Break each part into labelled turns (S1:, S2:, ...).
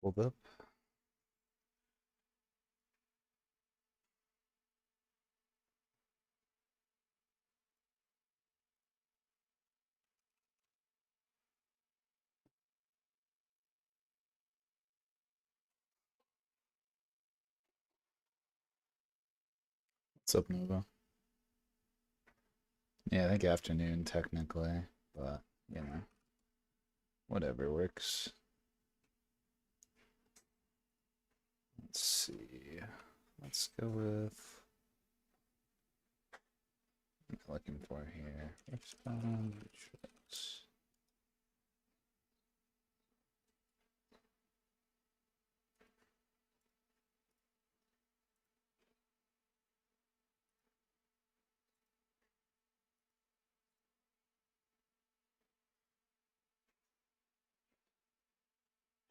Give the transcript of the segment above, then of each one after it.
S1: Hold up. What's up, Nova? Yeah, I think afternoon technically, but whatever works. Let's see. Let's go with what am I looking for here. Riftbound.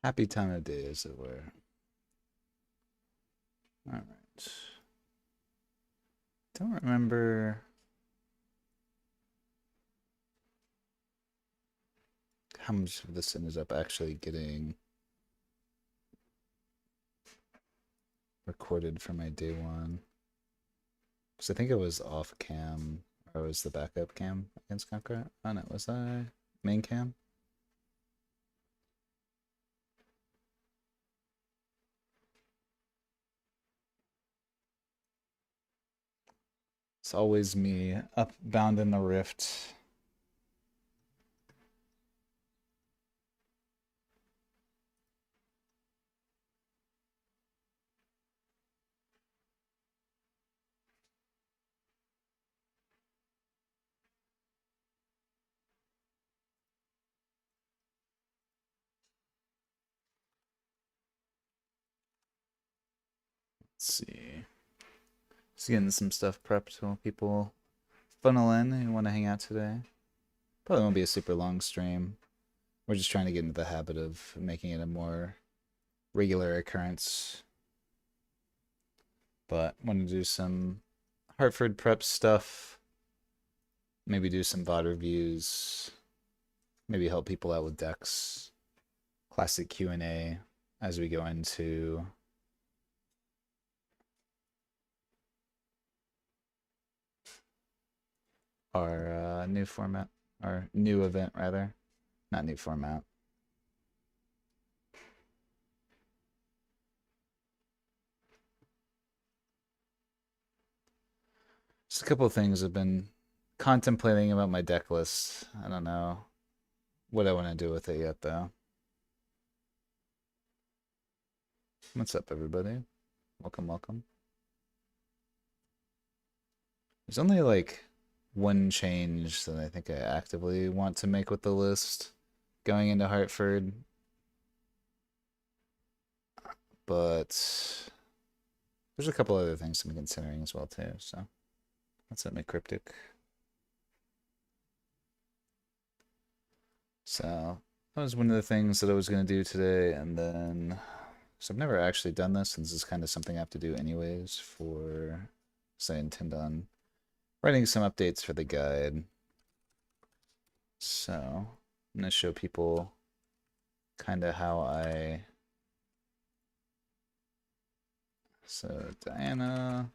S1: Happy time of day, as it were. All right. Don't remember how much of this ended up actually getting recorded for my day one. Because I think it was off cam, or it was the backup cam against Conqueror. Oh no, was I main cam? It's always me up bound in the rift. Let's see. Just getting some stuff prepped while people funnel in who want to hang out today. Probably won't be a super long stream. We're just trying to get into the habit of making it a more regular occurrence. But want to do some Hartford prep stuff. Maybe do some VOD reviews. Maybe help people out with decks. Classic Q&A as we go into our new format, our new event rather, not new format. Just a couple of things I've been contemplating about my deck list. I don't know what I want to do with it yet though. What's up, everybody? Welcome, welcome. There's only like one change that I think I actively want to make with the list going into Hartford. But there's a couple other things I'm considering as well too, so that's at my cryptic. So that was one of the things that I was going to do today, and then so I've never actually done this, and this is kind of something I have to do anyways for, so I intend on writing some updates for the guide. So I'm going to show people kind of how so Diana,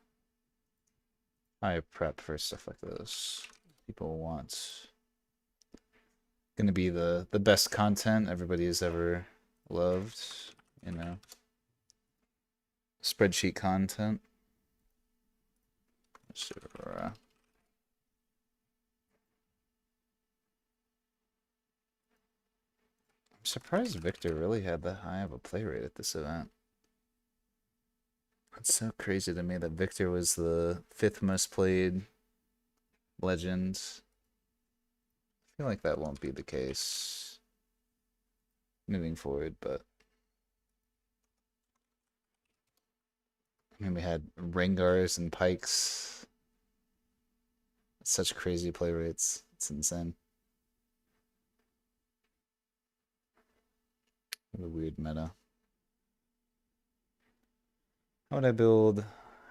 S1: I prep for stuff like this. People want going to be the best content everybody has ever loved, you know. Spreadsheet content. Sure. I'm surprised Victor really had that high of a play rate at this event. It's so crazy to me that Victor was the 5th most played legend. I feel like that won't be the case moving forward, but I mean, we had Rengars and Pikes. Such crazy play rates. It's insane. What a weird meta. How would I build?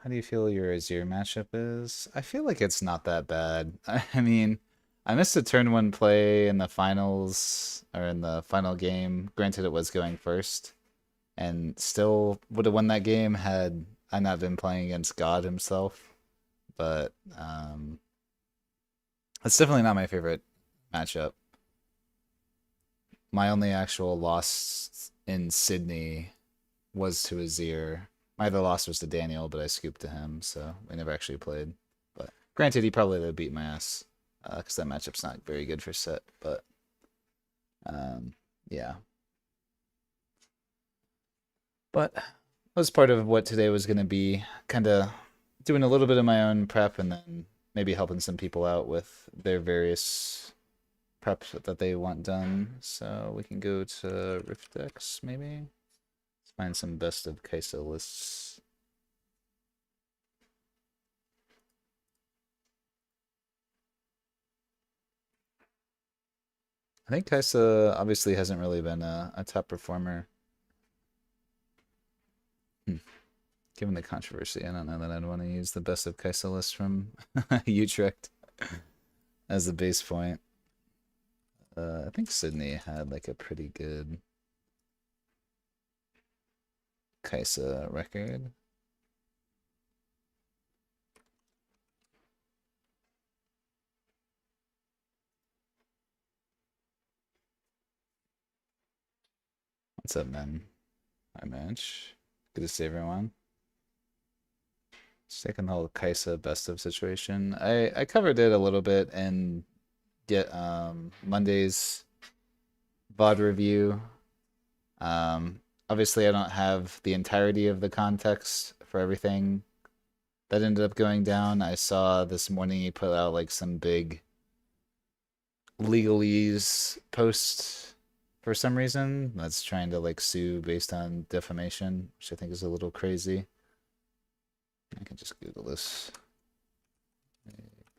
S1: How do you feel your Azir matchup is? I feel like it's not that bad. I mean, I missed a turn one play in the finals, or in the final game. Granted, it was going first. and still would have won that game had I not been playing against God himself. But it's definitely not my favorite matchup. My only actual loss in Sydney was to Azir. My other loss was to Daniel, but I scooped to him, so we never actually played. But granted, he probably would have beat my ass because that matchup's not very good for set. But yeah. But that was part of what today was going to be, kind of doing a little bit of my own prep and then maybe helping some people out with their various preps that they want done. So we can go to Riftex maybe. Let's find some best of Kaisa lists. I think Kaisa obviously hasn't really been a top performer. Given the controversy, I don't know that I'd want to use the best of Kaisa list from Utrecht as the base point. I think Sydney had like a pretty good Kaisa record. What's up, man? Hi, Mitch. Good to see everyone. Just taking the whole Kaisa best of situation. I covered it a little bit in Monday's VOD review. Obviously, I don't have the entirety of the context for everything that ended up going down. I saw this morning he put out like some big legalese post for some reason that's trying to like sue based on defamation, which I think is a little crazy. I can just Google this.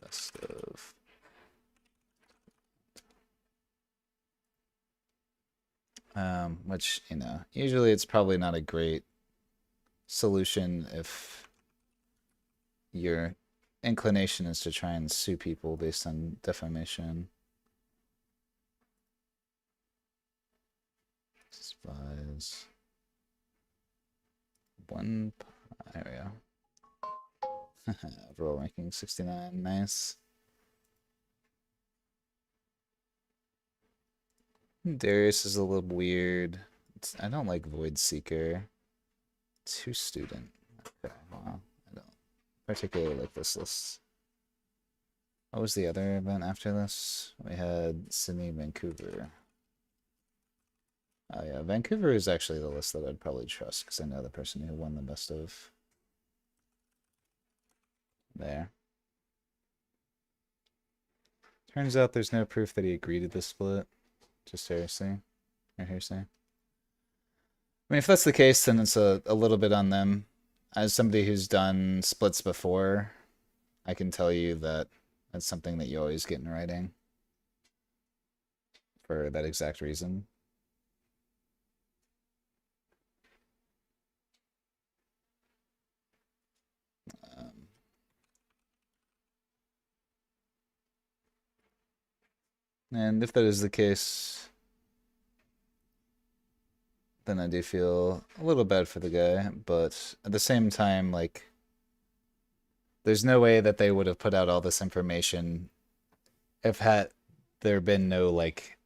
S1: Best of. Which, you know, usually it's probably not a great solution if your inclination is to try and sue people based on defamation. Spies. One. There we go. Overall ranking 69. Nice. Darius is a little weird. I don't like Void Seeker. 2 student. Okay, wow. I don't particularly like this list. What was the other event after this? We had Sydney, Vancouver. Oh yeah, Vancouver is actually the list that I'd probably trust because I know the person who won the best of. There. Turns out there's no proof that he agreed to the split. Just hearsay. Or hearsay. I mean, if that's the case, then it's a little bit on them. As somebody who's done splits before, I can tell you that that's something that you always get in writing. For that exact reason. And if that is the case, then I do feel a little bad for the guy. But at the same time, like, there's no way that they would have put out all this information if had there been no, like,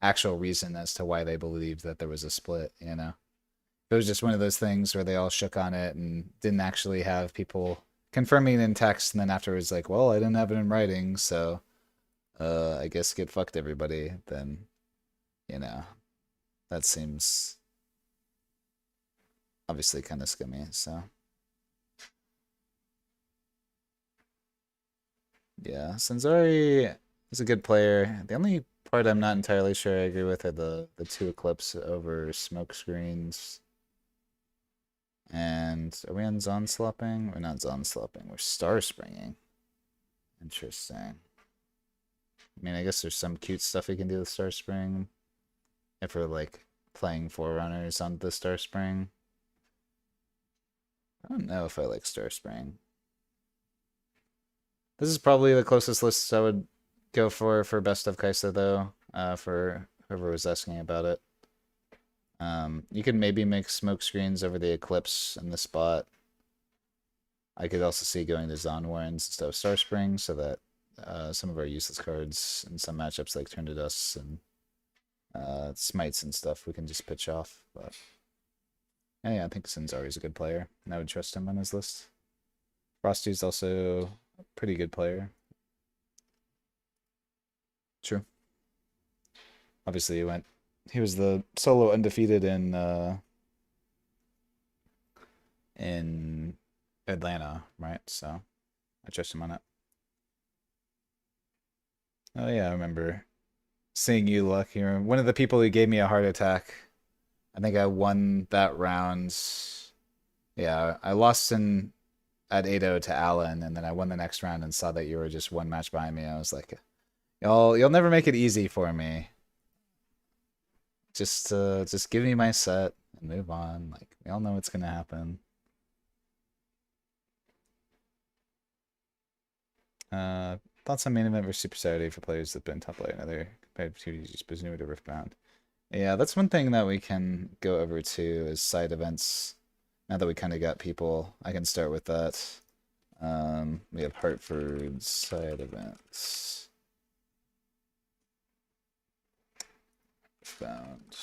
S1: actual reason as to why they believed that there was a split, you know? It was just one of those things where they all shook on it and didn't actually have people confirming it in text, and then afterwards, like, well, I didn't have it in writing, so I guess get fucked everybody, then, you know, that seems obviously kind of scummy, so. Yeah, Senzori is a good player. The only part I'm not entirely sure I agree with are the 2 Eclipse over smoke screens. And are we on Zon Slopping? We're not Zon Slopping, we're Star Springing. Interesting. I mean, I guess there's some cute stuff we can do with Star Spring. If we're, like, playing Forerunners on the Star Spring. I don't know if I like Star Spring. This is probably the closest list I would go for best of Kaisa, though, for whoever was asking about it. You can maybe make smoke screens over the Eclipse in the spot. I could also see going to Zon Warrens instead of Star Spring so that some of our useless cards in some matchups like Turn to Dust and Smites and stuff we can just pitch off. But yeah, I think Sin's always a good player, and I would trust him on his list. Frosty's also a pretty good player. True. Obviously, he was the solo undefeated in Atlanta, right? So I trust him on it. Oh yeah, I remember seeing you, Luck. You're one of the people who gave me a heart attack. I think I won that round. Yeah, I lost in at 8-0 to Alan, and then I won the next round and saw that you were just one match behind me. I was like, you'll never make it easy for me. Just give me my set and move on. Like, we all know what's gonna happen. Thoughts on main event versus Super Saturday for players that've been top lane and other competitive opportunities but new to Riftbound. Yeah, that's one thing that we can go over to is side events. Now that we kind of got people, I can start with that. We have Hartford side events. Found.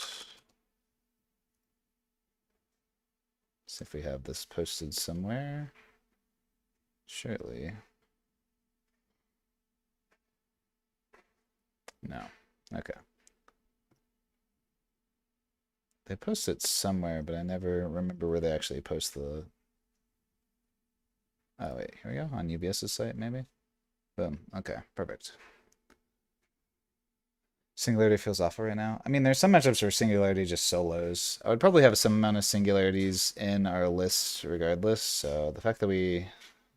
S1: See if we have this posted somewhere. Surely. No. Okay. They post it somewhere, but I never remember where they actually post the... Oh, wait. Here we go. On UBS's site, maybe? Boom. Okay. Perfect. Singularity feels awful right now. I mean, there's some matchups where Singularity just solos. I would probably have some amount of Singularities in our list regardless, so the fact that we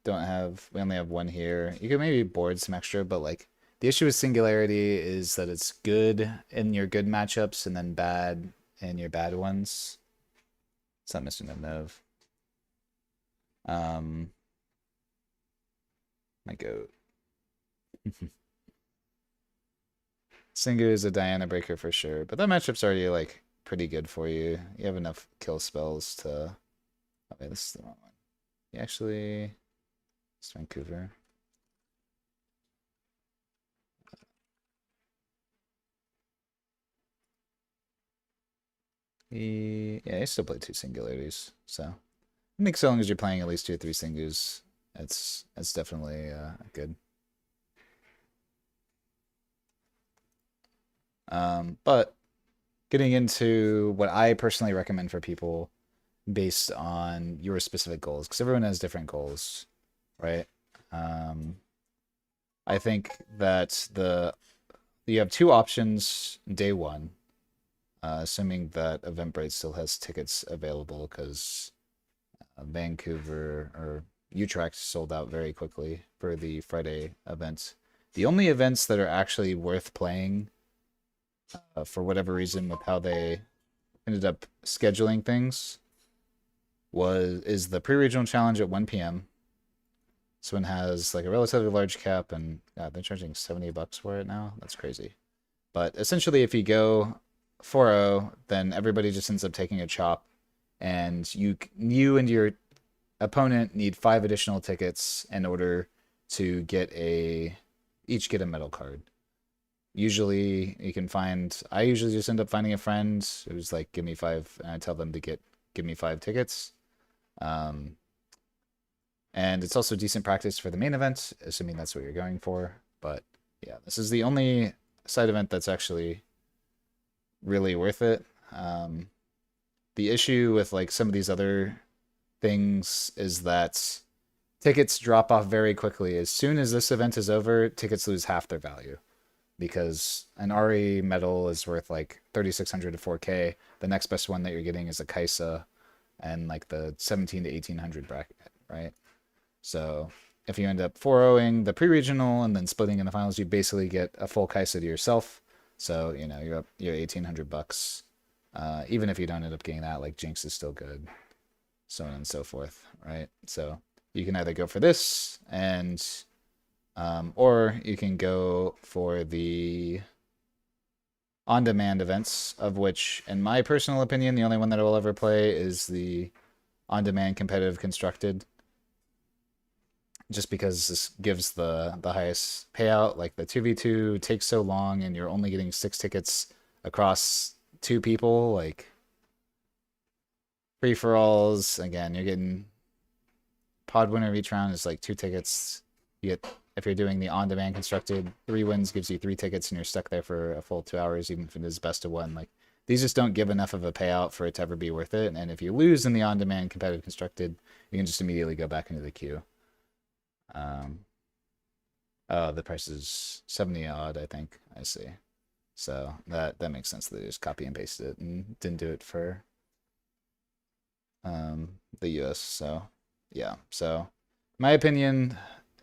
S1: only have one here, you could maybe board some extra, but like, the issue with Singularity is that it's good in your good matchups and then bad in your bad ones. It's not Mr. Nov. My goat. Singu is a Diana breaker for sure, but that matchup's already like pretty good for you. You have enough kill spells to... Okay, this is the wrong one. You actually... It's Vancouver. Yeah, you still play 2 Singularities, so I think so long as you're playing at least 2 or 3 Singus, it's definitely good. But getting into what I personally recommend for people based on your specific goals, because everyone has different goals, right? I think that you have 2 options day one, assuming that Eventbrite still has tickets available, because Vancouver or Utrecht sold out very quickly for the Friday event. The only events that are actually worth playing, for whatever reason, with how they ended up scheduling things, is the pre-regional challenge at 1 p.m. This one has like a relatively large cap, and God, they're charging $70 for it now. That's crazy. But essentially, if you go 4-0, then everybody just ends up taking a chop, and you and your opponent need 5 additional tickets in order to each get a medal card. Usually you can I usually just end up finding a friend who's like, give me 5, and I tell them to give me 5 tickets. And it's also decent practice for the main event, assuming that's what you're going for. But yeah, this is the only side event that's actually really worth it. The issue with like some of these other things is that tickets drop off very quickly. As soon as this event is over, tickets lose half their value, because an RE medal is worth like 3,600 to 4K. The next best one that you're getting is a Kaisa and like the 17 to 1,800 bracket, right? So if you end up 4-0ing the pre-regional and then splitting in the finals, you basically get a full Kaisa to yourself. So, you know, you're up your $1,800. Even if you don't end up getting that, like Jinx is still good, so on and so forth, right? So you can either go for this and or you can go for the on-demand events, of which, in my personal opinion, the only one that I will ever play is the on-demand competitive constructed, just because this gives the highest payout. Like the 2v2 takes so long and you're only getting 6 tickets across 2 people. Like free-for-alls, again, you're getting pod winner of each round is like 2 tickets. You get, if you're doing the on-demand constructed, 3 wins gives you 3 tickets and you're stuck there for a full 2 hours, even if it is best of one. Like these just don't give enough of a payout for it to ever be worth it. And if you lose in the on-demand competitive constructed, you can just immediately go back into the queue. Oh, the price is 70 odd, I think. I see. So that makes sense that they just copy and pasted it and didn't do it for the US. So yeah. So my opinion,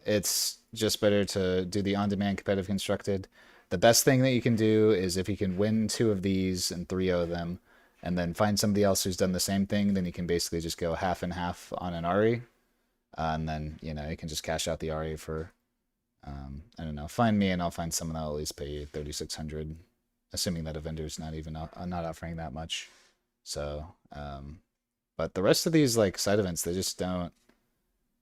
S1: it's just better to do the on-demand competitive constructed. The best thing that you can do is if you can win 2 of these and 3-0 them, and then find somebody else who's done the same thing, then you can basically just go half and half on an Ari. And then, you know, you can just cash out the Ari for, I don't know, find me and I'll find someone that'll at least pay you 3,600, assuming that a vendor's not even not offering that much. So, but the rest of these like side events, they just don't,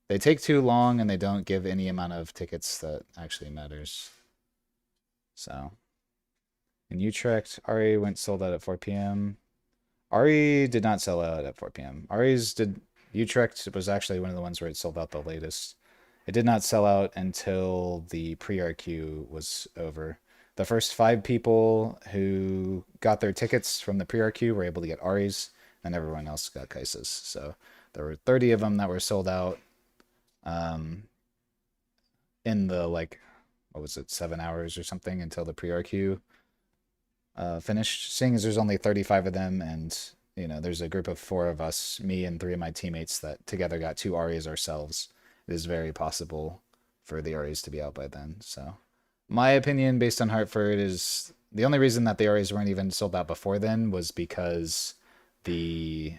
S1: they take too long and they don't give any amount of tickets that actually matters. So, in Utrecht, Ari went sold out at 4 p.m. Ari did not sell out at 4 p.m. Ari's did. Utrecht was actually one of the ones where it sold out the latest. It did not sell out until the pre-RQ was over. The first 5 people who got their tickets from the pre-RQ were able to get Aris, and everyone else got Kaisas. So there were 30 of them that were sold out in the, like, what was it, 7 hours or something until the pre-RQ finished. Seeing as there's only 35 of them, and you know, there's a group of 4 of us, me and 3 of my teammates, that together got 2 Aries ourselves. It is very possible for the Aries to be out by then. So, my opinion, based on Hartford, is the only reason that the Aries weren't even sold out before then was because the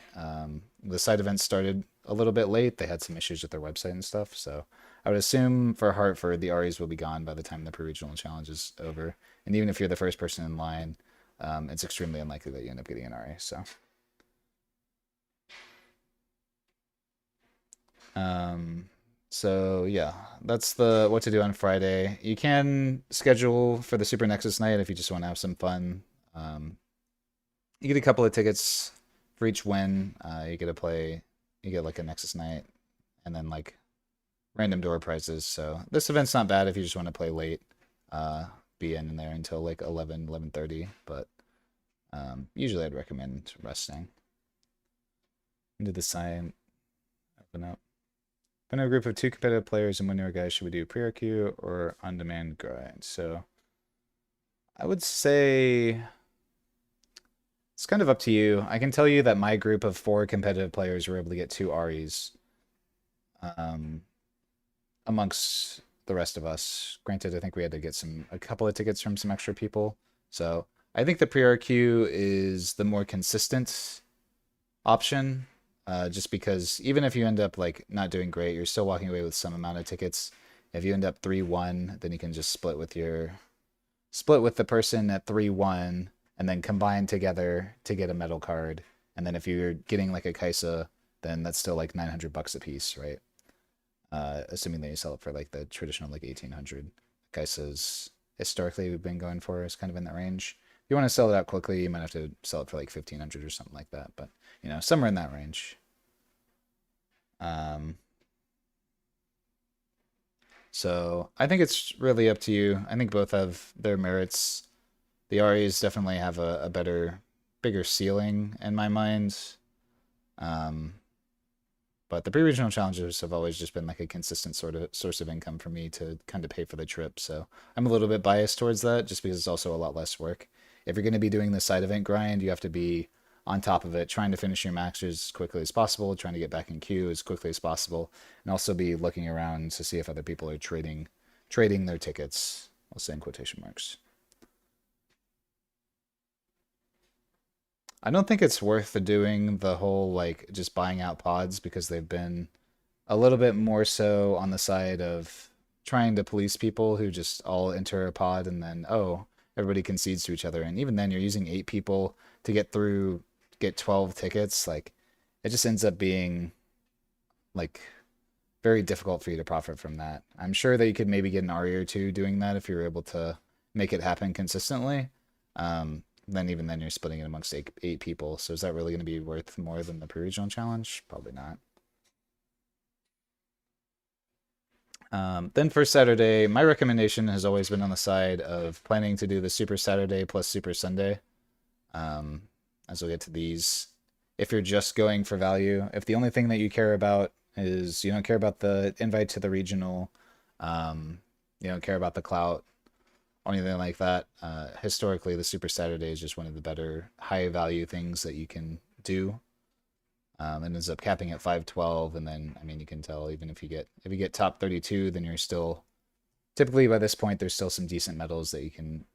S1: side event started a little bit late. They had some issues with their website and stuff. So, I would assume for Hartford, the Aries will be gone by the time the pre-regional challenge is over. And even if you're the first person in line, it's extremely unlikely that you end up getting an Ari. So. So yeah, that's the what to do on Friday. You can schedule for the Super Nexus night if you just want to have some fun. You get a couple of tickets for each win. You get to play, you get like a Nexus night and then like random door prizes. So this event's not bad if you just want to play late. Be in there until like 11:30, but usually I'd recommend resting. Into the sign, open up. In a group of 2 competitive players and 1 newer guy, should we do pre-RQ or on-demand grind? So I would say it's kind of up to you. I can tell you that my group of 4 competitive players were able to get 2 Aries amongst the rest of us. Granted, I think we had to get a couple of tickets from some extra people. So I think the pre-RQ is the more consistent option. Just because even if you end up like not doing great, you're still walking away with some amount of tickets. If you end up 3-1, then you can just split with the person at 3-1 and then combine together to get a medal card. And then if you're getting like a Kaisa, then that's still like $900 a piece, right? Assuming that you sell it for like the traditional like 1,800. Kaisas historically we've been going for is kind of in that range. If you want to sell it out quickly, you might have to sell it for like 1,500 or something like that. But you know, somewhere in that range. So I think it's really up to you. I think both have their merits. The Aries definitely have a better, bigger ceiling in my mind. But the pre-regional challenges have always just been like a consistent sort of source of income for me to kind of pay for the trip. So I'm a little bit biased towards that just because it's also a lot less work. If you're going to be doing the side event grind, you have to be on top of it, trying to finish your maxes as quickly as possible, trying to get back in queue as quickly as possible, and also be looking around to see if other people are trading their tickets. I'll say in quotation marks. I don't think it's worth doing the whole like just buying out pods because they've been a little bit more so on the side of trying to police people who just all enter a pod and then, oh, everybody concedes to each other, and even then you're using 8 people to get 12 tickets. Like it just ends up being like very difficult for you to profit from that. I'm sure that you could maybe get an RE or two doing that if you're able to make it happen consistently. Then even then you're splitting it amongst 8 people. So is that really going to be worth more than the pre-regional challenge? Probably not. Then for Saturday, my recommendation has always been on the side of planning to do the Super Saturday plus Super Sunday. As we'll get to these, if you're just going for value, if the only thing that you care about is you don't care about the invite to the regional, you don't care about the clout or anything like that, historically the Super Saturday is just one of the better high value things that you can do. It ends up capping at 512, and then I mean you can tell even if you get top 32, then you're still typically by this point there's still some decent medals that you can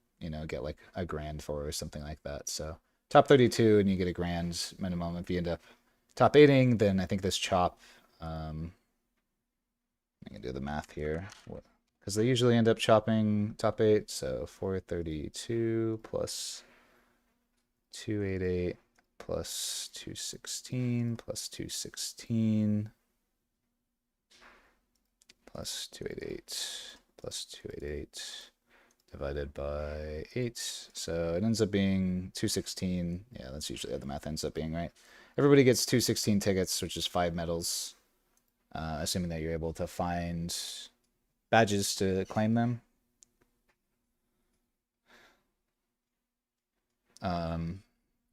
S1: get like a grand for or something like that. So top 32 and you get a grand minimum. If you end up top 8ing, then I think this chop, I can do the math here because they usually end up chopping top 8. So 432 plus 288 plus 216 plus 216 plus 288 plus 288 divided by 8. So it ends up being 216. Yeah, that's usually how the math ends up being, right? Everybody gets 216 tickets, which is 5 medals, assuming that you're able to find badges to claim them.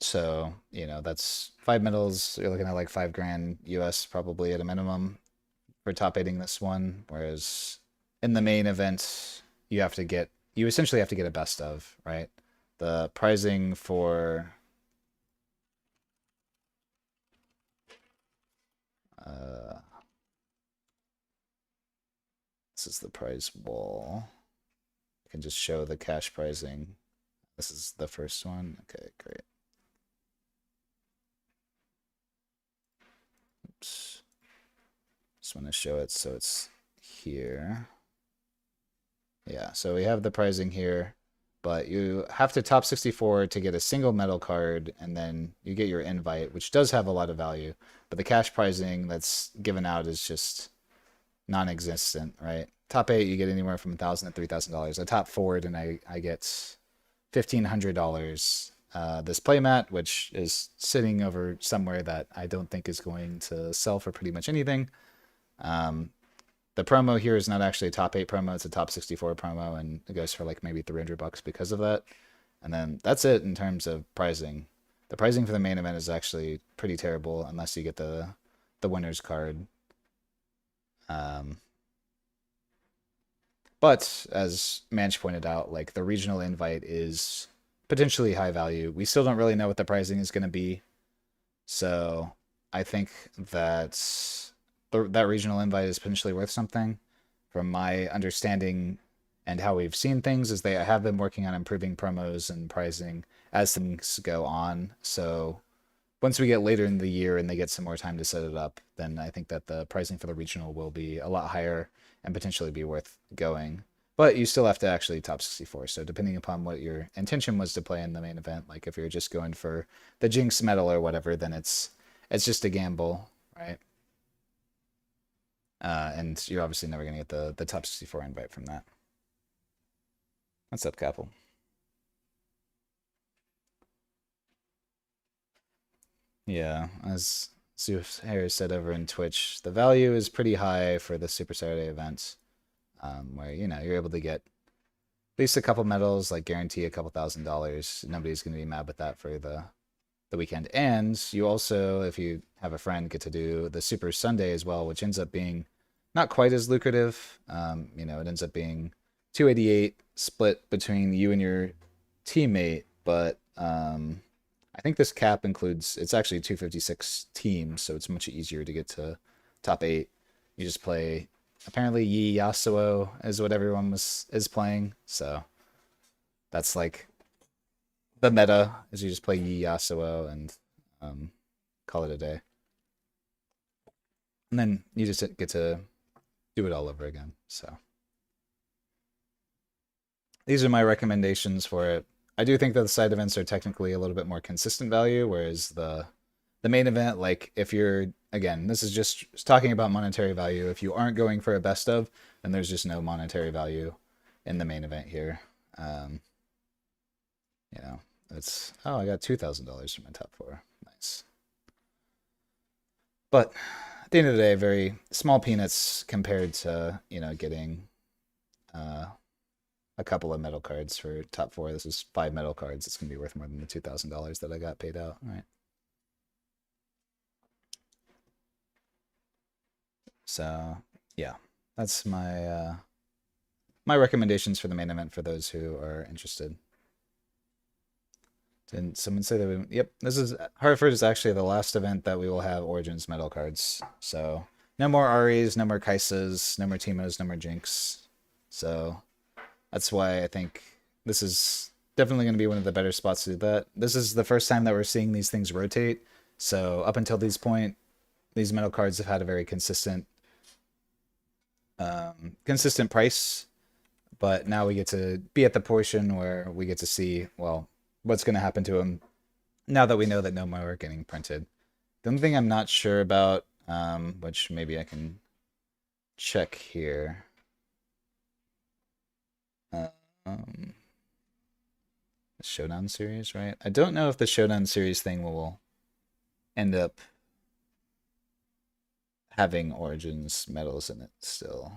S1: So, that's 5 medals. You're looking at like 5 grand US probably at a minimum for top 8ing this one. Whereas in the main event, you essentially have to get a best of, right? The pricing for this is the prize wall. I can just show the cash pricing. This is the first one. Okay, great. Oops. Just want to show it so it's here. Yeah, so we have the pricing here, but you have to top 64 to get a single medal card, and then you get your invite, which does have a lot of value, but the cash pricing that's given out is just non-existent, right? Top 8, you get anywhere from $1,000 to $3,000. I top forward and I get $1,500. This playmat, which is sitting over somewhere that I don't think is going to sell for pretty much anything. The promo here is not actually a top 8 promo, it's a top 64 promo, and it goes for like maybe $300 because of that. And then that's it in terms of pricing. The pricing for the main event is actually pretty terrible unless you get the winner's card. But as Manch pointed out, like the regional invite is potentially high value. We still don't really know what the pricing is going to be. So I think that that regional invite is potentially worth something. From my understanding and how we've seen things is they have been working on improving promos and pricing as things go on. So once we get later in the year and they get some more time to set it up, then I think that the pricing for the regional will be a lot higher and potentially be worth going. But you still have to actually top 64. So depending upon what your intention was to play in the main event, like if you're just going for the Jinx medal or whatever, then it's just a gamble, right? And you're obviously never going to get the top 64 invite from that. What's up, Capel? Yeah, as Zeus Harris said over in Twitch, the value is pretty high for the Super Saturday event, where you're able to get at least a couple medals, like guarantee a couple $1,000s. Nobody's going to be mad with that for the weekend. And you also, if you have a friend, get to do the Super Sunday as well, which ends up being not quite as lucrative. It ends up being 288 split between you and your teammate, but I think this cap includes, it's actually 256 teams, so it's much easier to get to top 8. You just play, apparently Yi Yasuo is what everyone is playing, so that's like the meta, is you just play Yi Yasuo and call it a day. And then you just get to do it all over again, so. these are my recommendations for it. I do think that the side events are technically a little bit more consistent value, whereas the main event, like if you're again, this is just talking about monetary value. If you aren't going for a best of, then there's just no monetary value in the main event here. Um, you know, it's I got $2,000 from my top four. Nice. But at the end of the day, very small peanuts compared to getting uh, a couple of metal cards for top four. This is 5 metal cards. It's gonna be worth more than the $2,000 that I got paid out. All right. So yeah, that's my recommendations for the main event for those who are interested. Didn't someone say that yep, this is Hartford is actually the last event that we will have Origins metal cards. So no more Aries, no more Kaisas, no more Timos, no more Jinx. So that's why I think this is definitely going to be one of the better spots to do that. This is the first time that we're seeing these things rotate. So up until this point, these metal cards have had a very consistent price. But now we get to be at the portion where we get to see, well, what's going to happen to them now that we know that no more are getting printed. The only thing I'm not sure about, which maybe I can check here. The Showdown series, right? I don't know if the Showdown series thing will end up having Origins medals in it still.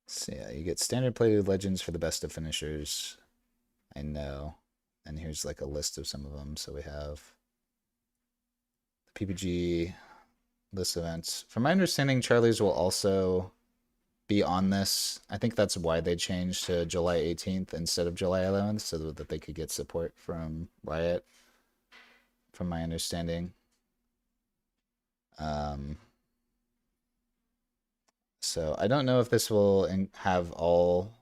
S1: So yeah, you get standard plated legends for the best of finishers. I know. And here's like a list of some of them. So we have the PPG list events. From my understanding, Charlie's will also be on this. I think that's why they changed to July 18th instead of July 11th, so that they could get support from Riot, from my understanding. So I don't know if this will have all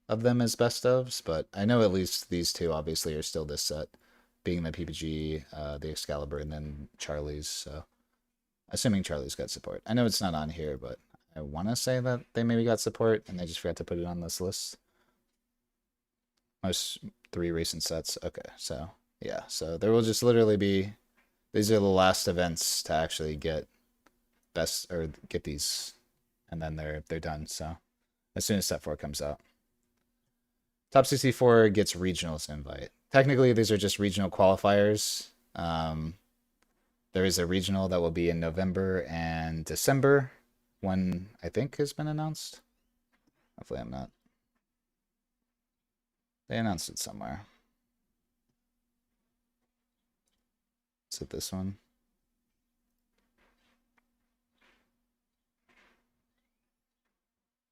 S1: of them as best ofs, but I know at least these two obviously are still this set, being the PPG, the Excalibur, and then Charlie's. So assuming Charlie's got support. I know it's not on here, but I want to say that they maybe got support and they just forgot to put it on this list. Most 3 recent sets. Okay, so yeah, so there will just literally be, these are the last events to actually get best or get these, and then they're done. So as soon as set 4 comes out, top 64 gets regionals invite. Technically, these are just regional qualifiers. There is a regional that will be in November and December. One I think has been announced. Hopefully I'm not. They announced it somewhere. Is it this one?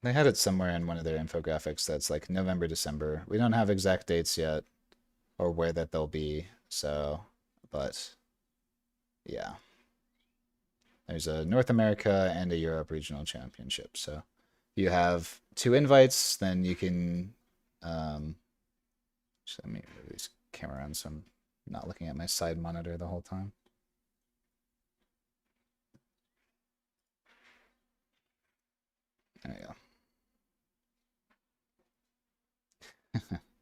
S1: They had it somewhere in one of their infographics that's like November, December. We don't have exact dates yet or where that they'll be. So, but yeah. There's a North America and a Europe regional championship. So you have 2 invites, then you can just let me move this camera on so I'm not looking at my side monitor the whole time. There you go.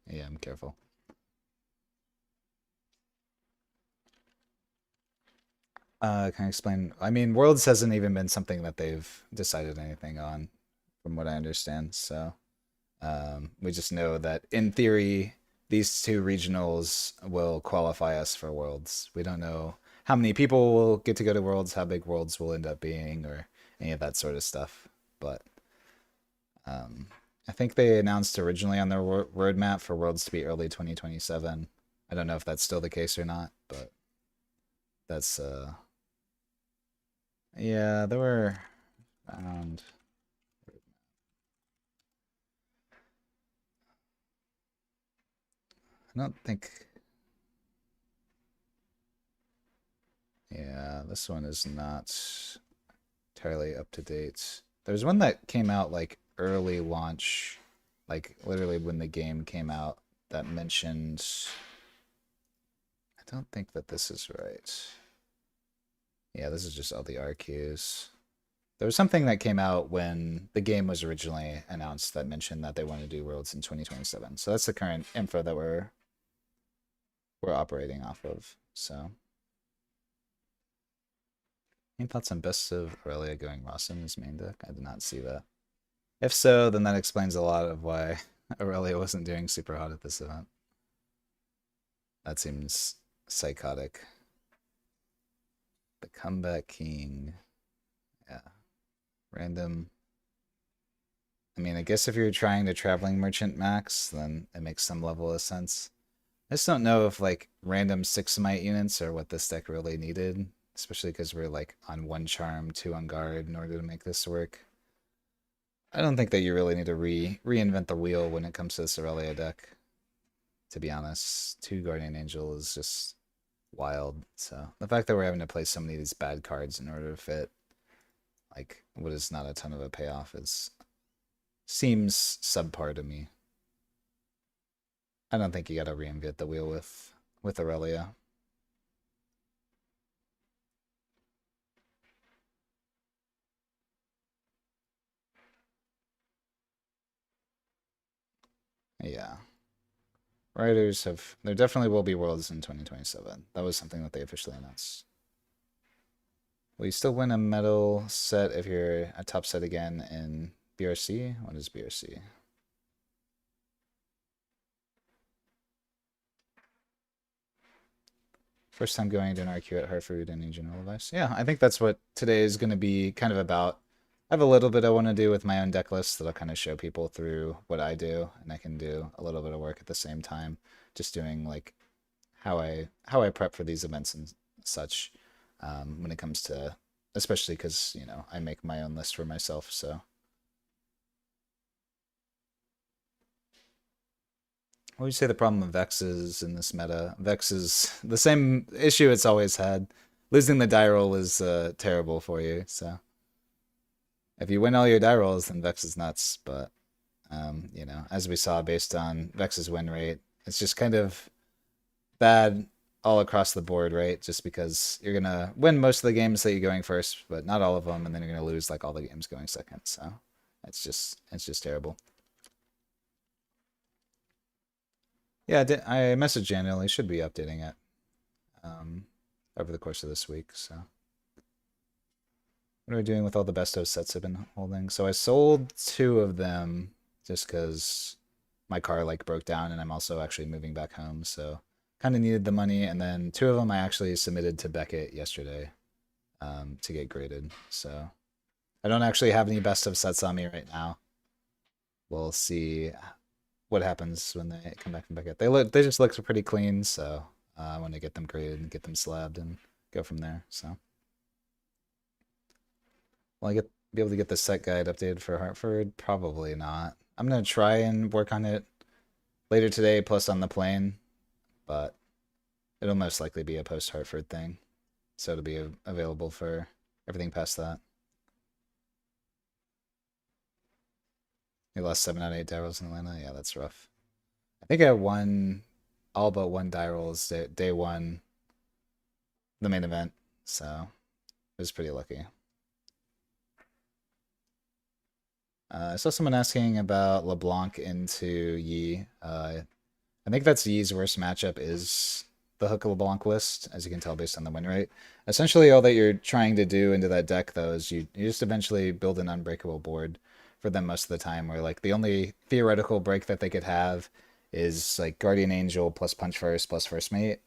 S1: Yeah, I'm careful. Can I explain? I mean, Worlds hasn't even been something that they've decided anything on, from what I understand. So we just know that in theory, these 2 regionals will qualify us for Worlds. We don't know how many people will get to go to Worlds, how big Worlds will end up being, or any of that sort of stuff. But I think they announced originally on their roadmap for Worlds to be early 2027. I don't know if that's still the case or not, but that's yeah, there were around. I don't think. Yeah, this one is not entirely up to date. There's one that came out like early launch, like literally when the game came out, that mentioned. I don't think that this is right. Yeah, this is just all the RQs. There was something that came out when the game was originally announced that mentioned that they want to do Worlds in 2027. So that's the current info that we're operating off of. So, any thoughts on best of Aurelia going Ross in his main deck? I did not see that. If so, then that explains a lot of why Aurelia wasn't doing super hot at this event. That seems psychotic. The Comeback King. Yeah. Random. I mean, I guess if you're trying to Traveling Merchant max, then it makes some level of sense. I just don't know if like random 6 might units are what this deck really needed, especially because we're like on 1 charm, 2 on guard in order to make this work. I don't think that you really need to reinvent the wheel when it comes to this Aurelia deck. To be honest, 2 Guardian Angel is just wild. So the fact that we're having to play so many of these bad cards in order to fit like what is not a ton of a payoff seems subpar to me. I don't think you gotta reinvent the wheel with Aurelia. Yeah. Writers have there definitely will be Worlds in 2027. That was something that they officially announced. Will you still win a medal set if you're a top set again in BRC? What is BRC? First time going to an RQ at Hartford. Any general advice? Yeah, I think that's what today is going to be kind of about. I have a little bit I want to do with my own deck list that I'll kind of show people through what I do, and I can do a little bit of work at the same time, just doing like how I prep for these events and such. When it comes to, especially because you know I make my own list for myself, so. What would you say the problem of Vex is in this meta? Vex is the same issue it's always had. Losing the die roll is terrible for you, so. If you win all your die rolls, then Vex is nuts, but, you know, as we saw based on Vex's win rate, it's just kind of bad all across the board, right? Just because you're going to win most of the games that you're going first, but not all of them, and then you're going to lose like all the games going second, so it's just terrible. Yeah, I messaged Daniel. He should be updating it over the course of this week. So, what are we doing with all the best of sets I've been holding? So I sold 2 of them just because my car like broke down, and I'm also actually moving back home. So kind of needed the money, and then 2 of them I actually submitted to Beckett yesterday to get graded. So I don't actually have any best of sets on me right now. We'll see what happens when they come back from Beckett. They just look pretty clean, so I want to get them graded and get them slabbed and go from there. So, will I be able to get the set guide updated for Hartford? Probably not. I'm gonna try and work on it later today, plus on the plane, but it'll most likely be a post Hartford thing, so it'll be available for everything past that. You lost 7 out of 8 die rolls in Atlanta? Yeah, that's rough. I think I won all but 1 die rolls day 1, the main event, so it was pretty lucky. I saw someone asking about LeBlanc into Yi. I think that's Yi's worst matchup is the Hook LeBlanc list, as you can tell based on the win rate. Essentially, all that you're trying to do into that deck, though, is you just eventually build an unbreakable board for them most of the time, where like the only theoretical break that they could have is like Guardian Angel plus Punch First plus First Mate,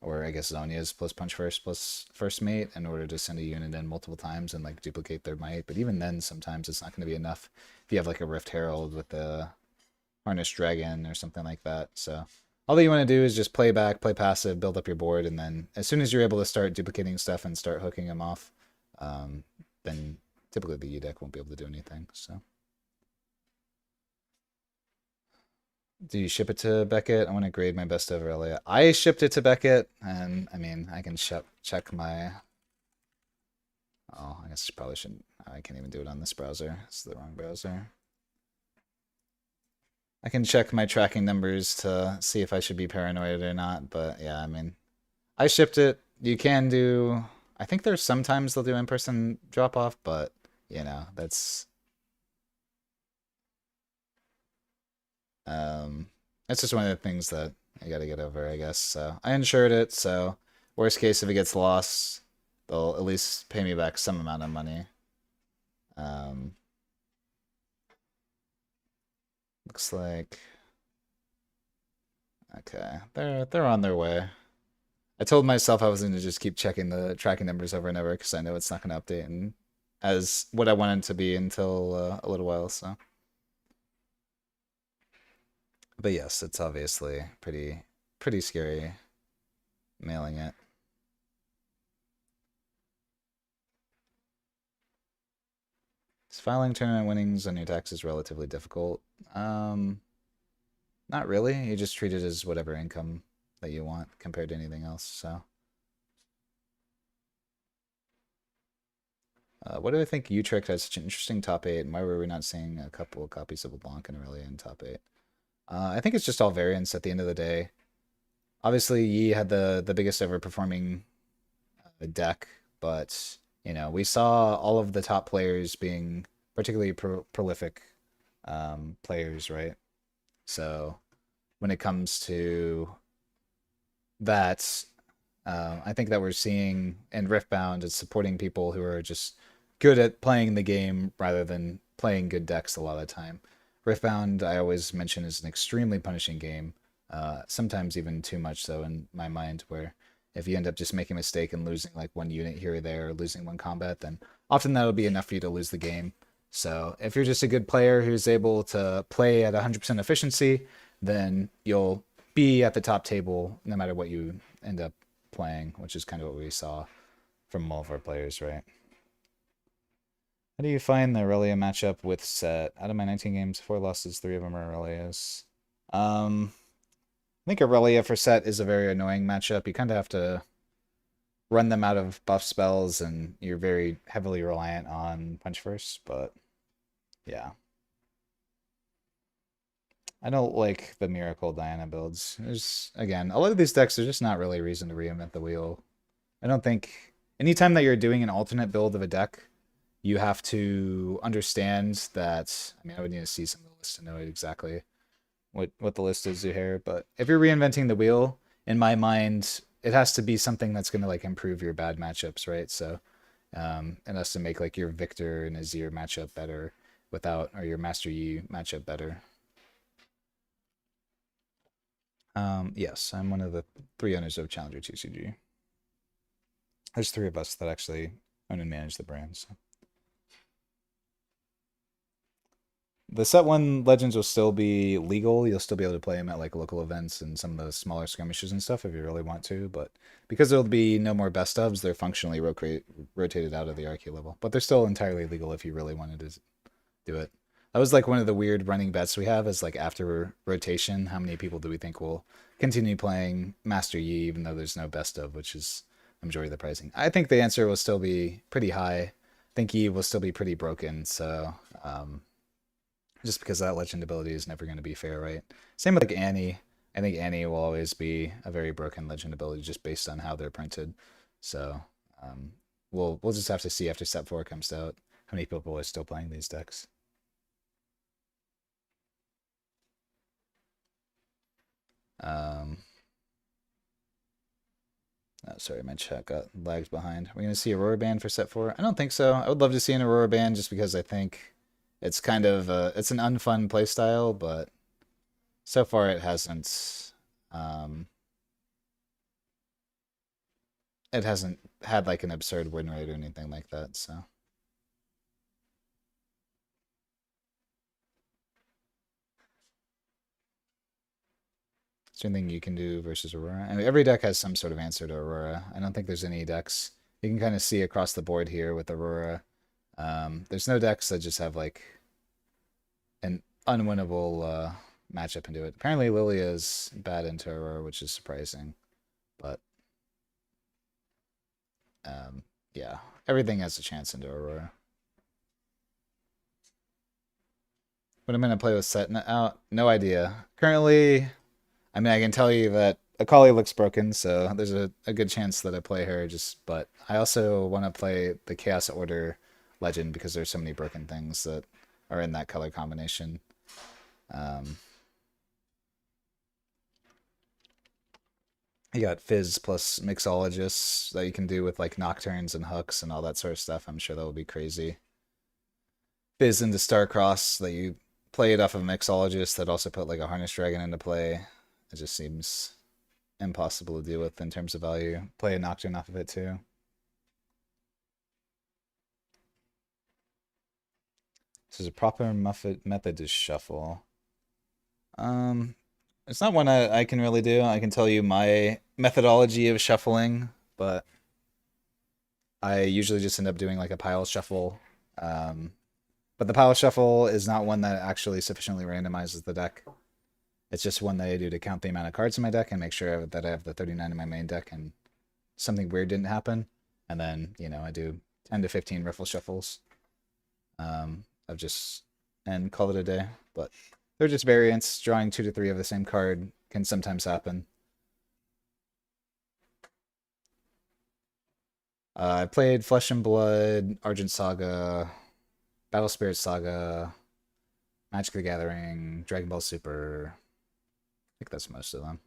S1: or I guess Zonia's plus Punch First plus First Mate in order to send a unit in multiple times and like duplicate their might. But even then, sometimes it's not going to be enough if you have like a Rift Herald with a Harness Dragon or something like that. So all that you want to do is just play back, play passive, build up your board, and then as soon as you're able to start duplicating stuff and start hooking them off, then typically the E deck won't be able to do anything. So. Do you ship it to Beckett? I want to grade my best of Aurelia. I shipped it to Beckett, and I mean, I can check my. Oh, I guess I probably shouldn't. I can't even do it on this browser. It's the wrong browser. I can check my tracking numbers to see if I should be paranoid or not, but yeah, I mean, I shipped it. You can do. I think there's sometimes they'll do in-person drop-off, but That's um that's just one of the things that I got to get over, I guess. So I insured it, so worst case if it gets lost, they'll at least pay me back some amount of money. Um, looks like okay, they're on their way. I told myself I was going to just keep checking the tracking numbers over and over because I know it's not going to update and as what I wanted to be until a little while. So, but yes, it's obviously pretty scary mailing it. Is filing tournament winnings on your taxes relatively difficult? Not really. You just treat it as whatever income that you want compared to anything else. So, what do I think Utrecht has such an interesting top eight, and why were we not seeing a couple of copies of LeBlanc and Aurelia in top eight? I think it's just all variance at the end of the day. Obviously, Yi had the biggest ever performing deck, but we saw all of the top players being particularly prolific players, right? So when it comes to that, I think that we're seeing in Riftbound is supporting people who are just good at playing the game rather than playing good decks a lot of the time. Riftbound, I always mention, is an extremely punishing game. Sometimes even too much so in my mind, where if you end up just making a mistake and losing like one unit here or there, or losing one combat, then often that'll be enough for you to lose the game. So if you're just a good player who's able to play at 100% efficiency, then you'll be at the top table no matter what you end up playing, which is kind of what we saw from all of our players, right? How do you find the Aurelia matchup with Set? Out of my 19 games, 4 losses, 3 of them are Aurelias. I think Aurelia for Set is a very annoying matchup. You kind of have to run them out of buff spells, and you're very heavily reliant on Punch First, but yeah. I don't like the Miracle Diana builds. There's, again, a lot of these decks are just not really a reason to reinvent the wheel. I don't think anytime that you're doing an alternate build of a deck, you have to understand that. I mean, I would need to see some of the list to know exactly what the list is here. But if you're reinventing the wheel, in my mind, it has to be something that's going to like improve your bad matchups, right? So, it has to make like your Victor and Azir matchup better without, or your Master Yi matchup better. Yes, I'm one of the 3 owners of Challenger 2CG. There's 3 of us that actually own and manage the brand. So. The set 1 legends will still be legal. You'll still be able to play them at like local events and some of the smaller skirmishes and stuff if you really want to. But because there'll be no more best ofs, they're functionally rotated out of the RQ level. But they're still entirely legal if you really wanted to do it. That was like one of the weird running bets we have is like after rotation, how many people do we think will continue playing Master Yi even though there's no best of, which is the majority of the pricing. I think the answer will still be pretty high. I think Yi will still be pretty broken. So just because that legend ability is never going to be fair, right? Same with like Annie. I think Annie will always be a very broken legend ability just based on how they're printed. So we'll just have to see after set 4 comes out how many people are still playing these decks. Oh, sorry, my chat got lagged behind. We're going to see Aurora Band for set 4? I don't think so. I would love to see an Aurora Band just because I think it's kind of it's an unfun playstyle, but so far it hasn't had like an absurd win rate or anything like that, so. Is there anything you can do versus Aurora? I mean, every deck has some sort of answer to Aurora. I don't think there's any decks. You can kind of see across the board here with Aurora. There's no decks that just have like an unwinnable matchup into it. Apparently Lilia is bad into Aurora, which is surprising. But yeah, everything has a chance into Aurora. What I'm going to play with set out, no idea. Currently, I mean, I can tell you that Akali looks broken, so there's a good chance that I play her. But I also want to play the Chaos Order Legend because there's so many broken things that are in that color combination. You got Fizz plus Mixologists that you can do with like Nocturnes and hooks and all that sort of stuff. I'm sure that will be crazy. Fizz into Starcross that you play it off of Mixologist that also put like a Harness Dragon into play. It just seems impossible to deal with in terms of value. Play a Nocturne off of it too. This is a proper method to shuffle. It's not one I can really do. I can tell you my methodology of shuffling, but I usually just end up doing like a pile shuffle. But the pile shuffle is not one that actually sufficiently randomizes the deck. It's just one that I do to count the amount of cards in my deck and make sure that I have the 39 in my main deck and something weird didn't happen. And then, you know, I do 10 to 15 riffle shuffles of just, and call it a day. But they're just variants. Drawing 2 to 3 of the same card can sometimes happen. I played Flesh and Blood, Argent Saga, Battle Spirit Saga, Magic the Gathering, Dragon Ball Super. I think that's most of them.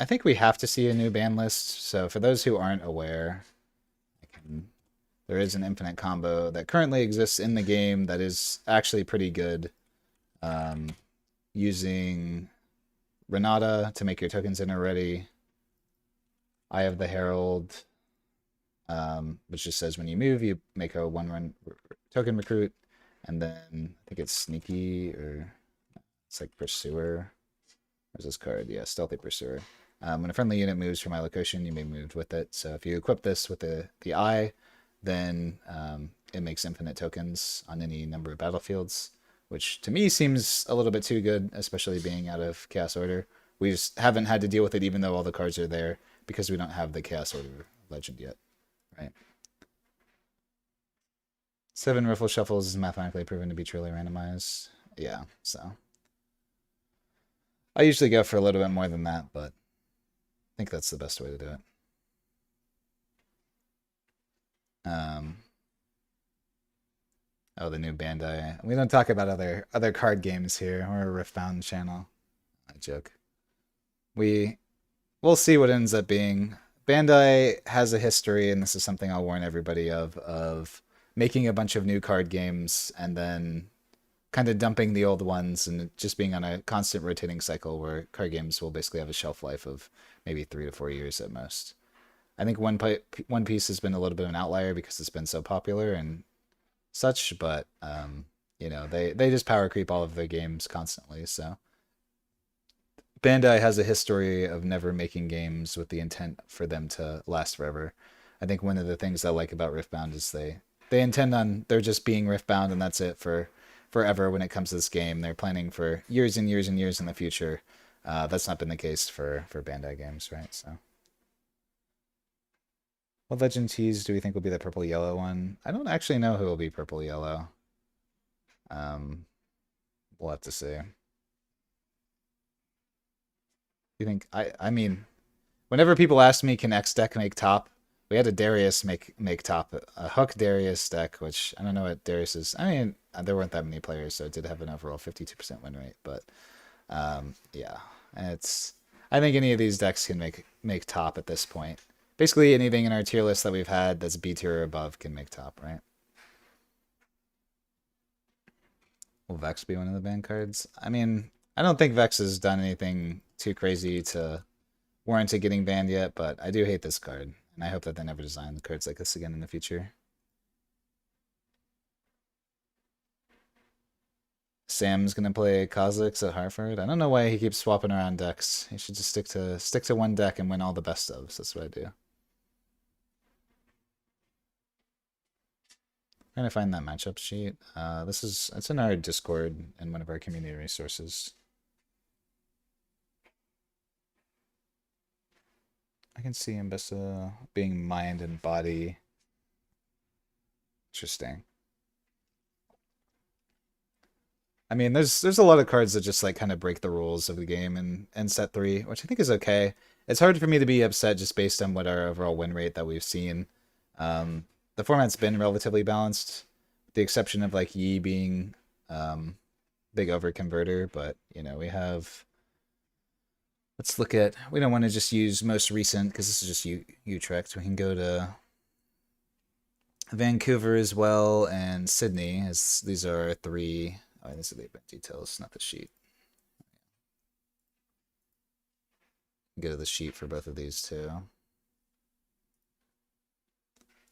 S1: I think we have to see a new ban list. So for those who aren't aware, there is an infinite combo that currently exists in the game that is actually pretty good. Using Renata to make your tokens enter ready. Eye of the Herald, which just says when you move, you make a 1-run token recruit. And then I think it's Sneaky, or it's like Pursuer. Where's this card? Yeah, Stealthy Pursuer. When a friendly unit moves from my location, you may move with it. So if you equip this with the eye, then it makes infinite tokens on any number of battlefields, which to me seems a little bit too good, especially being out of Chaos Order. We just haven't had to deal with it even though all the cards are there because we don't have the Chaos Order legend yet, right? 7 riffle shuffles is mathematically proven to be truly randomized. Yeah, so I usually go for a little bit more than that, but I think that's the best way to do it. Oh, the new Bandai. We don't talk about other card games here. We're a Riftbound channel. I joke. We'll see what ends up being. Bandai has a history, and this is something I'll warn everybody of making a bunch of new card games and then kind of dumping the old ones and just being on a constant rotating cycle where card games will basically have a shelf life of maybe 3 to 4 years at most. I think One Piece has been a little bit of an outlier because it's been so popular and such, but you know, they just power creep all of their games constantly. So Bandai has a history of never making games with the intent for them to last forever. I think one of the things I like about Riftbound is they intend on there just being Riftbound and that's it for forever when it comes to this game. They're planning for years and years and years in the future. That's not been the case for Bandai games, right? So what Legend Tease do we think will be the purple yellow one? I don't actually know who will be purple yellow. We'll have to see. You think I mean, whenever people ask me can X deck make top, we had a Darius make top, a Hook Darius deck, which I don't know what Darius is. I mean, there weren't that many players, so it did have an overall 52% win rate, but yeah, I think any of these decks can make top at this point. Basically anything in our tier list that we've had that's B tier or above can make top, right? Will Vex be one of the ban cards? I mean, I don't think Vex has done anything too crazy to warrant it getting banned yet, but I do hate this card, and I hope that they never design cards like this again in the future. Sam's gonna play Kha'Zix at Hartford. I don't know why he keeps swapping around decks. He should just stick to one deck and win all the best ofs. That's what I do. Trying to find that matchup sheet. It's in our Discord and one of our community resources. I can see Mbessa being mind and body. Interesting. I mean, there's a lot of cards that just like kind of break the rules of the game and set three, which I think is okay. It's hard for me to be upset just based on what our overall win rate that we've seen. Um, the format's been relatively balanced, with the exception of like Yi being big over converter, but you know, we have let's look at we don't want to just use most recent because this is just Utrecht. We can go to Vancouver as well and Sydney as these are three. Oh, these are the event details, not the sheet. Go to the sheet for both of these too.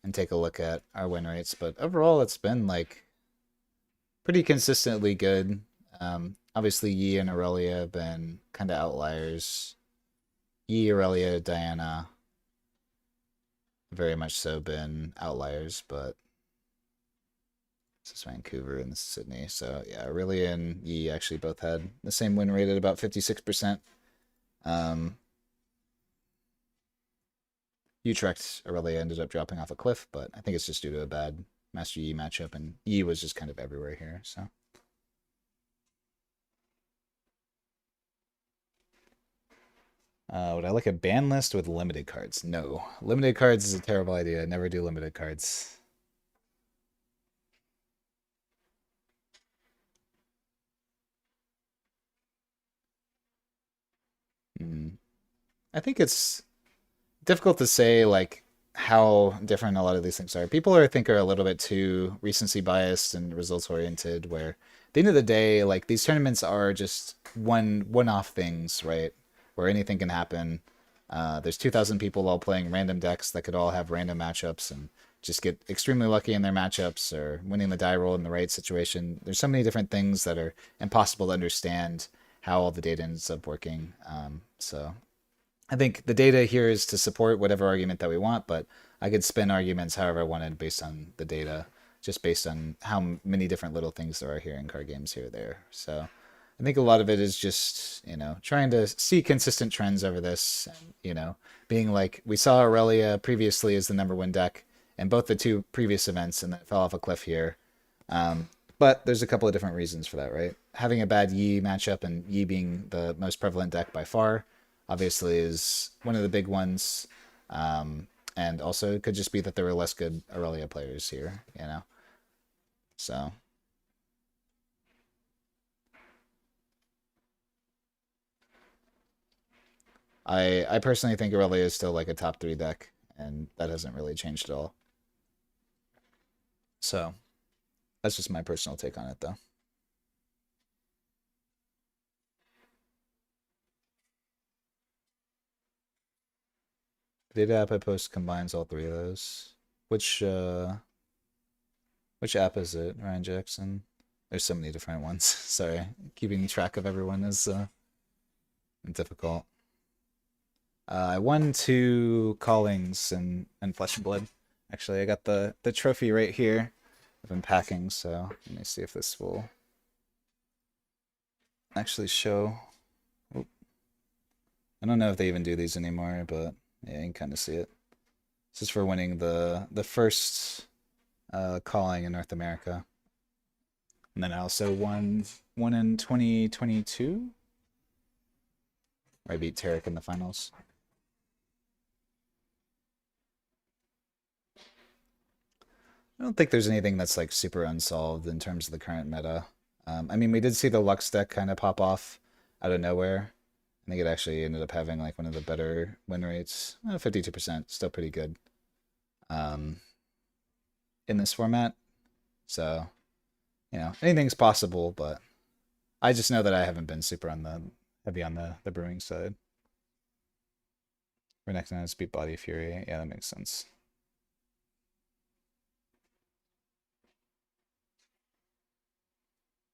S1: And take a look at our win rates. But overall, it's been like pretty consistently good. Obviously, Yi and Aurelia have been kind of outliers. Yi, Aurelia, Diana, very much so been outliers, but this is Vancouver and this is Sydney. So yeah, Aurelia and Yi actually both had the same win rate at about 56%. Utrecht Aurelia ended up dropping off a cliff, but I think it's just due to a bad Master Yi matchup, and Yi was just kind of everywhere here. So would I like a ban list with limited cards? No. Limited cards is a terrible idea. Never do limited cards. I think it's difficult to say like how different a lot of these things are. People I think are a little bit too recency biased and results oriented. Where at the end of the day, like these tournaments are just one-off things, right? Where anything can happen. There's 2,000 people all playing random decks that could all have random matchups and just get extremely lucky in their matchups or winning the die roll in the right situation. There's so many different things that are impossible to understand how all the data ends up working. So I think the data here is to support whatever argument that we want, but I could spin arguments however I wanted based on the data, just based on how many different little things there are here in card games here or there. So I think a lot of it is just, you know, trying to see consistent trends over this, and, you know, being like, we saw Aurelia previously as the number one deck in both the two previous events and then it fell off a cliff here. But there's a couple of different reasons for that, right? Having a bad Yi matchup and Yi being the most prevalent deck by far, obviously, is one of the big ones. And also, it could just be that there were less good Aurelia players here, you know? So, I personally think Aurelia is still like a top three deck, and that hasn't really changed at all. So, that's just my personal take on it, though. The data app I post combines all three of those. Which uh which app is it, Ryan Jackson? There's so many different ones. Sorry, keeping track of everyone is difficult. I won two callings and Flesh and Blood. Actually, I got the trophy right here. I've been packing, so let me see if this will actually show. Oop. I don't know if they even do these anymore, but yeah, you can kind of see it. This is for winning the first calling in North America. And then I also won one in 2022, where I beat Tarek in the finals. I don't think there's anything that's like super unsolved in terms of the current meta. I mean, we did see the Lux deck kind of pop off out of nowhere. I think it actually ended up having like one of the better win rates, 52%, still pretty good in this format. So, you know, anything's possible, but I just know that I haven't been super on the heavy on the brewing side. We're next on Speed Body Fury. Yeah, that makes sense.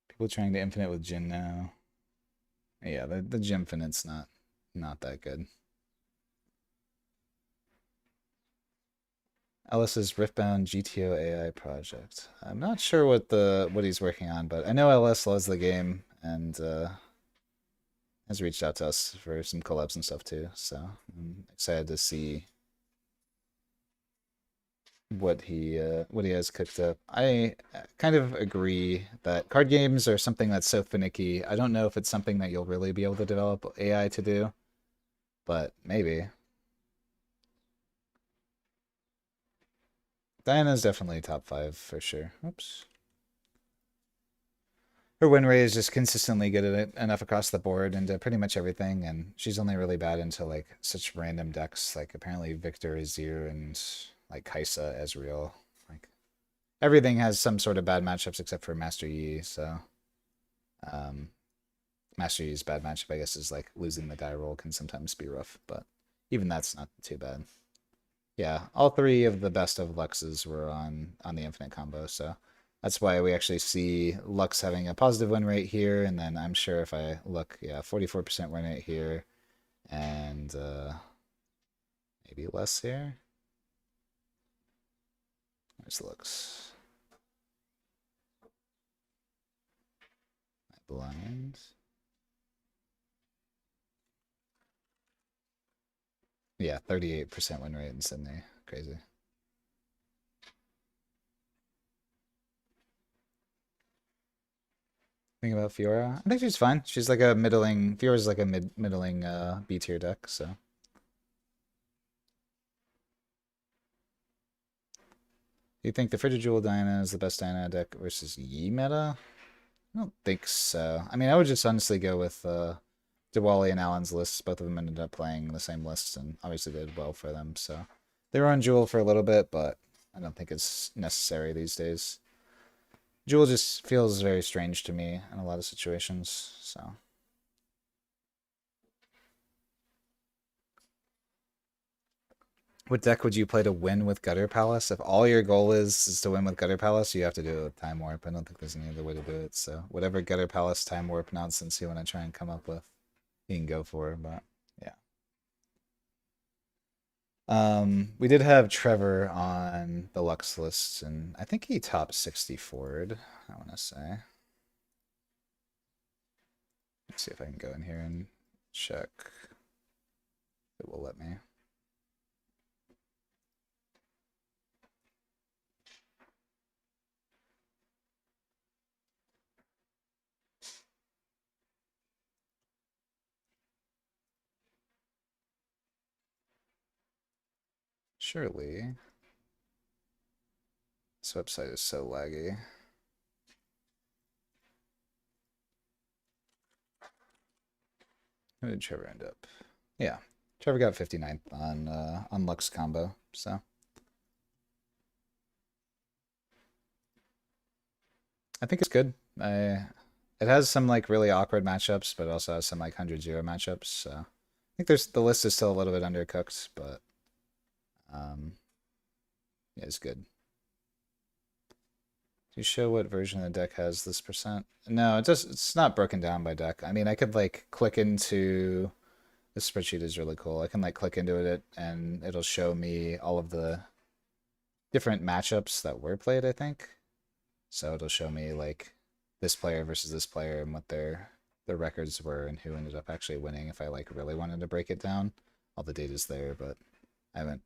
S1: People trying to infinite with Jin now. Yeah, the Gymfinite's not that good. Ellis's Riftbound GTO AI project. I'm not sure what he's working on, but I know Ellis loves the game and has reached out to us for some collabs and stuff too. So I'm excited to see. what he has cooked up. I kind of agree that card games are something that's so finicky. I don't know if it's something that you'll really be able to develop AI to do, but maybe. Diana's definitely top five for sure. Oops. Her win rate is just consistently good at it enough across the board into pretty much everything, and she's only really bad into like such random decks like apparently Victor Azir and like Kaisa Ezreal. Like everything has some sort of bad matchups except for Master Yi, so um Master Yi's bad matchup I guess is like losing the die roll can sometimes be rough, but even that's not too bad. Yeah, all three of the best of Luxes were on the infinite combo, so that's why we actually see Lux having a positive win rate here, and then I'm sure if I look, yeah, 44% win rate here, and maybe less here. There's Lux. My blind. Yeah, 38% win rate in Sydney. Crazy. Think about Fiora. I think she's fine. She's like a middling. Fiora's like a middling B tier deck. So, do you think the Frigid Jewel Diana is the best Diana deck versus Yi meta? I don't think so. I mean, I would just honestly go with Diwali and Allen's lists. Both of them ended up playing the same lists, and obviously did well for them. So they were on Jewel for a little bit, but I don't think it's necessary these days. Jewel just feels very strange to me in a lot of situations. So what deck would you play to win with Gutter Palace? If all your goal is to win with Gutter Palace, you have to do it with Time Warp. I don't think there's any other way to do it. So whatever Gutter Palace Time Warp nonsense you want to try and come up with, you can go for. But yeah. We did have Trevor on the Lux list, and I think he topped 60 forward, I want to say. Let's see if I can go in here and check. It will let me. Surely. This website is so laggy. Who did Trevor end up? Yeah, Trevor got 59th on Lux combo. So I think it's good. It has some like really awkward matchups, but it also has some like 100-0 matchups. So I think the list is still a little bit undercooked, but yeah, it's good. Do you show what version of the deck has this percent? No, it's not broken down by deck. I mean, I could like click into this spreadsheet is really cool. I can like click into it and it'll show me all of the different matchups that were played, I think. So it'll show me like this player versus this player and what their records were and who ended up actually winning if I like really wanted to break it down. All the data's there, but I haven't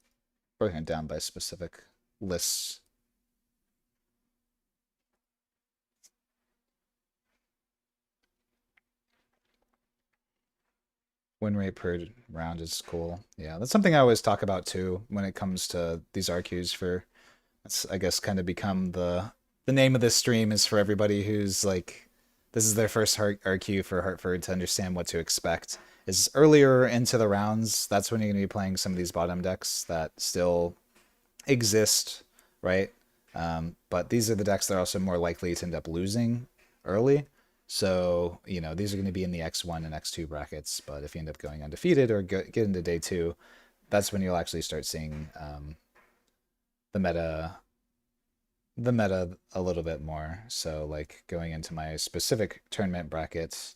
S1: broken it down by specific lists. Win rate per round is cool. Yeah, that's something I always talk about too when it comes to these RQs for that's I guess kind of become the name of this stream is for everybody who's like this is their first RQ for Hartford to understand what to expect. Is earlier into the rounds, that's when you're going to be playing some of these bottom decks that still exist, right? But these are the decks that are also more likely to end up losing early. So, you know, these are going to be in the X1 and X2 brackets. But if you end up going undefeated or get into day two, that's when you'll actually start seeing the meta a little bit more. So like going into my specific tournament brackets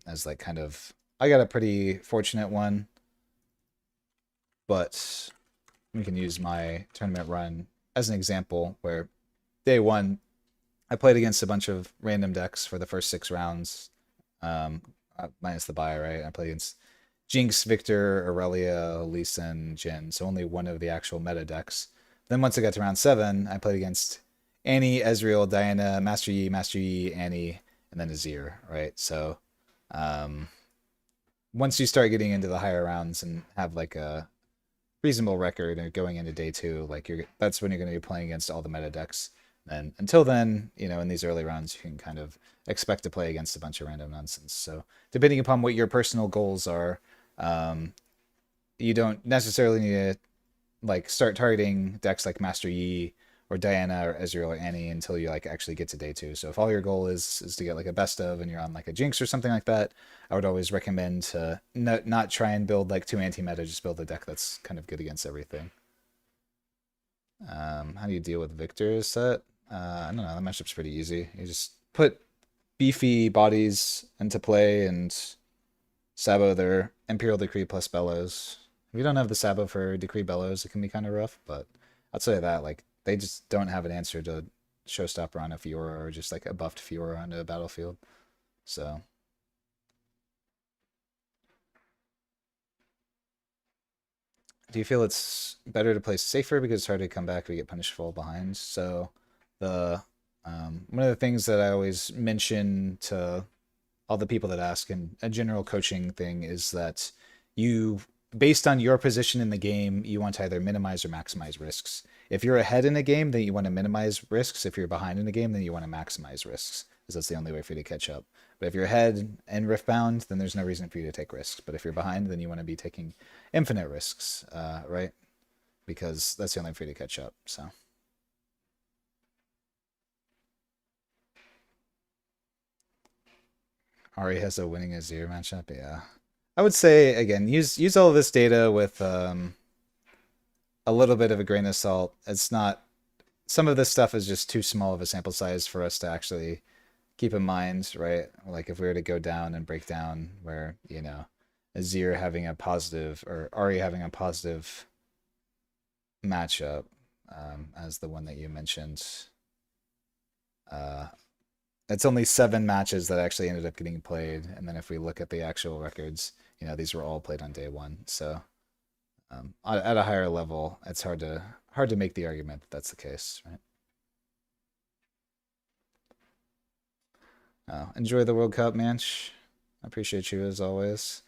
S1: as like kind of I got a pretty fortunate one, but we can use my tournament run as an example where day one I played against a bunch of random decks for the first 6 rounds, minus the bye, right? I played against Jinx, Victor, Aurelia, Lee Sin, Jin, so only one of the actual meta decks. Then once I got to round 7, I played against Annie, Ezreal, Diana, Master Yi, Annie, and then Azir, right? So um, once you start getting into the higher rounds and have like a reasonable record and going into day 2, like that's when you're going to be playing against all the meta decks. And until then, in these early rounds, you can kind of expect to play against a bunch of random nonsense. So depending upon what your personal goals are, um, you don't necessarily need to like start targeting decks like Master Yi or Diana or Ezreal or Annie until you like actually get to day 2. So if all your goal is to get like a best of and you're on like a Jinx or something like that, I would always recommend to not try and build like too anti-meta, just build a deck that's kind of good against everything. How do you deal with Victor's set? I don't know, that matchup's pretty easy. You just put beefy bodies into play and Sabo their Imperial Decree plus Bellows. If you don't have the Sabo for Decree Bellows, it can be kind of rough, but I'll tell you that, like, they just don't have an answer to Showstopper on a Fiora or just like a buffed Fiora onto a battlefield. So do you feel it's better to play safer because it's hard to come back if you get punished fall behind? So the one of the things that I always mention to all the people that ask, and a general coaching thing, is that you, based on your position in the game, you want to either minimize or maximize risks. If you're ahead in a game, then you want to minimize risks. If you're behind in the game, then you want to maximize risks, because that's the only way for you to catch up. But if you're ahead in Riftbound, then there's no reason for you to take risks. But if you're behind, then you want to be taking infinite risks, right? Because that's the only way for you to catch up. So. Ari has a winning Azir matchup. Yeah, I would say again, use all of this data with a little bit of a grain of salt. It's not, some of this stuff is just too small of a sample size for us to actually keep in mind, right? Like if we were to go down and break down where Azir having a positive or Ari having a positive matchup, as the one that you mentioned. Uh, it's only 7 matches that actually ended up getting played, and then if we look at the actual records, these were all played on day 1. So at a higher level, it's hard to make the argument that that's the case, right? Enjoy the World Cup, Manch. I appreciate you as always.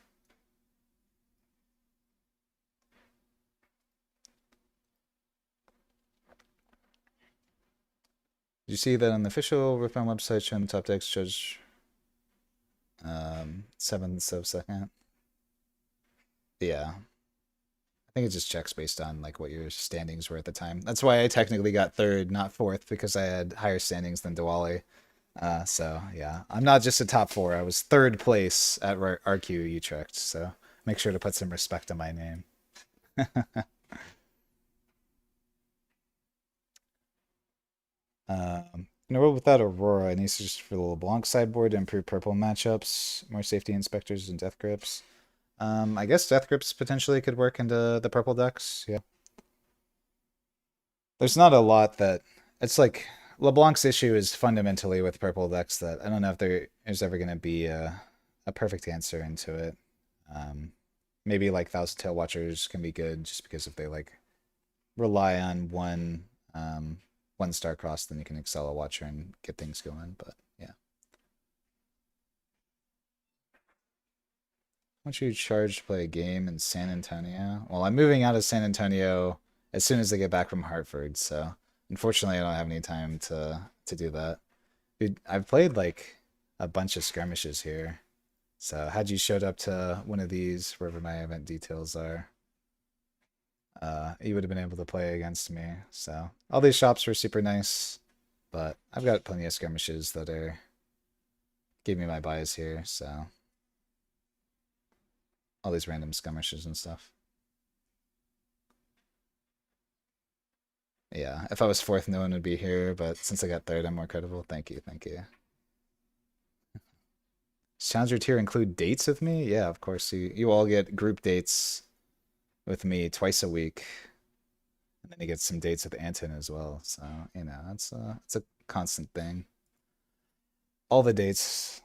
S1: Did you see that on the official Riftbound website showing the top decks judge 7th of second? Yeah. I think it just checks based on like what your standings were at the time. That's why I technically got 3rd, not 4th, because I had higher standings than Diwali. So yeah, I'm not just a top 4. I was 3rd place at RQ Utrecht. So make sure to put some respect on my name. In a world without Aurora, it needs to just for the LeBlanc sideboard to improve purple matchups, more safety inspectors, and death grips. I guess death grips potentially could work into the purple decks. Yeah. There's not a lot that, it's like LeBlanc's issue is fundamentally with purple decks that I don't know if there is ever going to be a perfect answer into it. Maybe like Thousand Tail Watchers can be good just because if they like rely on one star cross, then you can excel a Watcher and get things going. But yeah. How much you charge to play a game in San Antonio? Well, I'm moving out of San Antonio as soon as I get back from Hartford, so unfortunately I don't have any time to do that. Dude, I've played like a bunch of skirmishes here. So had you showed up to one of these, wherever my event details are, you would have been able to play against me. So all these shops were super nice, but I've got plenty of skirmishes that are give me my buys here, so all these random skirmishes and stuff. Yeah, if I was 4th, no one would be here, but since I got 3rd, I'm more credible. Thank you, thank you. Challenger tier include dates with me? Yeah, of course. You all get group dates with me twice a week. And then you get some dates with Anton as well. So, it's a constant thing. All the dates,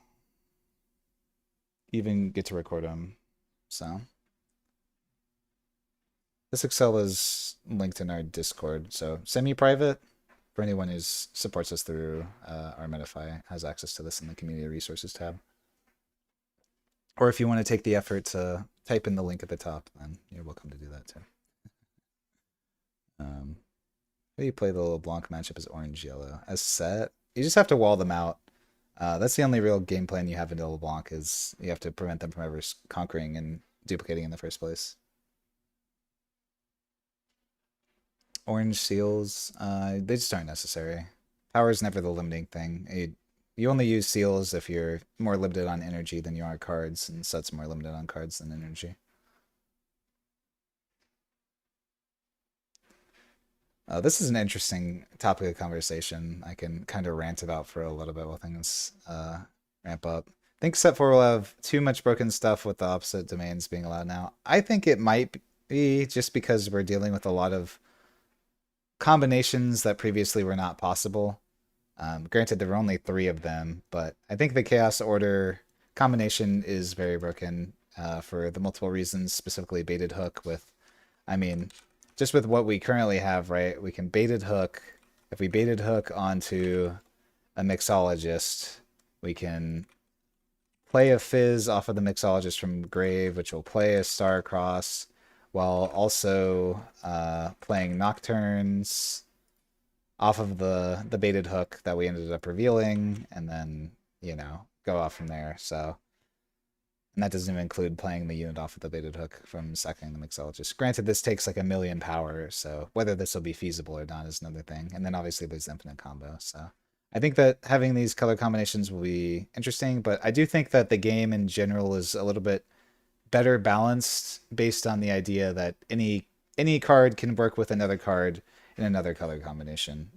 S1: even get to record them. So, This Excel is linked in our Discord, so semi-private for anyone who supports us through our Metafy has access to this in the Community Resources tab. Or if you want to take the effort to type in the link at the top, then you're welcome to do that too. How do you play the LeBlanc matchup as orange-yellow? As set, you just have to wall them out. That's the only real game plan you have into LeBlanc is you have to prevent them from ever conquering and duplicating in the first place. Orange seals, they just aren't necessary. Power is never the limiting thing. You only use seals if you're more limited on energy than you are cards, and set's more limited on cards than energy. This is an interesting topic of conversation. I can kind of rant about for a little bit while things ramp up. I think set 4 will have too much broken stuff with the opposite domains being allowed now. I think it might be just because we're dealing with a lot of combinations that previously were not possible. Granted, there were only 3 of them, but I think the Chaos Order combination is very broken for the multiple reasons, specifically baited hook with, I mean, just with what we currently have, right? We can baited hook. If we baited hook onto a mixologist, we can play a fizz off of the mixologist from grave, which will play a star-cross, while also playing nocturnes off of the baited hook that we ended up revealing, and then, you know, go off from there. So, and that doesn't even include playing the unit off of the baited hook from sacking the mixologist. Granted, this takes like 1,000,000 power, so whether this will be feasible or not is another thing. And then obviously there's infinite combo, so I think that having these color combinations will be interesting, but I do think that the game in general is a little bit better balanced based on the idea that any card can work with another card in another color combination,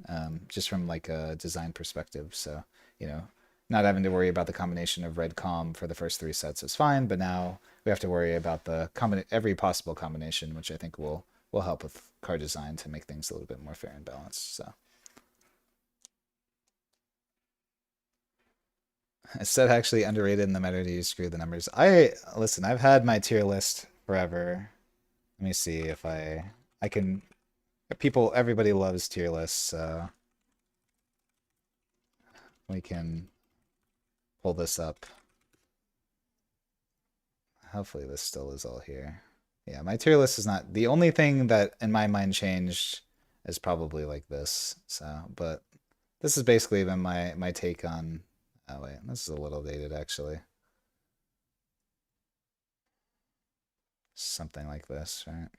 S1: just from like a design perspective. So, you know, not having to worry about the combination of red com for the first 3 sets is fine, but now we have to worry about the every possible combination, which I think will help with card design to make things a little bit more fair and balanced. So, is that actually underrated in the meta? Do you screw the numbers? Listen. I've had my tier list forever. Let me see if I can. Everybody loves tier lists, so we can pull this up. Hopefully this still is all here. Yeah, my tier list is not the only thing that in my mind changed is probably like this. So, but this has basically been my take on. Oh wait, this is a little dated actually. Something like this, right?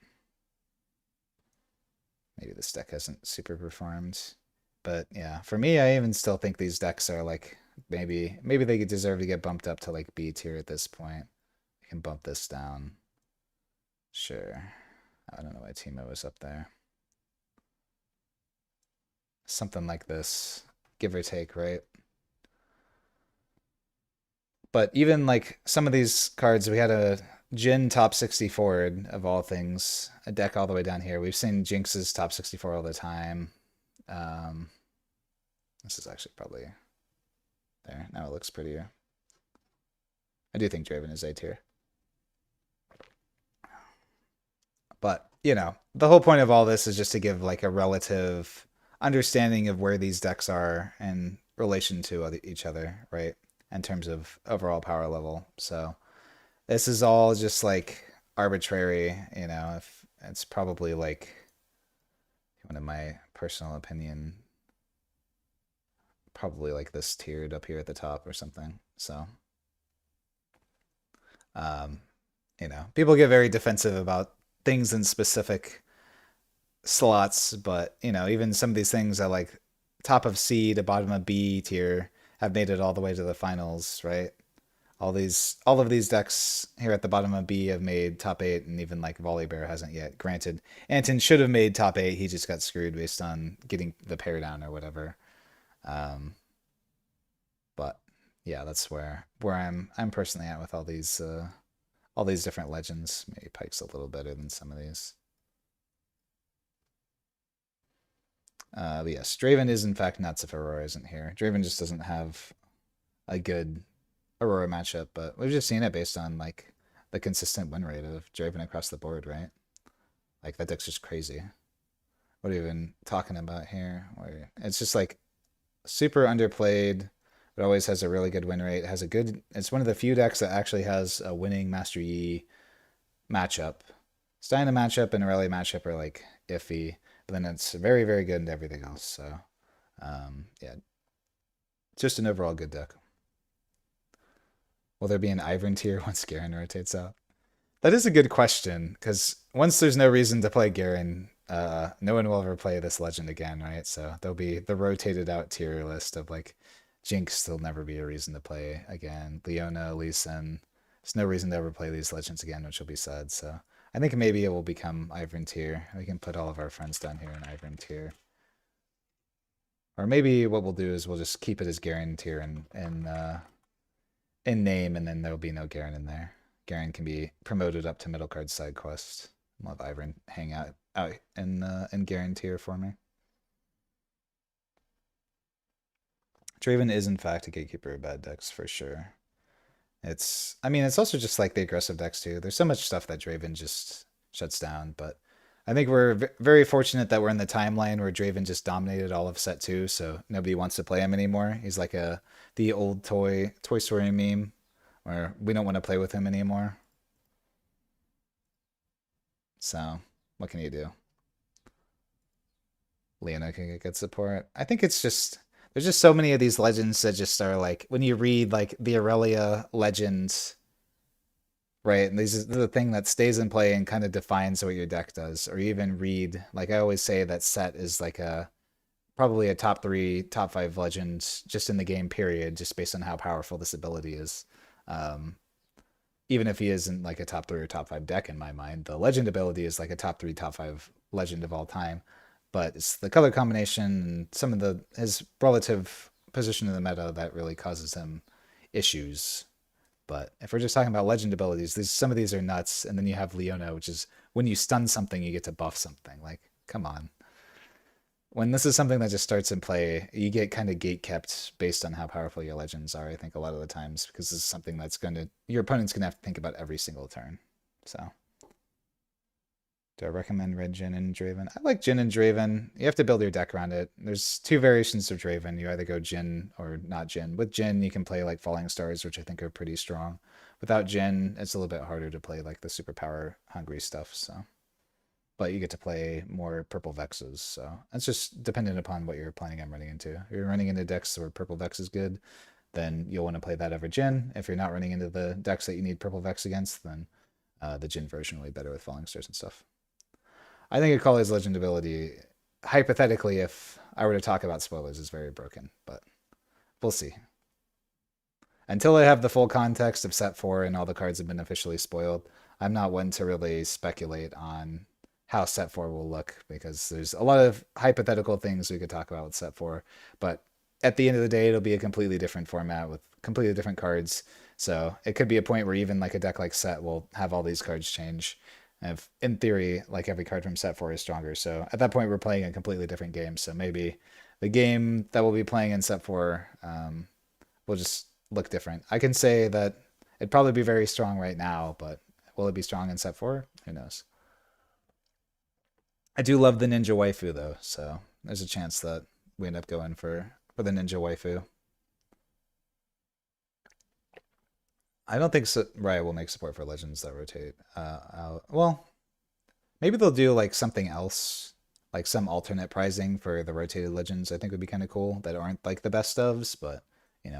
S1: Maybe this deck hasn't super performed. But yeah, for me, I even still think these decks are like maybe they deserve to get bumped up to like B tier at this point. I can bump this down. Sure. I don't know why Timo was up there. Something like this, give or take, right? But even like some of these cards, we had a Jin top 60 forward of all things, a deck all the way down here. We've seen Jinx's top 64 all the time. This is actually probably there. Now it looks prettier. I do think Draven is A tier. But, you know, the whole point of all this is just to give like a relative understanding of where these decks are in relation to each other, right? In terms of overall power level. So this is all just like arbitrary, you know, if it's probably like one of my personal opinion, probably like this tiered up here at the top or something. So, you know, people get very defensive about things in specific slots, but you know, even some of these things are like top of C to bottom of B tier have made it all the way to the finals, right? All of these decks here at the bottom of B have made top 8, and even like Volibear hasn't yet. Granted, Anton should have made top 8. He just got screwed based on getting the pair down or whatever. But yeah, that's where I'm personally at with all these different legends. Maybe Pike's a little better than some of these. But yes, Draven is in fact nuts if Aurora isn't here. Draven just doesn't have a good Aurora matchup, but we've just seen it based on like the consistent win rate of Draven across the board, right? Like that deck's just crazy. What are you even talking about here? It's just like super underplayed, but always has a really good win rate. Has a good. It's one of the few decks that actually has a winning Master Yi matchup. Stein matchup and Aurelia matchup are like iffy, but then it's very very good in everything else. So yeah, just an overall good deck. Will there be an Ivern tier once Garen rotates out? That is a good question, because once there's no reason to play Garen, no one will ever play this legend again, right? So there'll be the rotated out tier list of like Jinx, there'll never be a reason to play again. Leona, Lee Sin, there's no reason to ever play these legends again, which will be sad. So I think maybe it will become Ivern tier. We can put all of our friends down here in Ivern tier. Or maybe what we'll do is we'll just keep it as Garen tier in name, and then there'll be no Garen in there. Garen can be promoted up to middle card side quest. I'll have Ivern hang out in Garen tier for me. Draven is in fact a gatekeeper of bad decks for sure. I mean, it's also just like the aggressive decks too. There's so much stuff that Draven just shuts down, but I think we're very fortunate that we're in the timeline where Draven just dominated all of set 2, so nobody wants to play him anymore. He's like the old Toy Story meme where we don't want to play with him anymore. So, what can you do? Leona can get good support. I think it's just there's just so many of these legends that just are like when you read like the Aurelia legends, right? And these is the thing that stays in play and kind of defines what your deck does. Or you even read like I always say that Set is like probably a top 3, top 5 legend just in the game period, just based on how powerful this ability is. Even if he isn't like a top 3 or top 5 deck in my mind, the legend ability is like a top 3, top 5 legend of all time. But it's the color combination and some of his relative position in the meta that really causes him issues. But if we're just talking about legend abilities, some of these are nuts. And then you have Leona, which is when you stun something, you get to buff something. Like, come on. When this is something that just starts in play, you get kind of gate kept based on how powerful your legends are, I think, a lot of the times, because this is something that's your opponent's going to have to think about every single turn. So, do I recommend red Jhin and Draven? I like Jhin and Draven. You have to build your deck around it. There's 2 variations of Draven. You either go Jhin or not Jhin. With Jhin, you can play like Falling Stars, which I think are pretty strong. Without Jhin, it's a little bit harder to play like the superpower hungry stuff, so. But you get to play more purple Vexes, so it's just dependent upon what you're planning on running into. If you're running into decks where purple Vex is good, then you'll want to play that over Jhin. If you're not running into the decks that you need purple Vex against, then the Jhin version will be better with Falling Stars and stuff. I think Akali's legend ability, hypothetically, if I were to talk about spoilers, is very broken, but we'll see. Until I have the full context of set 4 and all the cards have been officially spoiled, I'm not one to really speculate on how set 4 will look, because there's a lot of hypothetical things we could talk about with set 4, but at the end of the day, it'll be a completely different format with completely different cards. So it could be a point where even like a deck like Set will have all these cards change. And if, in theory, like every card from Set 4 is stronger. So at that point, we're playing a completely different game. So maybe the game that we'll be playing in Set 4 will just look different. I can say that it'd probably be very strong right now, but will it be strong in Set 4? Who knows? I do love the Ninja Waifu, though, so there's a chance that we end up going for the Ninja Waifu. I don't think Riot will make support for legends that rotate. Well, maybe they'll do like something else, like some alternate pricing for the rotated legends. I think would be kind of cool that aren't like the best ofs, but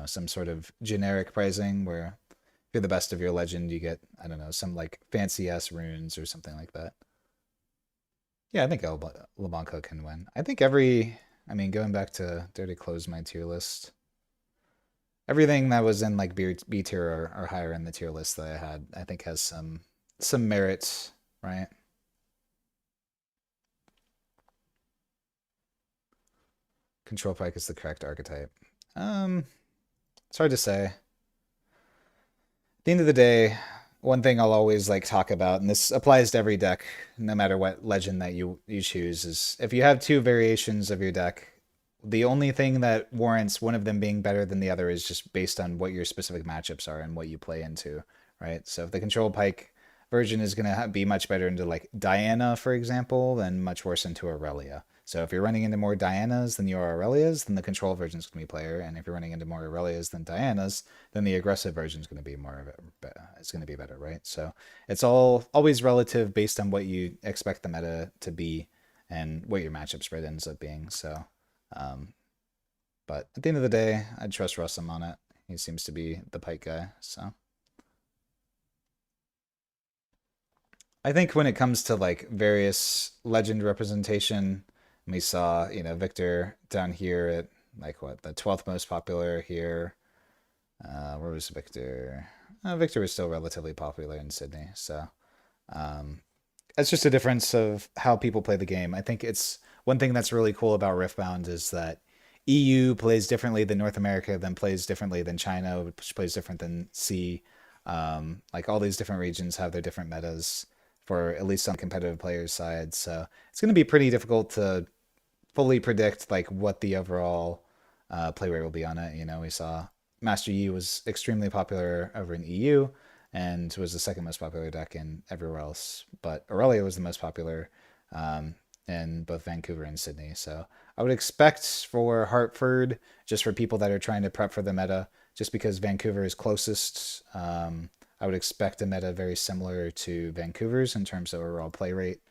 S1: some sort of generic pricing where if you're the best of your legend, you get, I don't know, some like fancy ass runes or something like that. Yeah, I think Labanco can win. I think going back to, dare to close my tier list. Everything that was in like B tier or higher in the tier list that I had, I think has some merits, right? Control Pike is the correct archetype. It's hard to say. At the end of the day, one thing I'll always like talk about, and this applies to every deck, no matter what legend that you choose, is if you have 2 variations of your deck, the only thing that warrants one of them being better than the other is just based on what your specific matchups are and what you play into, right? So if the Control Pike version is going to be much better into like Diana, for example, than much worse into Aurelia. So if you're running into more Dianas than you are Aurelias, then the control version is going to be player, and if you're running into more Aurelias than Dianas, then the aggressive version is going to be it's going to be better, right? So it's all always relative based on what you expect the meta to be and what your matchup spread ends up being. So, um, but at the end of the day, I'd trust Russum on it. He seems to be the Pike guy. So I think when it comes to like various legend representation, we saw, Victor down here at like what, the 12th most popular here. Where was Victor? Victor was still relatively popular in Sydney. So um, it's just a difference of how people play the game. I think it's one thing that's really cool about Riftbound is that EU plays differently than North America, then plays differently than China, which plays different than C. Like all these different regions have their different metas for at least on the competitive players side. So it's going to be pretty difficult to fully predict like what the overall play rate will be on it. We saw Master Yi was extremely popular over in EU and was the second most popular deck in everywhere else. But Aurelia was the most popular um, in both Vancouver and Sydney. So I would expect for Hartford, just for people that are trying to prep for the meta, just because Vancouver is closest, I would expect a meta very similar to Vancouver's in terms of overall play rate.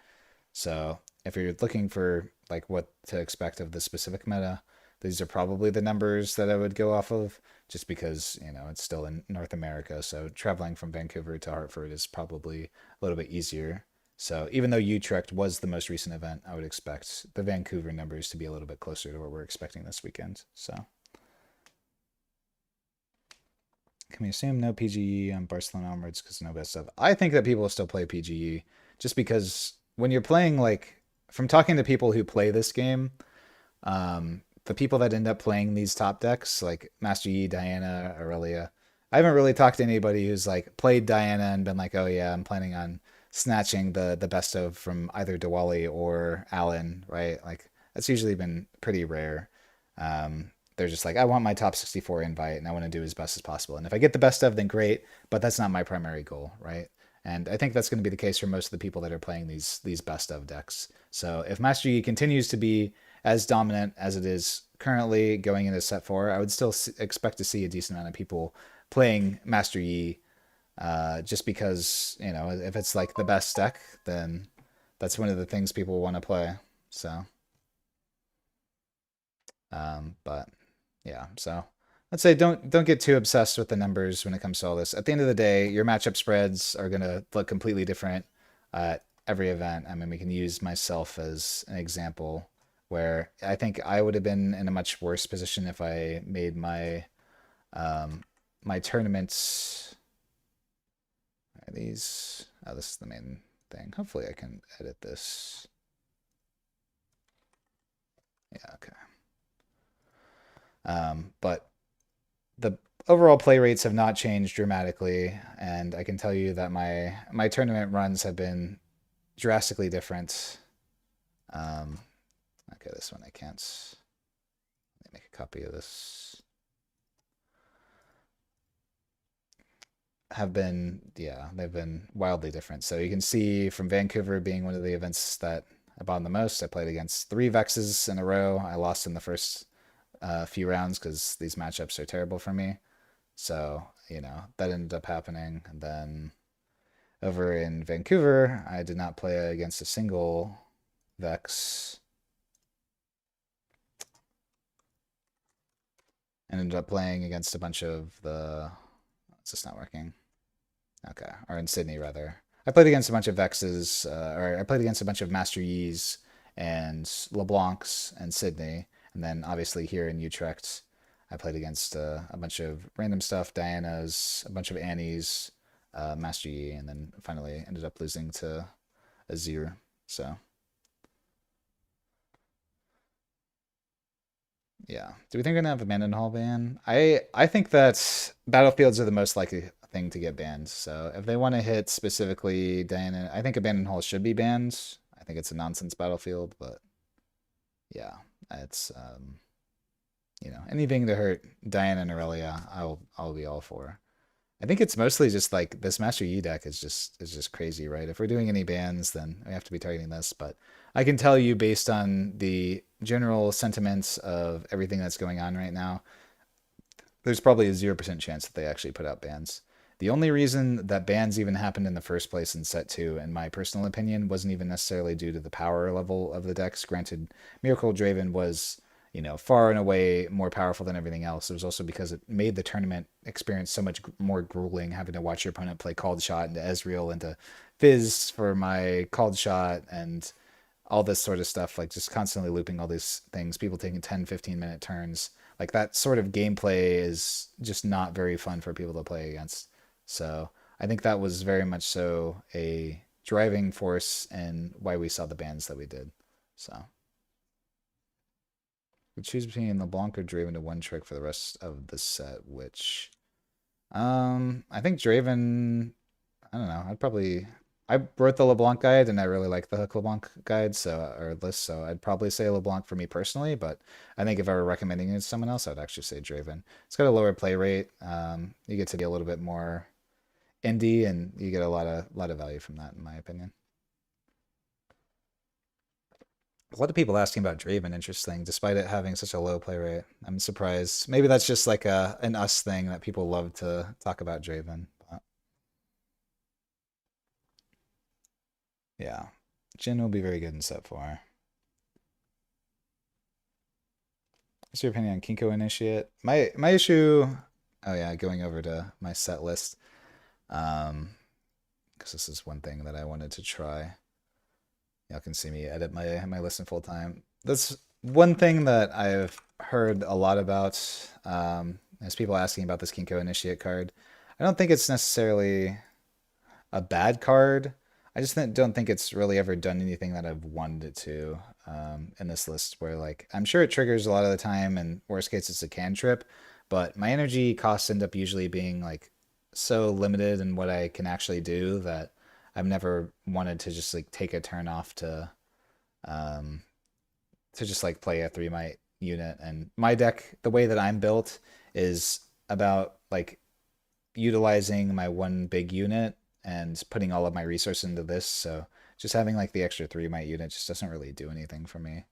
S1: So if you're looking for like what to expect of the specific meta, these are probably the numbers that I would go off of, just because it's still in North America. So traveling from Vancouver to Hartford is probably a little bit easier. So even though Utrecht was the most recent event, I would expect the Vancouver numbers to be a little bit closer to what we're expecting this weekend. So can we assume no PGE on Barcelona onwards because no best of? I think that people will still play PGE just because when you're playing, like, from talking to people who play this game, the people that end up playing these top decks, like Master Yi, Diana, Aurelia, I haven't really talked to anybody who's like played Diana and been like, oh yeah, I'm planning on snatching the best of from either Diwali or Alan, right? Like that's usually been pretty rare. They're just like, I want my top 64 invite and I want to do as best as possible. And if I get the best of, then great, but that's not my primary goal, right? And I think that's going to be the case for most of the people that are playing these best of decks. So if Master Yi continues to be as dominant as it is currently going into set four, I would still expect to see a decent amount of people playing Master Yi, just because if it's like the best deck, then that's one of the things people want to play. So, but yeah, so let's say don't get too obsessed with the numbers when it comes to all this. At the end of the day, your matchup spreads are gonna look completely different at every event. I mean, we can use myself as an example where I think I would have been in a much worse position if I made my tournaments. Are these? Oh, this is the main thing. Hopefully, I can edit this. Yeah, okay. But the overall play rates have not changed dramatically, and I can tell you that my tournament runs have been drastically different. Um, okay, this one I can't. Let me make a copy of this. Have been, yeah, they've been wildly different. So you can see from Vancouver being one of the events that I bought the most. I played against 3 Vexes in a row. I lost in the first few rounds because these matchups are terrible for me. So, that ended up happening. And then over in Vancouver, I did not play against a single Vex. And ended up playing against a bunch of the. It's just not working. Okay, or in Sydney rather. I played against a bunch of Vexes, or I played against a bunch of Master Yis and LeBlancs and Sydney, and then obviously here in Utrecht, I played against a bunch of random stuff, Diana's, a bunch of Annie's, Master Yi, and then finally ended up losing to Azir. So yeah, do we think we're gonna have Abandoned Hall ban? I think that battlefields are the most likely thing to get banned. So if they want to hit specifically Diana, I think Abandoned Hall should be banned. I think it's a nonsense battlefield, but yeah, it's anything to hurt Diana and Aurelia, I'll be all for. I think it's mostly just like this Master Yi deck is just crazy, right? If we're doing any bans, then we have to be targeting this. But I can tell you based on the general sentiments of everything that's going on right now, there's probably a 0% chance that they actually put out bans. The only reason that bans even happened in the first place in set two, in my personal opinion, wasn't even necessarily due to the power level of the decks. Granted, Miracle Draven was, far and away more powerful than everything else. It was also because it made the tournament experience so much more grueling, having to watch your opponent play Called Shot into Ezreal into Fizz for my Called Shot and all this sort of stuff, like just constantly looping all these things, people taking 10, 15-minute turns. Like that sort of gameplay is just not very fun for people to play against. So I think that was very much so a driving force in why we saw the bans that we did. So we choose between LeBlanc or Draven to one trick for the rest of the set, which I think Draven, I don't know. I wrote the LeBlanc guide and I really like the Hook LeBlanc guide, or list, so I'd probably say LeBlanc for me personally, but I think if I were recommending it to someone else, I'd actually say Draven. It's got a lower play rate. You get to be a little bit more indie and you get a lot of value from that, in my opinion. A lot of people asking about Draven, interesting, despite it having such a low play rate. I'm surprised. Maybe that's just like an us thing that people love to talk about Draven. But yeah. Jin will be very good in set four. What's your opinion on Kinko Initiate? My issue, oh yeah, going over to my set list, because this is one thing that I wanted to try. Y'all can see me edit my list in full time. That's one thing that I've heard a lot about, is people asking about this Kinko Initiate card. I don't think it's necessarily a bad card. I just don't think it's really ever done anything that I've wanted it to, in this list. Where like I'm sure it triggers a lot of the time, and worst case it's a cantrip, but my energy costs end up usually being like so limited in what I can actually do that I've never wanted to just like take a turn off um, to just like play a 3 might unit. And my deck, the way that I'm built, is about like utilizing my one big unit and putting all of my resources into this. So just having like the extra 3 might unit just doesn't really do anything for me,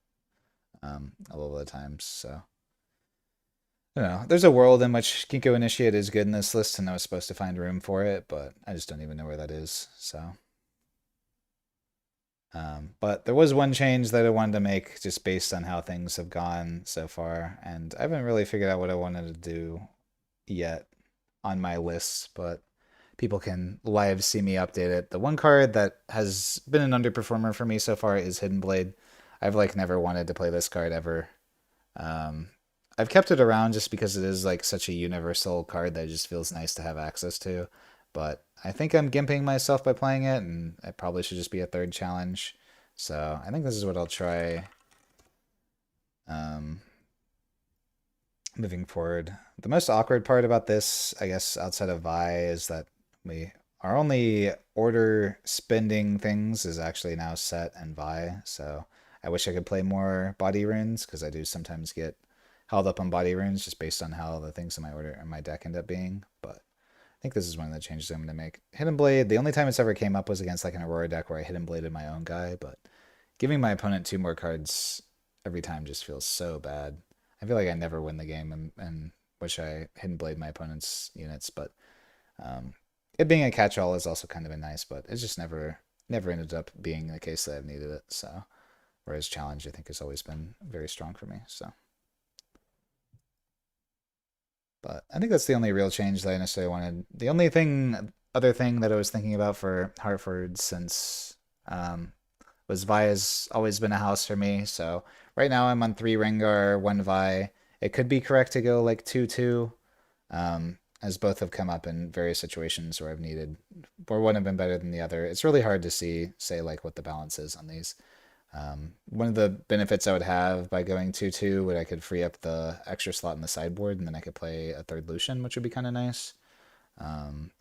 S1: a lot of the times. So I don't know. There's a world in which Ginkgo Initiate is good in this list, and I was supposed to find room for it, but I just don't even know where that is. So, but there was one change that I wanted to make just based on how things have gone so far, and I haven't really figured out what I wanted to do yet on my list, but people can live see me update it. The one card that has been an underperformer for me so far is Hidden Blade. I've like never wanted to play this card ever. Um, I've kept it around just because it is like such a universal card that it just feels nice to have access to. But I think I'm gimping myself by playing it, and it probably should just be a third challenge. So I think this is what I'll try, um, moving forward. The most awkward part about this, I guess, outside of Vi, is that we our only order spending things is actually now Set and Vi. So I wish I could play more body runes because I do sometimes get held up on body runes just based on how the things in my order and my deck end up being. But I think this is one of the changes I'm going to make. Hidden Blade, the only time it's ever came up was against like an Aurora deck where I Hidden Bladed my own guy, but giving my opponent two more cards every time just feels so bad. I feel like I never win the game, and wish I Hidden Blade my opponent's units, but um, it being a catch-all is also kind of a nice, but it's just never ended up being the case that I've needed it. So whereas challenge I think has always been very strong for me. So, but I think that's the only real change that I necessarily wanted. The only other thing that I was thinking about for Hartford, since was Vi's always been a house for me. So right now I'm on 3 Rengar, 1 Vi. It could be correct to go like 2-2, as both have come up in various situations where I've needed, where one have been better than the other. It's really hard to say like what the balance is on these. One of the benefits I would have by going 2-2 would I could free up the extra slot in the sideboard, and then I could play a third Lucian, which would be kind of nice, um,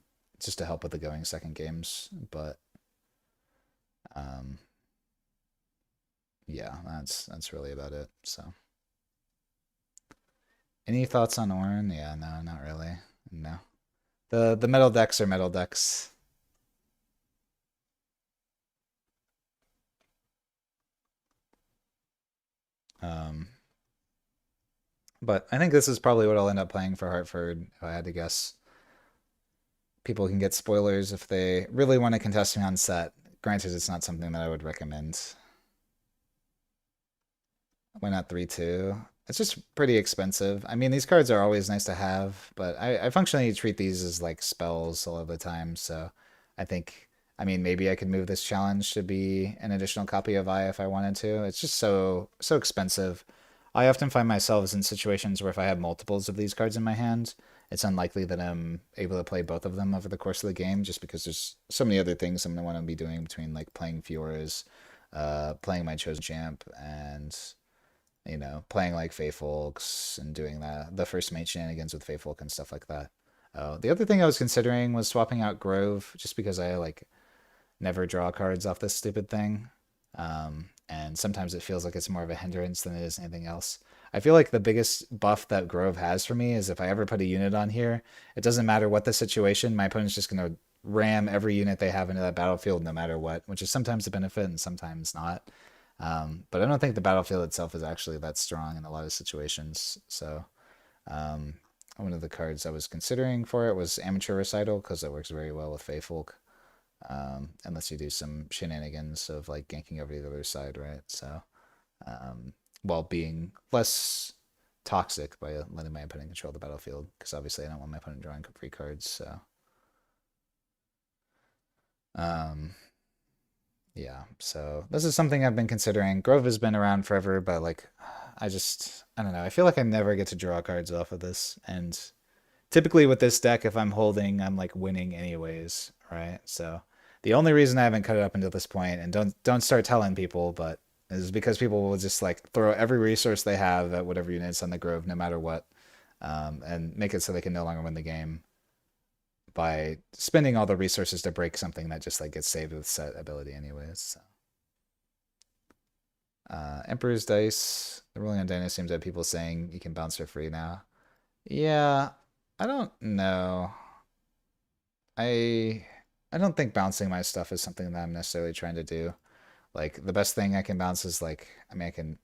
S1: just to help with the going second games. But um, yeah, that's really about it. So, any thoughts on Orin? Yeah, no, not really. No. The metal decks are metal decks. Um, but I think this is probably what I'll end up playing for Hartford, if I had to guess. People can get spoilers if they really want to contest me on set. Granted, it's not something that I would recommend. Why not 3-2? It's just pretty expensive. I mean, these cards are always nice to have, but I functionally treat these as like spells a lot of the time. So I think, I mean, maybe I could move this challenge to be an additional copy of I if I wanted to. It's just so expensive. I often find myself in situations where if I have multiples of these cards in my hand, it's unlikely that I'm able to play both of them over the course of the game just because there's so many other things I'm going to want to be doing between like playing Fioras, playing my chosen champ, and playing like Feyfolks and doing the first mate shenanigans with Feyfolk and stuff like that. The other thing I was considering was swapping out Grove just because I like never draw cards off this stupid thing. And sometimes it feels like it's more of a hindrance than it is anything else. I feel like the biggest buff that Grove has for me is if I ever put a unit on here, it doesn't matter what the situation, my opponent's just going to ram every unit they have into that battlefield no matter what, which is sometimes a benefit and sometimes not. But I don't think the battlefield itself is actually that strong in a lot of situations. So um, one of the cards I was considering for it was Amateur Recital because it works very well with Feyfolk. Unless you do some shenanigans of like ganking over to the other side, right? So um, while being less toxic by letting my opponent control the battlefield, because obviously I don't want my opponent drawing free cards. So um, yeah, so this is something I've been considering. Grove has been around forever, but like, I don't know. I feel like I never get to draw cards off of this. And typically with this deck, if I'm holding, I'm like winning anyways, right? So the only reason I haven't cut it up until this point, and don't start telling people, but is because people will just like throw every resource they have at whatever units on the Grove, no matter what, and make it so they can no longer win the game by spending all the resources to break something that just like gets saved with set ability anyways. So. Emperor's Dice. The ruling on Dino seems to have people saying you can bounce for free now. Yeah, I don't know. I I don't think bouncing my stuff is something that I'm necessarily trying to do. Like the best thing I can bounce is like I mean I can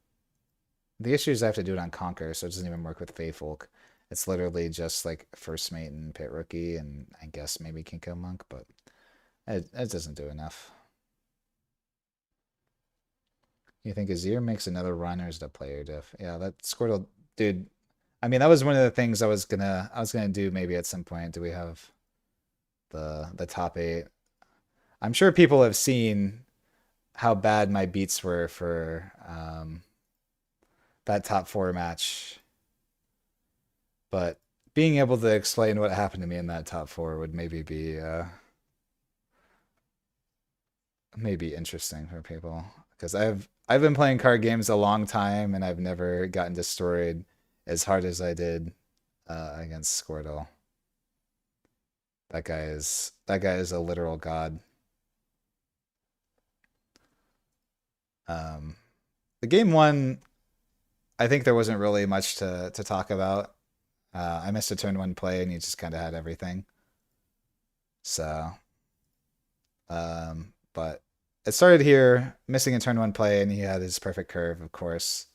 S1: the issue is I have to do it on Conquer, so it doesn't even work with Feyfolk. It's literally just like First Mate and Pit Rookie and I guess maybe Kinko Monk, but it doesn't do enough. You think Azir makes another run or is it a player diff? Yeah, that Squirtle dude. I mean, that was one of the things I was gonna do maybe at some point. Do we have the top eight? I'm sure people have seen how bad my beats were for that top four match, but being able to explain what happened to me in that top four would maybe interesting for people because I've been playing card games a long time and I've never gotten destroyed as hard as I did against Squirtle. That guy is a literal god. Um, the game one, I think there wasn't really much to talk about. I missed a turn one play and he just kind of had everything. So, but it started here, missing a turn one play, and he had his perfect curve, of course.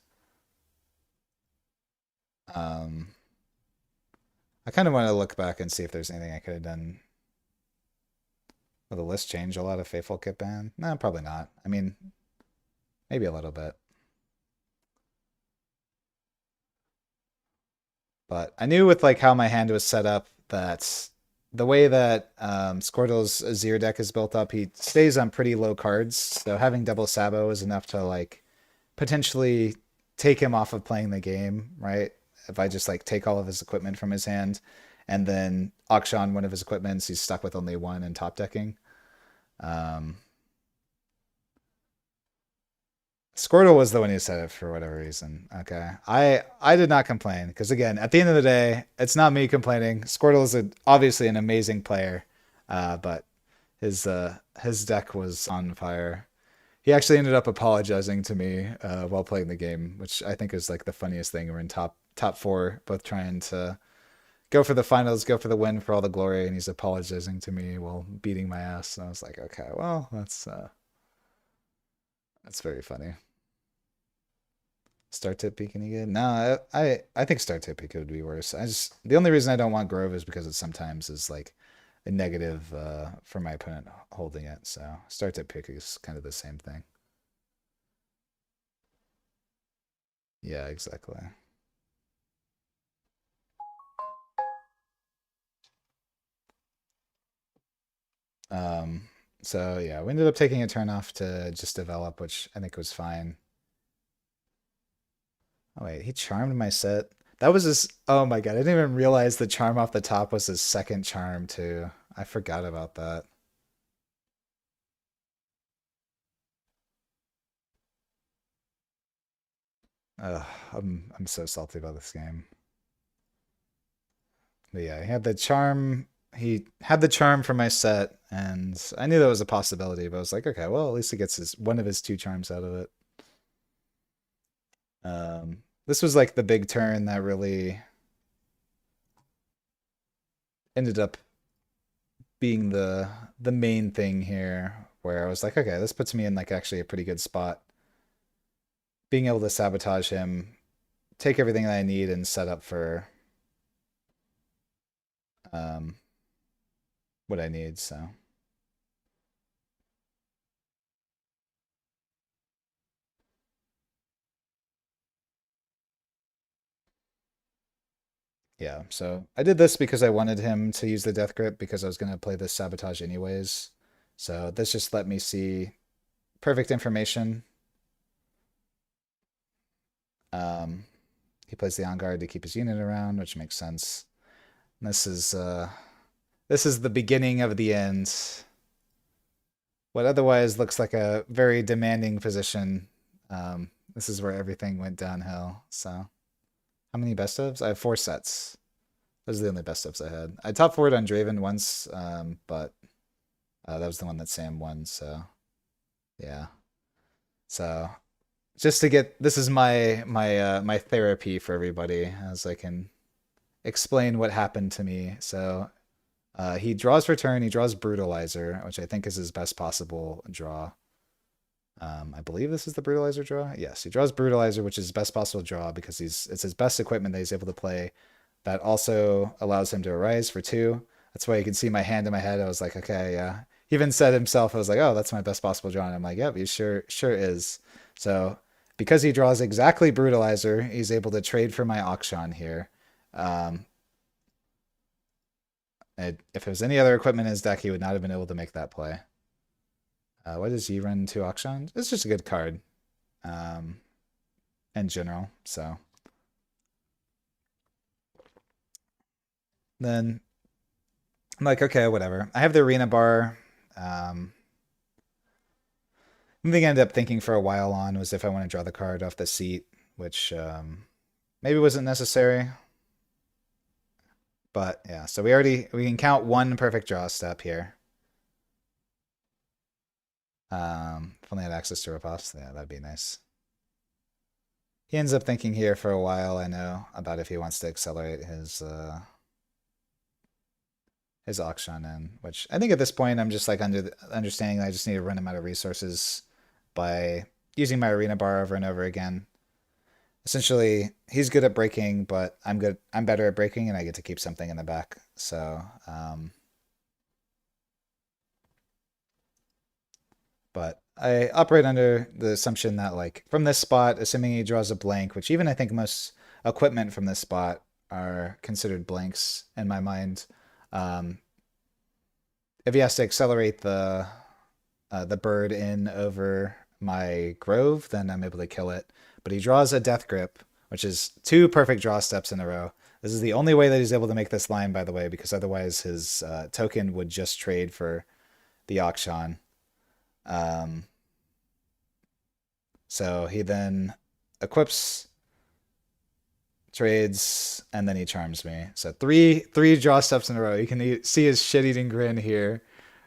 S1: Um, I kind of want to look back and see if there's anything I could have done. Will the list change a lot if Faithful get banned? No, probably not. I mean, maybe a little bit. But I knew with like how my hand was set up that the way that Squirtle's Azir deck is built up, he stays on pretty low cards. So having double Sabo is enough to like potentially take him off of playing the game, right? If I just like take all of his equipment from his hand and then auction one of his equipments, he's stuck with only one and top decking. Um, Squirtle was the one who said it for whatever reason. Okay. I did not complain because again, at the end of the day, it's not me complaining. Squirtle is obviously an amazing player, but his deck was on fire. He actually ended up apologizing to me while playing the game, which I think is like the funniest thing. We're in top four, both trying to go for the finals, go for the win for all the glory, and he's apologizing to me while beating my ass. And I was like, okay, well, that's very funny. Start tip peak any good? No, I think start tip peak would be worse. I just the only reason I don't want Grove is because it sometimes is like a negative for my opponent holding it. So start tip pick is kind of the same thing. Yeah, exactly. Um, so yeah, we ended up taking a turn off to just develop, which I think was fine. Oh wait, he charmed my set. That was his. Oh my god, I didn't even realize the charm off the top was his second charm too. I forgot about that. Ugh, I'm so salty about this game. But yeah, he had the charm. He had the charm for my set, and I knew that was a possibility. But I was like, okay, well, at least he gets his one of his two charms out of it. This was like the big turn that really ended up being the main thing here, where I was like, okay, this puts me in like actually a pretty good spot. Being able to sabotage him, take everything that I need, and set up for um, what I need. So yeah, so I did this because I wanted him to use the death grip because I was going to play this sabotage anyways. So this just let me see perfect information. Um, he plays the on guard to keep his unit around, which makes sense. And this is the beginning of the end. What otherwise looks like a very demanding position. This is where everything went downhill. So how many best ofs? I have four sets. Those are the only best ofs I had. I top forward on Draven once, but that was the one that Sam won. So yeah. So just to get this is my therapy for everybody as I can explain what happened to me. So he draws return, he draws brutalizer, which I think is his best possible draw. I believe this is the brutalizer draw. Yes, he draws brutalizer, which is his best possible draw because it's his best equipment that he's able to play. That also allows him to arise for two. That's why you can see my hand in my head. I was like, okay, yeah. He even said himself, I was like, oh, that's my best possible draw. And I'm like, yep, he sure is. So because he draws exactly brutalizer, he's able to trade for my auction here. Um, if it was any other equipment in his deck, he would not have been able to make that play. What does he run to auction? It's just a good card um, in general. So then I'm like, okay, whatever. I have the arena bar. The thing I ended up thinking for a while on was if I want to draw the card off the seat, which maybe wasn't necessary. But yeah, so we can count one perfect draw step here. If only I had access to riposte, yeah, that'd be nice. He ends up thinking here for a while, I know, about if he wants to accelerate his auction in, which I think at this point I'm just like under the understanding that I just need to run him out of resources by using my arena bar over and over again. Essentially, he's good at breaking, but I'm better at breaking, and I get to keep something in the back. So, but I operate under the assumption that like from this spot, assuming he draws a blank, which even I think most equipment from this spot are considered blanks in my mind. Um, if he has to accelerate the bird in over my grove, then I'm able to kill it. But he draws a death grip, which is two perfect draw steps in a row. This is the only way that he's able to make this line, by the way, because otherwise his token would just trade for the auction. Um, so he then equips, trades, and then he charms me. So three draw steps in a row. You can see his shit-eating grin here.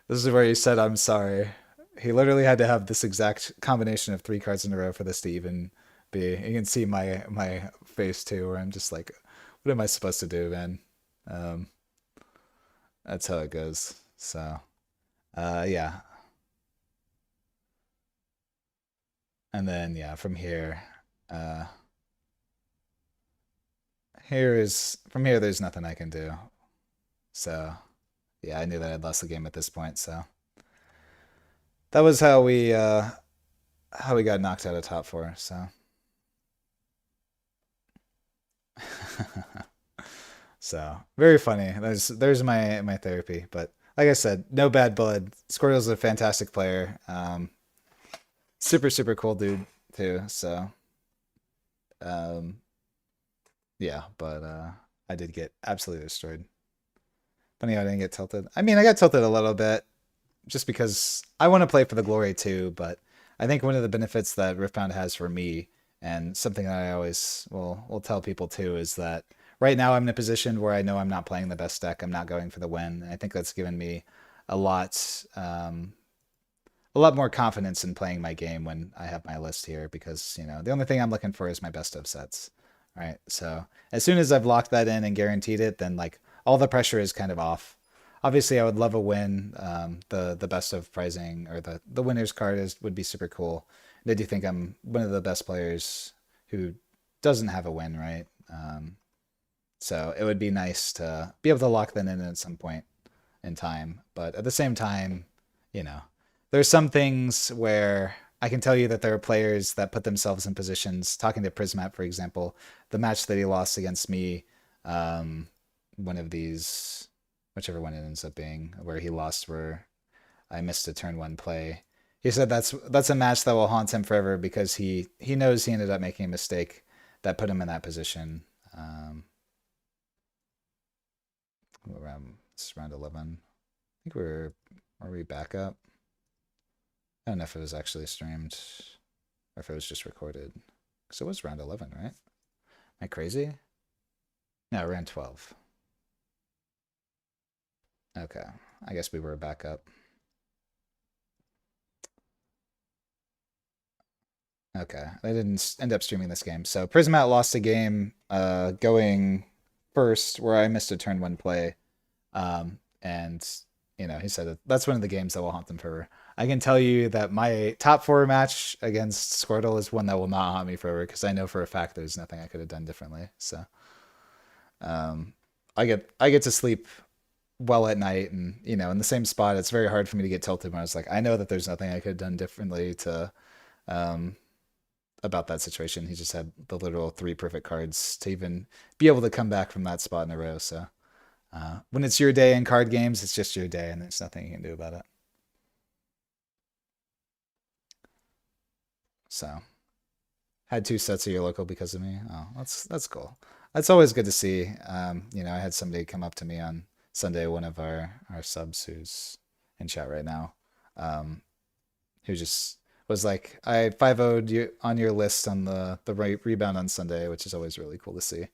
S1: This is where he said, "I'm sorry." He literally had to have this exact combination of three cards in a row for this to even be. You can see my face too, where I'm just like, "What am I supposed to do, man?" Um, that's how it goes. So, yeah. And then, yeah, from here, uh, from here, there's nothing I can do. So, yeah, I knew that I'd lost the game at this point. So that was how we got knocked out of top four. So, so very funny. There's my therapy. But like I said, no bad blood. Squirtle's a fantastic player. Super cool dude too. So, um, yeah, but I did get absolutely destroyed. Funny how I didn't get tilted. I mean, I got tilted a little bit just because I want to play for the glory too, but I think one of the benefits that Riftbound has for me, and something that I always will tell people too, is that right now I'm in a position where I know I'm not playing the best deck. I'm not going for the win. And I think that's given me a lot a lot more confidence in playing my game when I have my list here because, the only thing I'm looking for is my best of sets. Right. So as soon as I've locked that in and guaranteed it, then like all the pressure is kind of off. Obviously, I would love a win. The best of prizing or the winner's card would be super cool. And I do think I'm one of the best players who doesn't have a win, right? So it would be nice to be able to lock that in at some point in time. But at the same time, you know, there's some things where I can tell you that there are players that put themselves in positions. Talking to Prismat, for example, the match that he lost against me, um, one of these, whichever one it ends up being, where he lost, where I missed a turn one play. He said that's a match that will haunt him forever because he knows he ended up making a mistake that put him in that position. This is round 11. I think are we back up? I don't know if it was actually streamed or if it was just recorded. Because it was round 11, right? Am I crazy? No, round 12. Okay. I guess we were back up. Okay. I didn't end up streaming this game. So Prismat lost a game going first where I missed a turn one play. And he said that's one of the games that will haunt them forever. I can tell you that my top four match against Squirtle is one that will not haunt me forever because I know for a fact there's nothing I could have done differently. So um, I get to sleep well at night, and in the same spot. It's very hard for me to get tilted when I was like, I know that there's nothing I could have done differently to um, about that situation. He just had the literal three perfect cards to even be able to come back from that spot in a row. So when it's your day in card games, it's just your day, and there's nothing you can do about it. So had two sets of your local because of me. Oh, that's cool. That's always good to see. I had somebody come up to me on Sunday, one of our subs who's in chat right now, um, who just was like, I 5-0'd you on your list on the right rebound on Sunday, which is always really cool to see.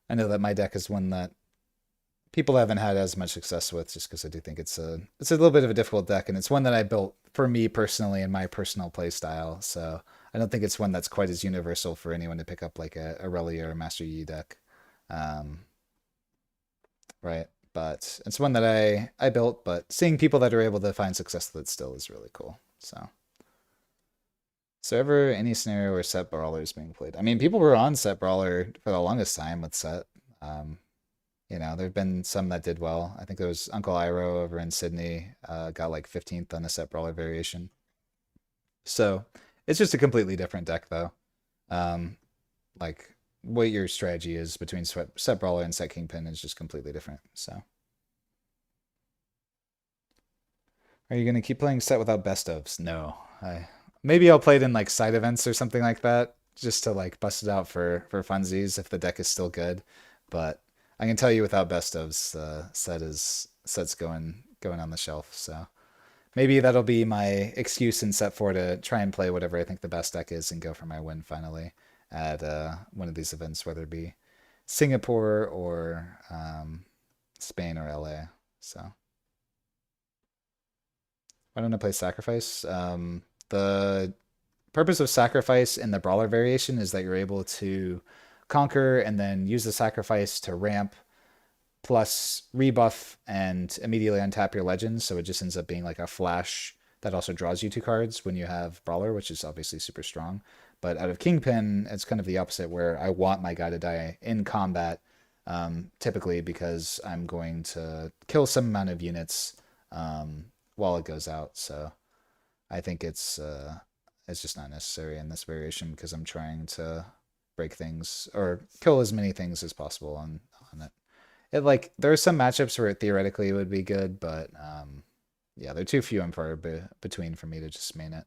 S1: I know that my deck is one that people haven't had as much success with just because I do think it's a little bit of a difficult deck, and it's one that I built for me personally in my personal play style. So I don't think it's one that's quite as universal for anyone to pick up like a Aurelia or a Master Yi deck. Um, right. But it's one that I built, but seeing people that are able to find success with it still is really cool. So ever any scenario where Set Brawler is being played? I mean, people were on Set Brawler for the longest time with Set. Um, there've been some that did well. I think there was Uncle Iroh over in Sydney, got like 15th on the Set Brawler variation. So it's just a completely different deck, though. Um, like what your strategy is between Set Brawler and Set Kingpin is just completely different. So are you gonna keep playing Set without best ofs? No. Maybe I'll play it in like side events or something like that, just to like bust it out for funsies if the deck is still good. But I can tell you without best ofs, set's going on the shelf. So maybe that'll be my excuse in set four to try and play whatever I think the best deck is and go for my win finally at one of these events, whether it be Singapore or Spain or LA. So why don't I play Sacrifice? The purpose of Sacrifice in the Brawler variation is that you're able to conquer and then use the Sacrifice to ramp plus rebuff and immediately untap your legends, so it just ends up being like a flash that also draws you 2 cards when you have Brawler, which is obviously super strong. But out of Kingpin, it's kind of the opposite, where I want my guy to die in combat, typically because I'm going to kill some amount of units while it goes out. So I think it's just not necessary in this variation because I'm trying to break things or kill as many things as possible on it. It like there are some matchups where it theoretically would be good, but yeah, they're too few and far between for me to just main it.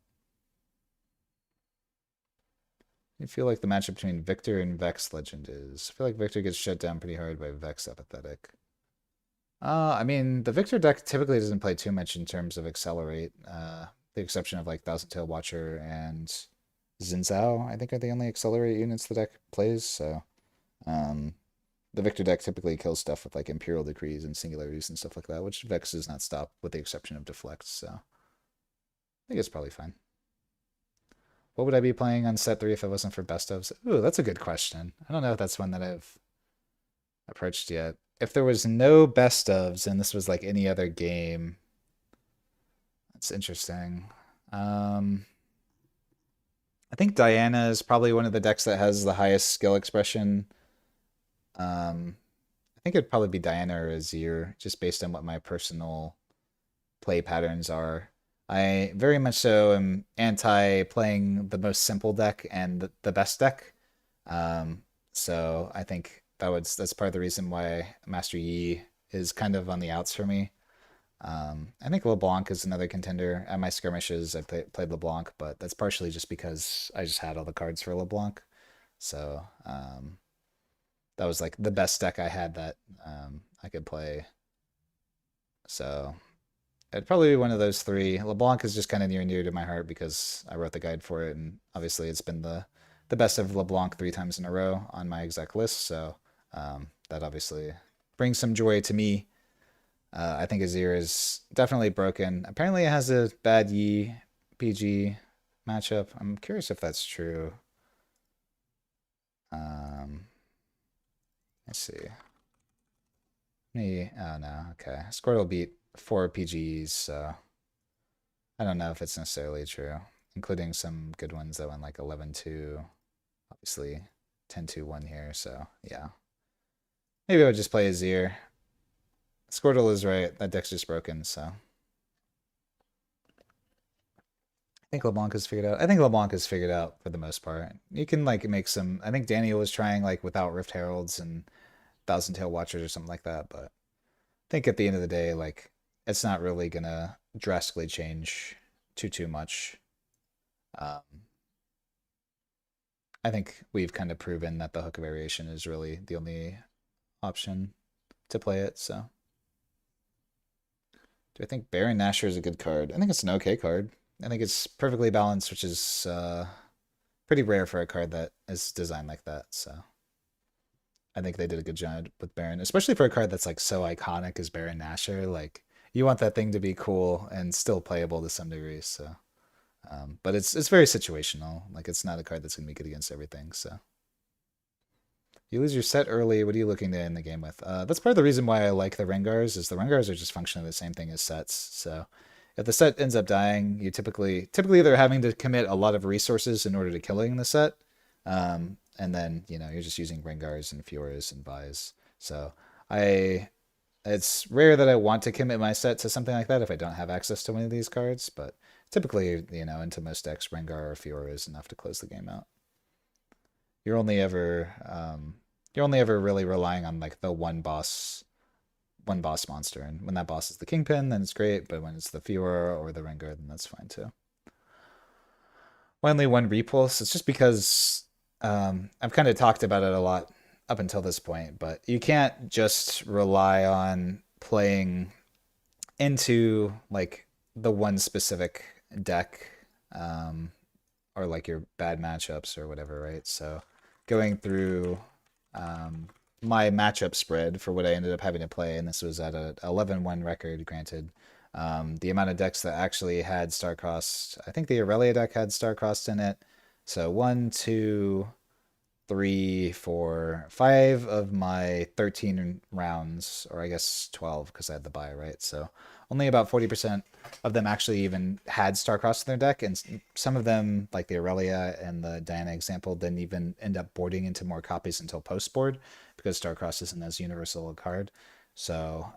S1: I feel like the matchup between Victor and Vex Legend is. I feel like Victor gets shut down pretty hard by Vex Apathetic. I mean, the Victor deck typically doesn't play too much in terms of Accelerate. The exception of like Thousand Tail Watcher and Xin I think are the only Accelerate units the deck plays. So, um, the Victor deck typically kills stuff with like Imperial Decrees and Singularities and stuff like that, which Vex does not stop with the exception of Deflect. So, I think it's probably fine. What would I be playing on set 3 if it wasn't for best ofs? Ooh, that's a good question. I don't know if that's one that I've approached yet. If there was no best ofs and this was like any other game, that's interesting. I think Diana is probably one of the decks that has the highest skill expression. I think it'd probably be Diana or Azir, just based on what my personal play patterns are. I very much so am anti playing the most simple deck and the best deck. So I think that's part of the reason why Master Yi is kind of on the outs for me. I think LeBlanc is another contender. At my skirmishes, I played LeBlanc, but that's partially just because I just had all the cards for LeBlanc. So that was like the best deck I had that I could play. So it'd probably be one of those three. LeBlanc is just kind of near and dear to my heart because I wrote the guide for it, and obviously it's been the best of LeBlanc 3 times in a row on my exact list. So that obviously brings some joy to me. I think Azir is definitely broken. Apparently, it has a bad Yi PG matchup. I'm curious if that's true. Let's see. Oh no, okay. Squirtle beat 4 PGs, so I don't know if it's necessarily true, including some good ones that went like 11-2, obviously 10-2-1 here, so yeah. Maybe I would just play Azir. Squirtle is right, that deck's just broken, so. I think LeBlanc has figured out. I think LeBlanc has figured out for the most part. You can like make some. I think Daniel was trying like without Rift Heralds and Thousand Tail Watchers or something like that. But I think at the end of the day, like it's not really gonna drastically change too much. Um, I think we've kind of proven that the hook variation is really the only option to play it. So, do I think Baron Nashor is a good card? I think it's an okay card. I think it's perfectly balanced, which is pretty rare for a card that is designed like that. So I think they did a good job with Baron, especially for a card that's like so iconic as Baron Nashor. Like you want that thing to be cool and still playable to some degree. So, but it's very situational. Like it's not a card that's gonna be good against everything. So you lose your set early. What are you looking to end the game with? That's part of the reason why I like the Rengars. Is the Rengars are just functionally the same thing as sets. So if the set ends up dying, you typically they're having to commit a lot of resources in order to killing the set, and then you're just using Rengars and Fioras and Buys. So it's rare that I want to commit my set to something like that if I don't have access to one of these cards, but typically into most decks, Rengar or Fiora is enough to close the game out. You're only ever really relying on like the one boss monster, and when that boss is the Kingpin, then it's great, but when it's the Fiora or the Rengar, then that's fine too. Why only one repulse? It's just because I've kind of talked about it a lot up until this point, but you can't just rely on playing into like the one specific deck, or like your bad matchups or whatever, right? So going through my matchup spread for what I ended up having to play, and this was at a 11-1 record, granted. The amount of decks that actually had Star-Crossed, I think the Aurelia deck had Star-Crossed in it. So 1, 2, three, four, five of my 13 rounds, or I guess 12 because I had the buy, right? So only about 40% of them actually even had Starcross in their deck, and some of them, like the Aurelia and the Diana example, didn't even end up boarding into more copies until post board because Starcross isn't as universal a card. So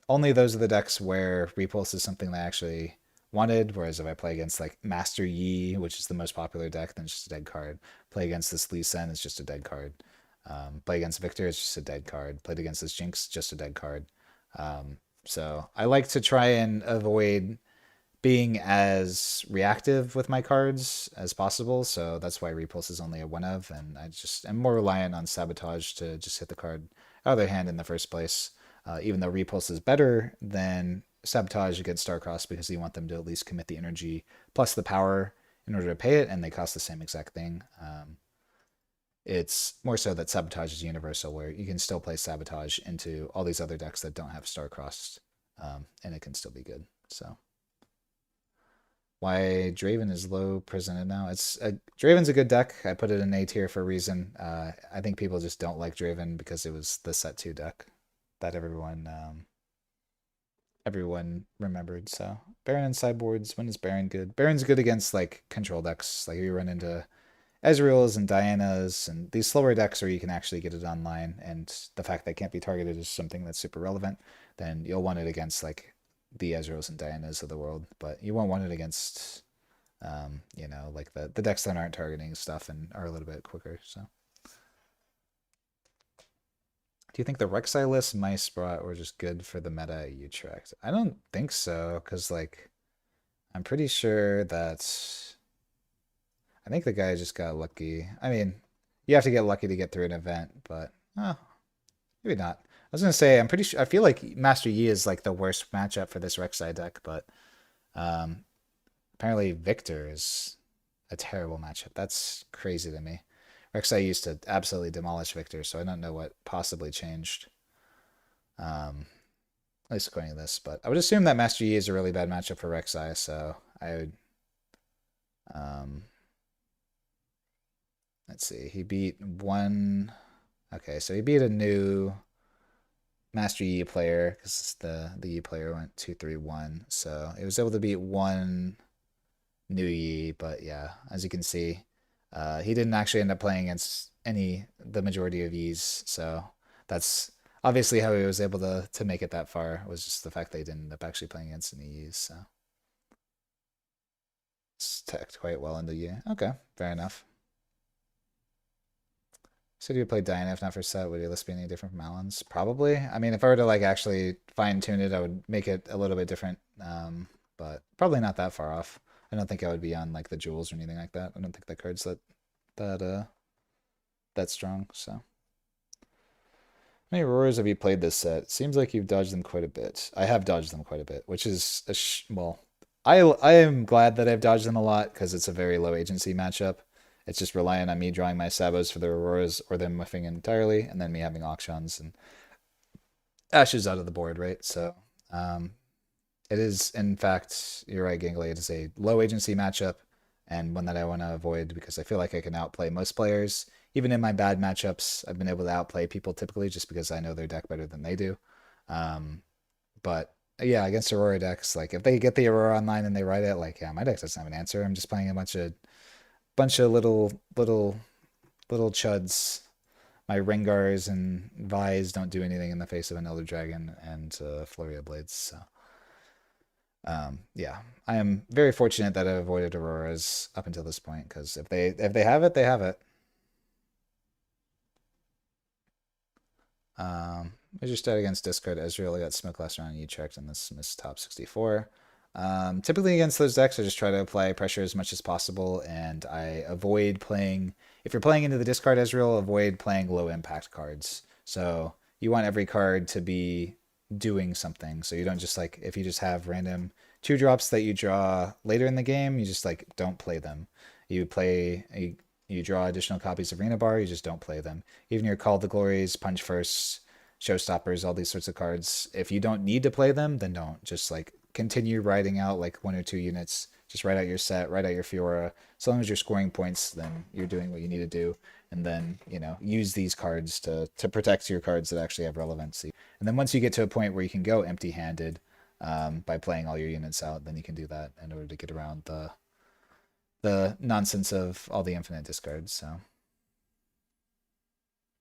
S1: only those are the decks where Repulse is something they actually wanted. Whereas if I play against like Master Yi, which is the most popular deck, then it's just a dead card. Play against this Lee Sen, it's just a dead card. Play against Victor, it's just a dead card. Played against this Jinx, just a dead card. So I like to try and avoid being as reactive with my cards as possible. So that's why Repulse is only a one of, and I just am more reliant on Sabotage to just hit the card out of their hand in the first place. Even though Repulse is better than Sabotage against Starcross because you want them to at least commit the energy plus the power in order to pay it, and they cost the same exact thing. It's more so that Sabotage is universal, where you can still play Sabotage into all these other decks that don't have Starcrossed, and it can still be good. So why Draven is low presented now? Draven's a good deck. I put it in A tier for a reason. I think people just don't like Draven because it was the set 2 deck that everyone remembered. So Baron and sideboards. When is Baron good? Baron's good against like control decks. Like you run into Ezreal's and Diana's and these slower decks where you can actually get it online, and the fact that it can't be targeted is something that's super relevant. Then you'll want it against like the Ezreal's and Diana's of the world, but you won't want it against like the decks that aren't targeting stuff and are a little bit quicker. So do you think the Rek'Sai list mice brought were just good for the meta you tracked? I don't think so, because like I'm pretty sure that I think the guy just got lucky. I mean, you have to get lucky to get through an event, but maybe not. I was gonna say I'm pretty sure. I feel like Master Yi is like the worst matchup for this Rek'Sai deck, but um, apparently Victor is a terrible matchup. That's crazy to me. Rek'Sai used to absolutely demolish Victor, so I don't know what possibly changed. At least according to this, but I would assume that Master Yi is a really bad matchup for Rek'Sai, so I would. Um, let's see. He beat one. Okay, so he beat a new Master Yi player because the Yi player went 2-3-1, so he was able to beat one new Yi. But yeah, as you can see, he didn't actually end up playing against the majority of Yis, so that's obviously how he was able to make it that far, was just the fact that he didn't end up actually playing against any Yis. So it's teched quite well into Yi. Okay, fair enough. So do you play Diana if not for set? Would your list be any different from Alan's? Probably. I mean, if I were to like actually fine tune it, I would make it a little bit different. But probably not that far off. I don't think I would be on like the jewels or anything like that. I don't think that card's that strong. So how many Auroras have you played this set? Seems like you've dodged them quite a bit. I have dodged them quite a bit, which is well, I am glad that I've dodged them a lot because it's a very low agency matchup. It's just relying on me drawing my Sabos for the Auroras or them whiffing entirely, and then me having auctions and Ashes out of the board, right? So it is, in fact, you're right, Gangly. It is a low agency matchup and one that I want to avoid because I feel like I can outplay most players. Even in my bad matchups, I've been able to outplay people typically just because I know their deck better than they do. But yeah, against Aurora decks, like if they get the Aurora online and they write it, like yeah, my deck doesn't have an answer. I'm just playing a bunch of little chuds. My Rengars and Vise don't do anything in the face of an Elder Dragon and Flurry of Blades. So yeah, I am very fortunate that I've avoided Auroras up until this point because if they have it, they have it. Major stat against discard Ezreal. I got smoked last round. You checked, and this missed top 64. Typically against those decks, I just try to apply pressure as much as possible, and I avoid playing. If you're playing into the discard Ezreal, avoid playing low impact cards. So you want every card to be doing something. So you don't just like if you just have random 2-drops that you draw later in the game, you just like don't play them. You draw additional copies of Arena Bar, you just don't play them. Even your Call of the Glories, Punch First, Showstoppers, all these sorts of cards. If you don't need to play them, then don't. Just like continue writing out like 1 or 2 units. Just write out your set, write out your Fiora. As long as you're scoring points, then you're doing what you need to do. And then, use these cards to protect your cards that actually have relevancy. And then once you get to a point where you can go empty-handed by playing all your units out, then you can do that in order to get around the nonsense of all the infinite discards. So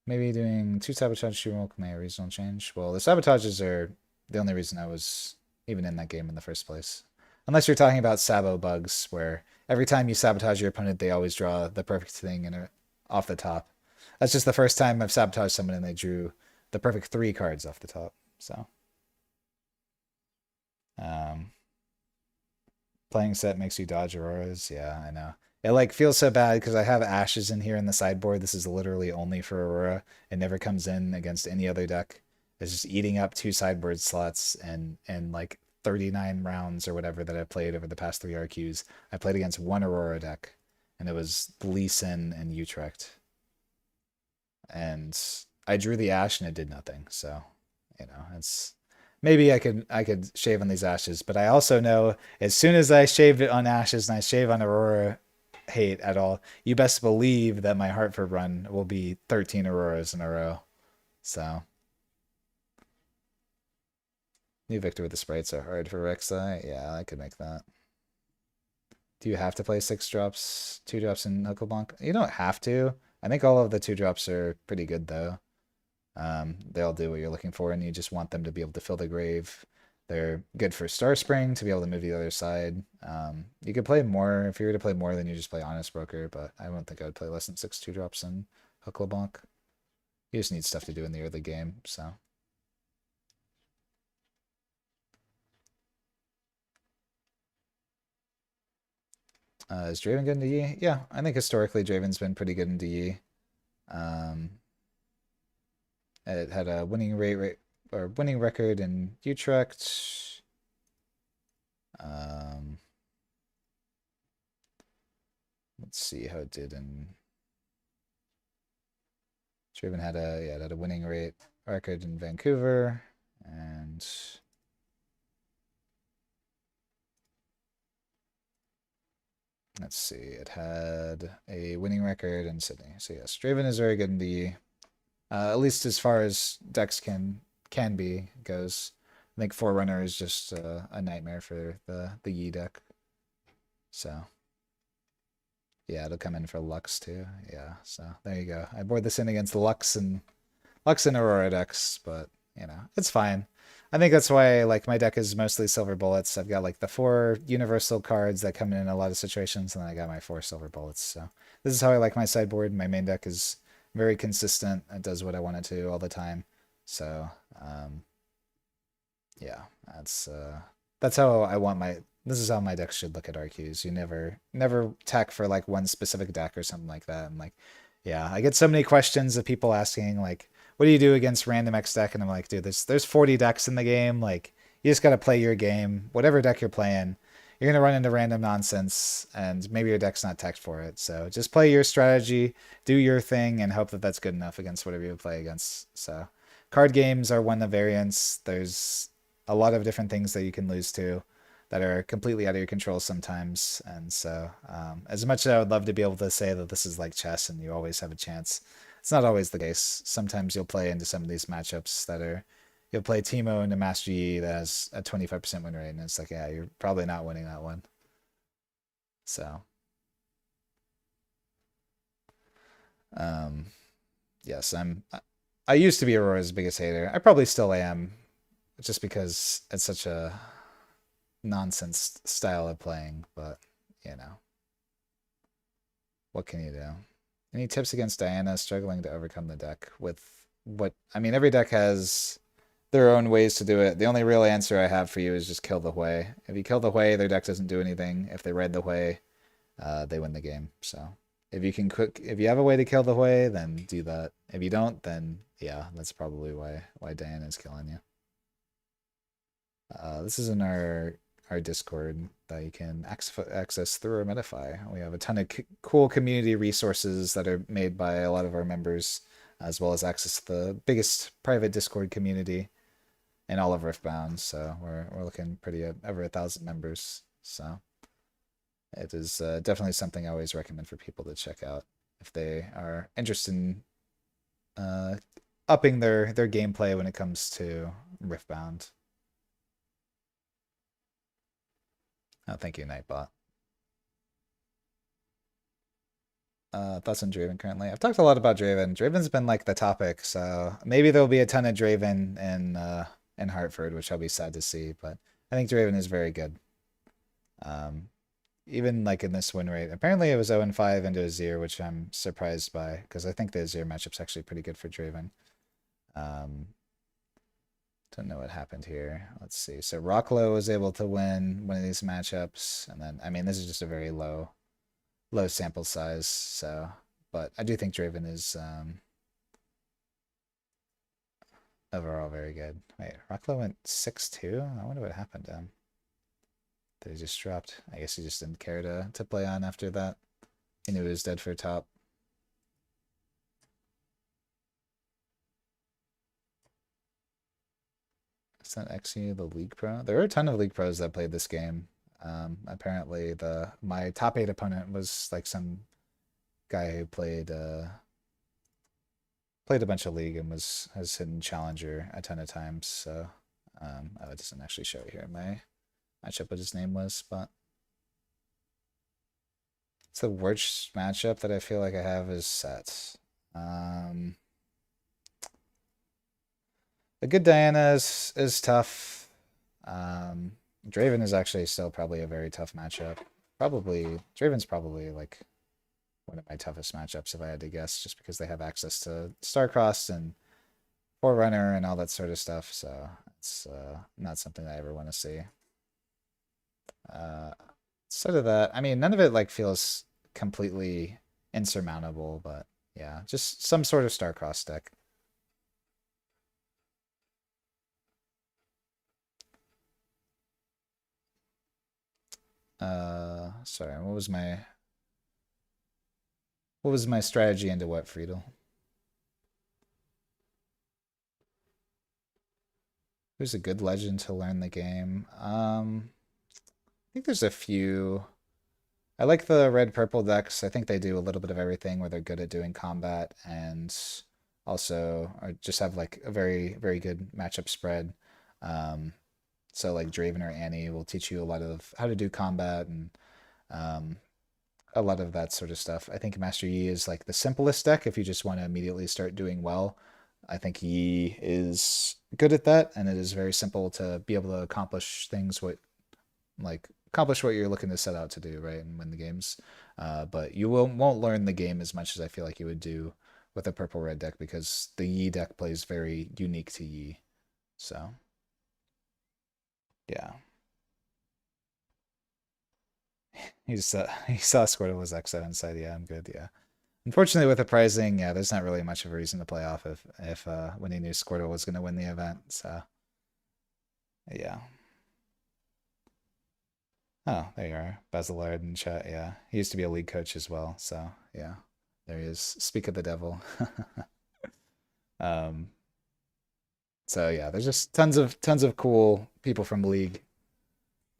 S1: maybe doing 2 sabotage, 2 command regional change. Well, the sabotages are the only reason I was even in that game in the first place. Unless you're talking about sabo bugs, where every time you sabotage your opponent, they always draw the perfect thing off the top. That's just the first time I've sabotaged someone and they drew the perfect 3 cards off the top. So, playing set makes you dodge auroras. Yeah, I know. It like feels so bad because I have ashes in here in the sideboard. This is literally only for Aurora. It never comes in against any other deck. It's just eating up 2 sideboard slots and like 39 rounds or whatever that I played over the past 3 RQs. I played against 1 Aurora deck, and it was Lee Sin and Utrecht. And I drew the ash and it did nothing. So, it's maybe I could shave on these ashes, but I also know as soon as I shaved it on ashes and I shave on Aurora hate at all, you best believe that my Hartford run will be 13 Auroras in a row. So new Victor with the sprites are hard for Rek'Sai. Yeah, I could make that. Do you have to play 6 drops, 2 drops in Hucklebank? You don't have to. I think all of the 2 drops are pretty good though. They'll do what you're looking for, and you just want them to be able to fill the grave. They're good for Star Spring to be able to move to the other side. You could play more. If you were to play more, then you just play Honest Broker, but I don't think I would play less than 6 2-drops in Hook LeBlanc. You just need stuff to do in the early game, so. Is Draven good in DE? Yeah, I think historically Draven's been pretty good in DE. It had a winning record in Utrecht. Let's see how it did in. Draven had a winning rate record in Vancouver, and let's see, it had a winning record in Sydney. So yes, Draven is very good in the, at least as far as decks can be goes. I think Forerunner is just a nightmare for the Yi deck. So yeah, it'll come in for Lux too. Yeah, so there you go. I board this in against Lux and Aurora decks, but it's fine. I think that's why like my deck is mostly silver bullets. I've got like the 4 universal cards that come in a lot of situations, and then I got my 4 silver bullets. So this is how I like my sideboard. My main deck is very consistent. It does what I want it to all the time. So yeah, that's how I want my. This is how my deck should look at RQs. You never tech for like one specific deck or something like that. And like, yeah, I get so many questions of people asking like, what do you do against random X deck? And I'm like, dude, there's 40 decks in the game. Like, you just got to play your game. Whatever deck you're playing, you're going to run into random nonsense, and maybe your deck's not teched for it. So just play your strategy, do your thing, and hope that that's good enough against whatever you play against. So card games are one of the variants. There's a lot of different things that you can lose to that are completely out of your control sometimes. And so as much as I would love to be able to say that this is like chess and you always have a chance, it's not always the case. Sometimes you'll play into some of these matchups that are, you'll play Teemo into Master Yi that has a 25% win rate, and it's like, yeah, you're probably not winning that one. So, yes, I used to be Aurora's biggest hater. I probably still am, just because it's such a nonsense style of playing, but what can you do? Any tips against Diana struggling to overcome the deck with what, I mean, every deck has their own ways to do it. The only real answer I have for you is just kill the Hui. If you kill the Hui, their deck doesn't do anything. If they red the Hui, they win the game. So if you have a way to kill the Hui, then do that. If you don't, then yeah, that's probably why Diana is killing you. This is in our Discord that you can access through our Metafy. We have a ton of cool community resources that are made by a lot of our members, as well as access to the biggest private Discord community. in all of Riftbound. So we're looking pretty at over 1,000 members. So it is definitely something I always recommend for people to check out if they are interested in uh, upping their gameplay when it comes to Riftbound. Oh, thank you, Nightbot. Thoughts on Draven currently? I've talked a lot about Draven. Draven's been like the topic, so maybe there'll be a ton of Draven in Hartford, which I'll be sad to see. But I think Draven is very good. Um, Even like in this win rate, apparently it was 0-5 into Azir, which I'm surprised by because I think the Azir matchup's actually pretty good for Draven. Um, don't know what happened here. Let's see. So Rocklo was able to win one of these matchups, and then I mean this is just a very low sample size. So, but I do think Draven is overall very good. Wait, Rocklo went 6-2. I wonder what happened to him. Did he just dropped? I guess he just didn't care to play on after that. He knew he was dead for top. It's not XU, the League Pro. There were a ton of League Pros that played this game. Apparently my top 8 opponent was like some guy who played a bunch of League and has hidden Challenger a ton of times. So oh, it doesn't actually show it here in my matchup what his name was, but it's the worst matchup that I feel like I have is set. A good Diana is tough. Draven is actually still probably a very tough matchup. Draven's probably like one of my toughest matchups if I had to guess, just because they have access to Starcross and Forerunner and all that sort of stuff. So it's not something that I ever want to see. Instead of that, I mean, none of it like feels completely insurmountable, but yeah, just some sort of Starcross deck. Sorry, what was my strategy into what, Friedel? Who's a good legend to learn the game? I think there's a few. I like the red purple decks. I think they do a little bit of everything where they're good at doing combat and also just have like a very good matchup spread. Um, so like Draven or Annie will teach you a lot of how to do combat and um, a lot of that sort of stuff. I think Master Yi is like the simplest deck if you just want to immediately start doing well. I think Yi is good at that, and it is very simple to be able to accomplish things accomplish what you're looking to set out to do, right, and win the games. But you won't learn the game as much as I feel like you would do with a purple red deck because the Yi deck plays very unique to Yi. So yeah, he saw Squirtle was X and said, "Yeah, I'm good." Yeah. Unfortunately, with the pricing, yeah, there's not really much of a reason to play off if when he knew Squirtle was going to win the event. So yeah. Oh, there you are. Basilard in chat. Yeah. He used to be a league coach as well. So, yeah. There he is. Speak of the devil. um, so yeah, there's just tons of cool people from league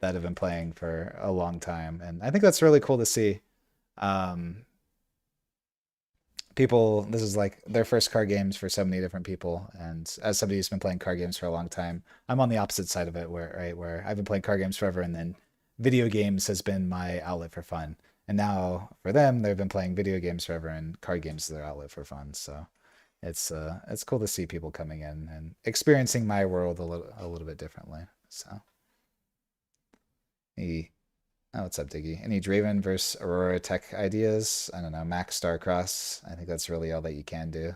S1: that have been playing for a long time, and I think that's really cool to see. Um, People, this is like their first card games for so many different people, and as somebody who's been playing card games for a long time, I'm on the opposite side of it, where I've been playing card games forever, and then video games has been my outlet for fun, and now for them, they've been playing video games forever, and card games is their outlet for fun. So it's cool to see people coming in and experiencing my world a little bit differently. So he Oh, what's up, Diggy? Any Draven versus Aurora tech ideas? I don't know, Max Starcross. I think that's really all that you can do,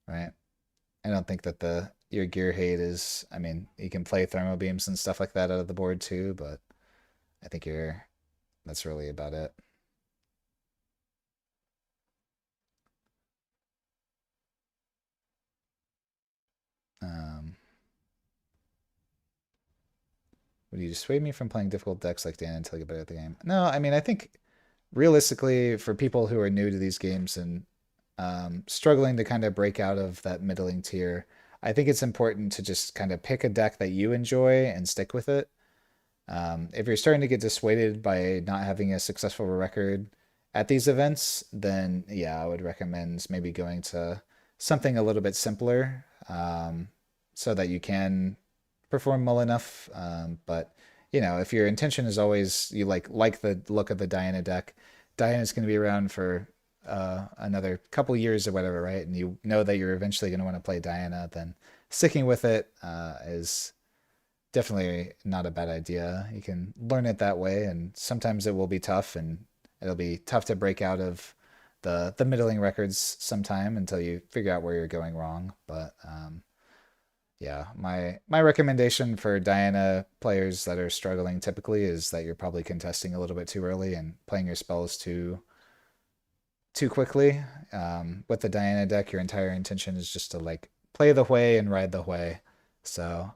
S1: right? I don't think that your gear hate is. I mean, you can play thermal beams and stuff like that out of the board too, but I think that's really about it. Um, would you dissuade me from playing difficult decks like Dan until you get better at the game? No, I mean, I think realistically, for people who are new to these games and struggling to kind of break out of that middling tier, I think it's important to just kind of pick a deck that you enjoy and stick with it. If you're starting to get dissuaded by not having a successful record at these events, then yeah, I would recommend maybe going to something a little bit simpler, so that you can perform well enough. But if your intention is always you like the look of the Diana deck, Diana's going to be around for another couple years or whatever, right? And you know that you're eventually going to want to play Diana, then sticking with it is definitely not a bad idea. You can learn it that way, and sometimes it will be tough, and it'll be tough to break out of the middling records sometime until you figure out where you're going wrong. But yeah, my recommendation for Diana players that are struggling typically is that you're probably contesting a little bit too early and playing your spells too quickly. With the Diana deck, your entire intention is just to like play the Hui and ride the Hui. So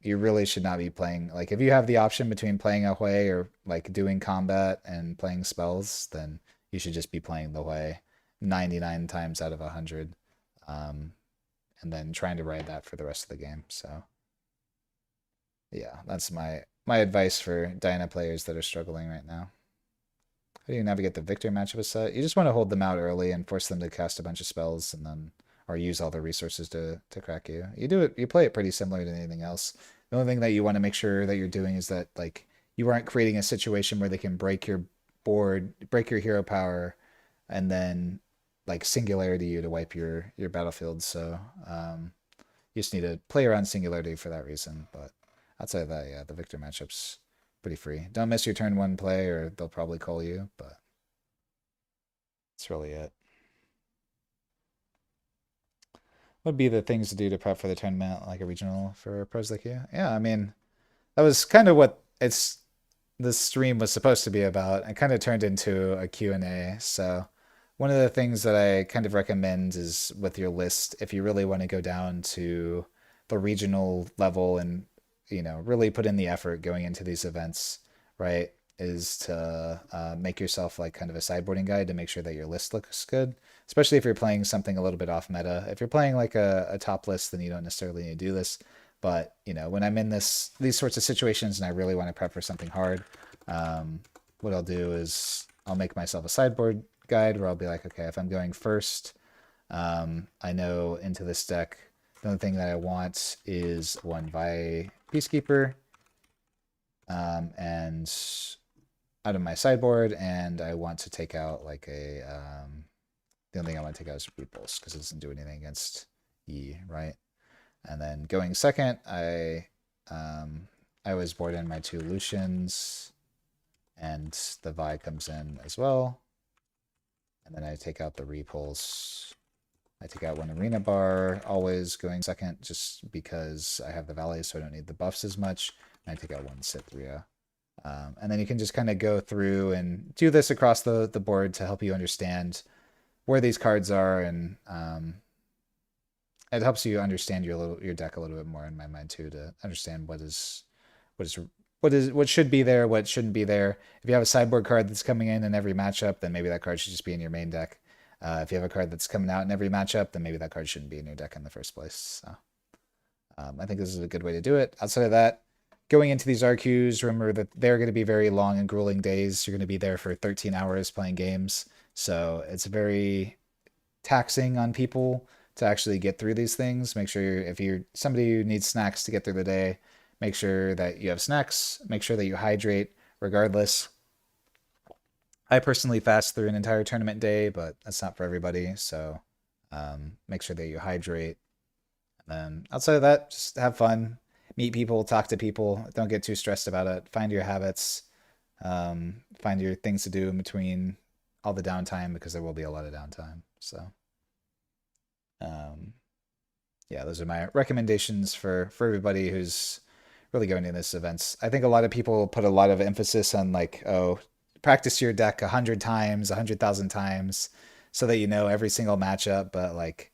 S1: you really should not be playing, like, if you have the option between playing a Hui or like doing combat and playing spells, then you should just be playing the Hui 99 times out of 100, and then trying to ride that for the rest of the game. So yeah, that's my advice for Diana players that are struggling right now. How do you navigate the Victor matchup set? You just want to hold them out early and force them to cast a bunch of spells, and then or use all the resources to crack you. You play it pretty similar to anything else. The only thing that you want to make sure that you're doing is that like you aren't creating a situation where they can break your board, break your hero power, and then like singularity you to wipe your battlefield. So you just need to play around singularity for that reason. But outside of that, yeah, the Victor matchup's pretty free. Don't miss your turn one play or they'll probably call you, but that's really it. Would be the things to do to prep for the tournament, like a regional for pros like you? Yeah, I mean, that was kind of what this stream was supposed to be about. It kind of turned into a Q&A. So one of the things that I kind of recommend is with your list, if you really want to go down to the regional level and, really put in the effort going into these events, right, is to make yourself like kind of a sideboarding guide to make sure that your list looks good, especially if you're playing something a little bit off meta. If you're playing like a top list, then you don't necessarily need to do this. But when I'm in these sorts of situations and I really want to prep for something hard, what I'll do is I'll make myself a sideboard guide where I'll be like, okay, if I'm going first, I know into this deck, the only thing that I want is one Vi Peacekeeper, and out of my sideboard, and I want to take out like the only thing I want to take out is Repulse because it doesn't do anything against E, right? And then going second, I always board in my two Lucians, and the Vi comes in as well. And then I take out the Repulse. I take out one Arena Bar, always going second just because I have the Valley, so I don't need the buffs as much. And I take out one Cithria. And then you can just kind of go through and do this across the board to help you understand where these cards are, and it helps you understand your deck a little bit more in my mind too, to understand what should be there, what shouldn't be there. If you have a sideboard card that's coming in every matchup, then maybe that card should just be in your main deck. If you have a card that's coming out in every matchup, then maybe that card shouldn't be in your deck in the first place. So I think this is a good way to do it. Outside of that, going into these RQs, remember that they're going to be very long and grueling days. You're going to be there for 13 hours playing games. So it's very taxing on people to actually get through these things. Make sure if you're somebody who needs snacks to get through the day, make sure that you have snacks. Make sure that you hydrate regardless. I personally fast through an entire tournament day, but that's not for everybody. So make sure that you hydrate. And then outside of that, just have fun. Meet people, talk to people. Don't get too stressed about it. Find your habits. Find your things to do in between all the downtime, because there will be a lot of downtime. So yeah, those are my recommendations for everybody who's really going to these events. I think a lot of people put a lot of emphasis on like, oh, practice your deck 100 times, 100,000 times so that you know every single matchup. But like,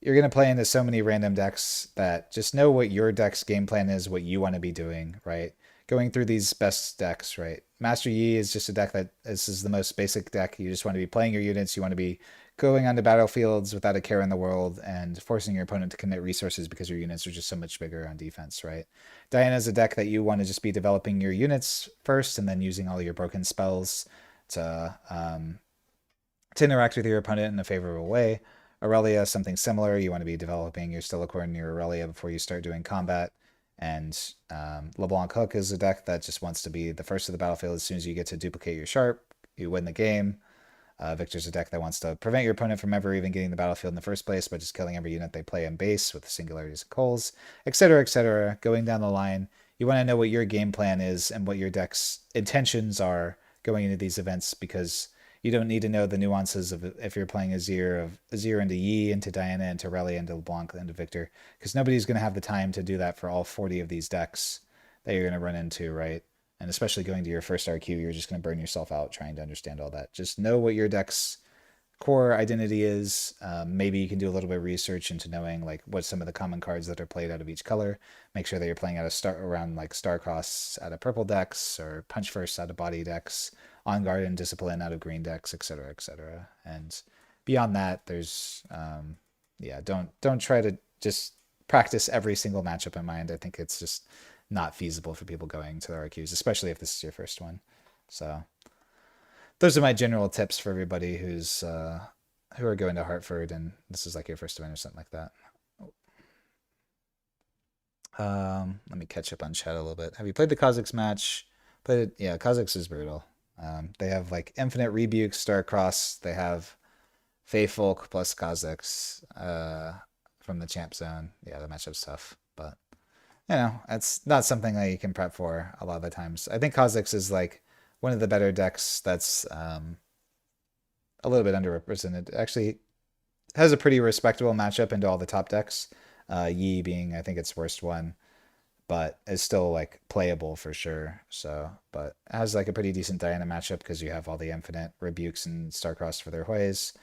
S1: you're going to play into so many random decks that just know what your deck's game plan is, what you want to be doing, right? Going through these best decks, right? Master Yi is just a deck that this is the most basic deck. You just want to be playing your units. You want to be going onto battlefields without a care in the world and forcing your opponent to commit resources because your units are just so much bigger on defense, right? Diana is a deck that you want to just be developing your units first and then using all your broken spells to interact with your opponent in a favorable way. Aurelia, something similar. You want to be developing your Stilicorn and your Aurelia before you start doing combat. And LeBlanc Hook is a deck that just wants to be the first of the battlefield. As soon as you get to duplicate your Sharp, you win the game. Victor's a deck that wants to prevent your opponent from ever even getting the battlefield in the first place by just killing every unit they play in base with singularities and calls, etc., etc. Going down the line, you want to know what your game plan is and what your deck's intentions are going into these events, because you don't need to know the nuances of if you're playing Azir into Yi, into Diana, into Aurelia, into LeBlanc, into Victor, because nobody's going to have the time to do that for all 40 of these decks that you're going to run into, right? And especially going to your first RQ, you're just going to burn yourself out trying to understand all that. Just know what your deck's core identity is. Maybe you can do a little bit of research into knowing like what some of the common cards that are played out of each color. Make sure that you're playing out of around like Starcross out of purple decks, or Punch First out of body decks, On Guard and Discipline out of green decks, etc., etc. And beyond that, there's don't try to just practice every single matchup in mind. I think it's just not feasible for people going to the RQs, especially if this is your first one. So those are my general tips for everybody who are going to Hartford and this is like your first event or something like that. Let me catch up on chat a little bit. Have you played the Kha'Zix match? Played it? Yeah, Kha'Zix is brutal. They have like Infinite Rebuke, Starcross. They have Feyfolk plus Kha'Zix from the champ zone. Yeah, the matchup's tough, but you know, it's not something that you can prep for a lot of the times. I think Kha'Zix is like one of the better decks that's a little bit underrepresented. Actually, has a pretty respectable matchup into all the top decks. Yi being, I think, its worst one, but is still like playable for sure. So, but it has like a pretty decent Diana matchup because you have all the Infinite Rebukes and Starcross for their Hueys.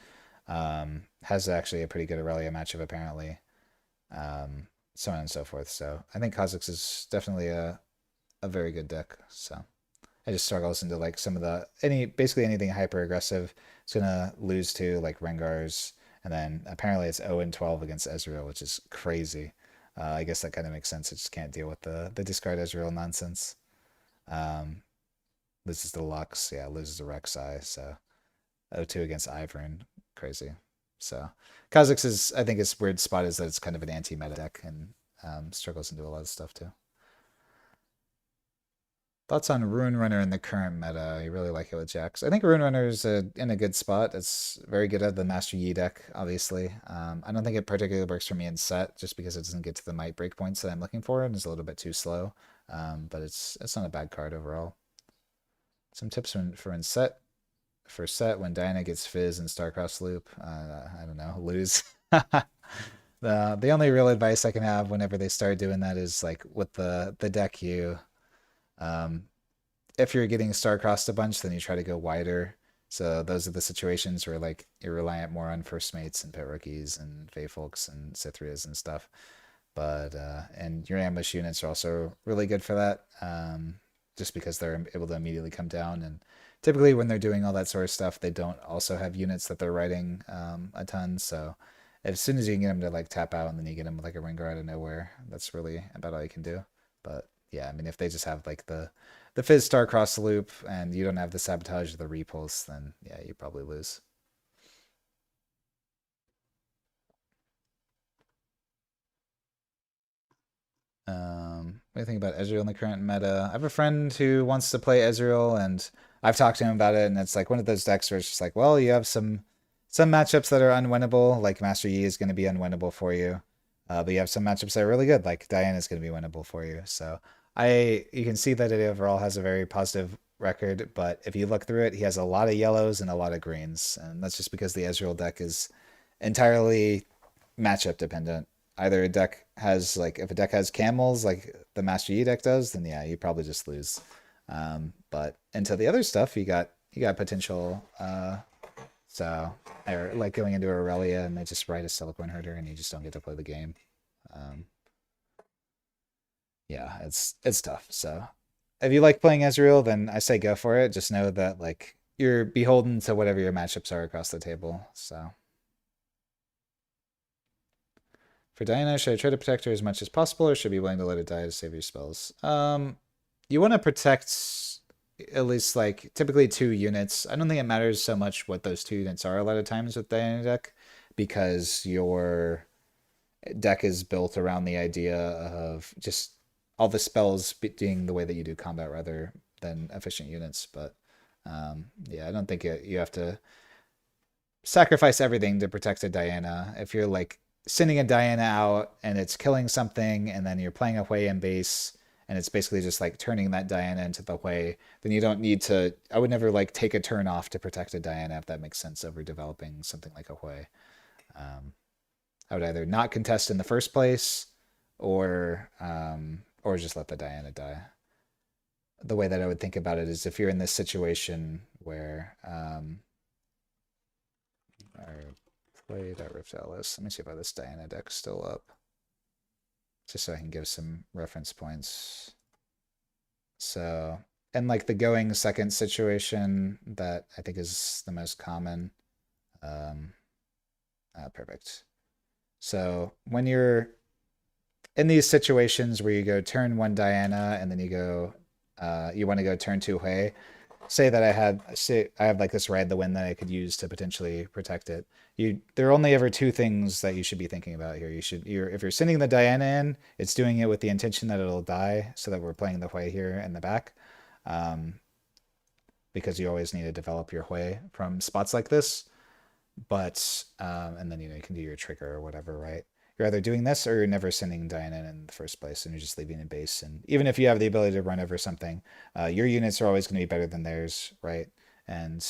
S1: Has actually a pretty good Aurelia matchup apparently. So on and so forth. So I think Kha'Zix is definitely a very good deck. So I just struggles into like some of the basically anything hyper aggressive. It's gonna lose to like Rengar's, and then apparently it's 0-12 against Ezreal, which is crazy. I guess that kind of makes sense. It just can't deal with the discard Ezreal nonsense. This is the Lux, yeah, loses to Rek'Sai, so 0-2 against Ivern, crazy. So Kha'Zix is, I think its weird spot is that it's kind of an anti-meta deck and struggles into a lot of stuff too. Thoughts on Rune Runner in the current meta? You really like it with Jax. I think Rune Runner is in a good spot. It's very good at the Master Yi deck, obviously. I don't think it particularly works for me in set, just because it doesn't get to the might breakpoints that I'm looking for and is a little bit too slow. But it's not a bad card overall. Some tips for in set. For set, when Diana gets Fizz and Starcross Loop, I don't know, lose. The only real advice I can have whenever they start doing that is like with the deck if you're getting Starcrossed a bunch, then you try to go wider. So those are the situations where like you're reliant more on first mates and pet rookies and Feyfolks and Cythrias and stuff. But and your ambush units are also really good for that, just because they're able to immediately come down. And typically when they're doing all that sort of stuff, they don't also have units that they're riding a ton. So as soon as you can get them to like tap out and then you get them with like a Rengar out of nowhere, that's really about all you can do. But yeah, I mean, if they just have like the Fizz Starcross loop and you don't have the sabotage or the repulse, then yeah, you probably lose. What do you think about Ezreal in the current meta? I have a friend who wants to play Ezreal, and I've talked to him about it, and it's like one of those decks where it's just like, well, you have some matchups that are unwinnable, like Master Yi is going to be unwinnable for you. But you have some matchups that are really good, like Diana is going to be winnable for you. So you can see that it overall has a very positive record, but if you look through it, he has a lot of yellows and a lot of greens, and that's just because the Ezreal deck is entirely matchup dependent. Either a deck has like if a deck has camels like the Master Yi deck does, then yeah, you probably just lose. But into the other stuff, you got potential. So or like going into Aurelia and they just ride a Silicorn Herder and you just don't get to play the game. Yeah, it's tough. So if you like playing Ezreal, then I say go for it. Just know that like you're beholden to whatever your matchups are across the table. So For Diana, should I try to protect her as much as possible, or should I be willing to let her die to save your spells? You want to protect at least like typically 2 units. I don't think it matters so much what those 2 units are a lot of times with Diana deck, because your deck is built around the idea of just all the spells being the way that you do combat rather than efficient units. But yeah, I don't think you have to sacrifice everything to protect a Diana. If you're like sending a Diana out and it's killing something, and then you're playing a Hui in base, and it's basically just like turning that Diana into the Hui, then you don't need to. I would never like take a turn off to protect a Diana, if that makes sense, over developing something like a Hui. I would either not contest in the first place, or just let the Diana die. The way that I would think about it is if you're in this situation where I played at Rift Atlas. Let me see if I have this Diana deck still up, just so I can give some reference points. So, and like the going second situation that I think is the most common. Perfect. So when you're in these situations where you go turn 1 Diana and then you go, you want to go turn 2 Hui. Say that I have like this ride the wind that I could use to potentially protect it. There are only ever 2 things that you should be thinking about here. If you're sending the Diana in, it's doing it with the intention that it'll die, so that we're playing the Hui here in the back, because you always need to develop your Hui from spots like this. But and then you can do your trigger or whatever, right? You're either doing this or you're never sending Diana in the first place, and you're just leaving a base. And even if you have the ability to run over something, your units are always going to be better than theirs, right? And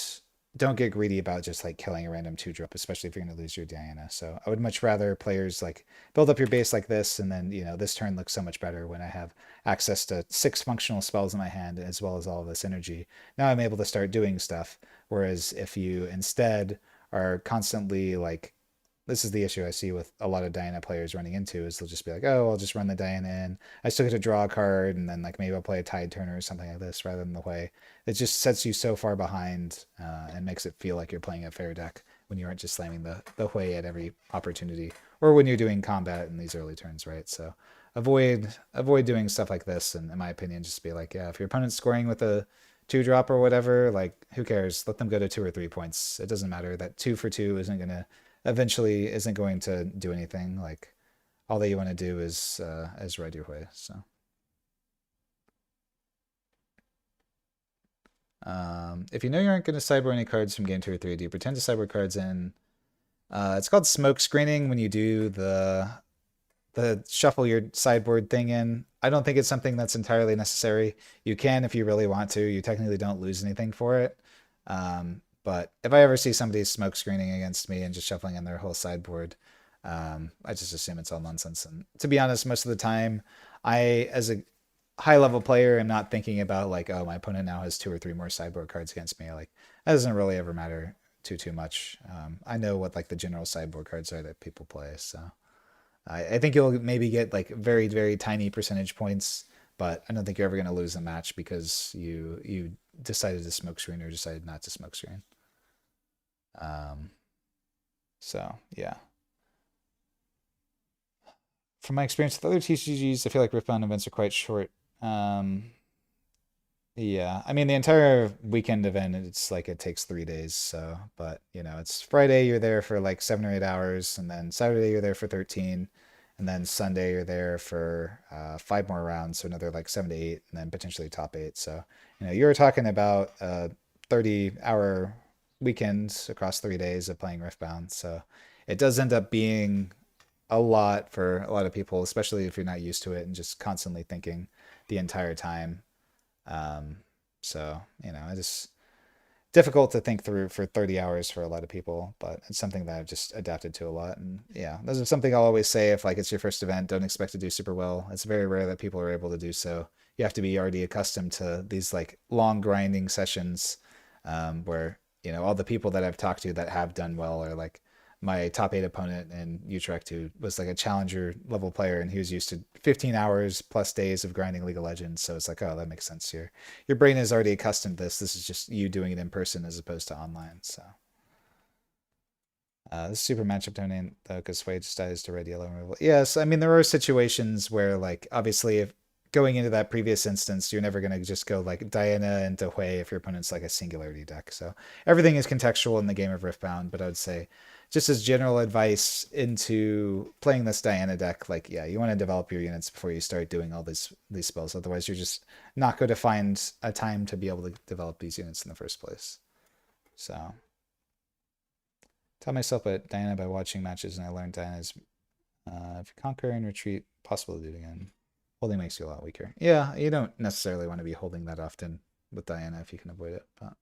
S1: don't get greedy about just like killing a random 2-drop, especially if you're going to lose your Diana. So I would much rather players like build up your base like this, and then this turn looks so much better when I have access to 6 functional spells in my hand as well as all of this energy. Now I'm able to start doing stuff. Whereas if you instead are constantly like, this is the issue I see with a lot of Diana players running into, is they'll just be like, oh, I'll just run the Diana in. I still get to draw a card, and then like maybe I'll play a Tide Turner or something like this rather than the Hui. It just sets you so far behind, and makes it feel like you're playing a fair deck when you aren't just slamming the Hui at every opportunity, or when you're doing combat in these early turns, right? So avoid doing stuff like this, and in my opinion, just be like, yeah, if your opponent's scoring with a 2-drop or whatever, like who cares? Let them go to 2 or 3 points. It doesn't matter. That 2 for 2 isn't going to do anything. Like all that you want to do is ride your Hui. So if you know you aren't going to sideboard any cards from game 2 or 3, do you pretend to sideboard cards in? It's called smoke screening when you do the shuffle your sideboard thing in. I don't think it's something that's entirely necessary. You can if you really want to. You technically don't lose anything for it. But if I ever see somebody smoke screening against me and just shuffling in their whole sideboard, I just assume it's all nonsense. And to be honest, most of the time, as a high level player, am not thinking about like, oh, my opponent now has 2 or 3 more sideboard cards against me. Like that doesn't really ever matter too much. I know what like the general sideboard cards are that people play, so I think you'll maybe get like very, very tiny percentage points, but I don't think you're ever going to lose a match because you decided to smoke screen or decided not to smoke screen. So yeah. From my experience with other TCGs, I feel like Riftbound events are quite short. Yeah, I mean the entire weekend event, it's like it takes 3 days. So, but it's Friday you're there for like 7 or 8 hours, and then Saturday you're there for 13, and then Sunday you're there for 5 more rounds, so another like 7 to 8, and then potentially top 8. So, you're talking about 30-hour weekends across 3 days of playing Riftbound. So, it does end up being a lot for a lot of people, especially if you're not used to it and just constantly thinking the entire time. So, it's difficult to think through for 30 hours for a lot of people, but it's something that I've just adapted to a lot. And yeah, this is something I'll always say, if like it's your first event, don't expect to do super well. It's very rare that people are able to do so. You have to be already accustomed to these like long grinding sessions, where, all the people that I've talked to that have done well are like my top 8 opponent in Utrecht, who was like a challenger level player, and he was used to 15 hours plus days of grinding League of Legends. So it's like, oh, that makes sense here. Your brain is already accustomed to this. This is just you doing it in person as opposed to online. So The super matchup dominant though, because Sway just dies to red yellow removal. Yes, I mean there are situations where like obviously if going into that previous instance, you're never gonna just go like Diana into Hui if your opponent's like a singularity deck. So everything is contextual in the game of Riftbound, but I would say just as general advice into playing this Diana deck, like yeah, you want to develop your units before you start doing all these spells. Otherwise, you're just not going to find a time to be able to develop these units in the first place. So tell myself about Diana by watching matches, and I learned Diana's if you conquer and retreat, possible to do it again. Holding makes you a lot weaker. Yeah, you don't necessarily want to be holding that often with Diana if you can avoid it. But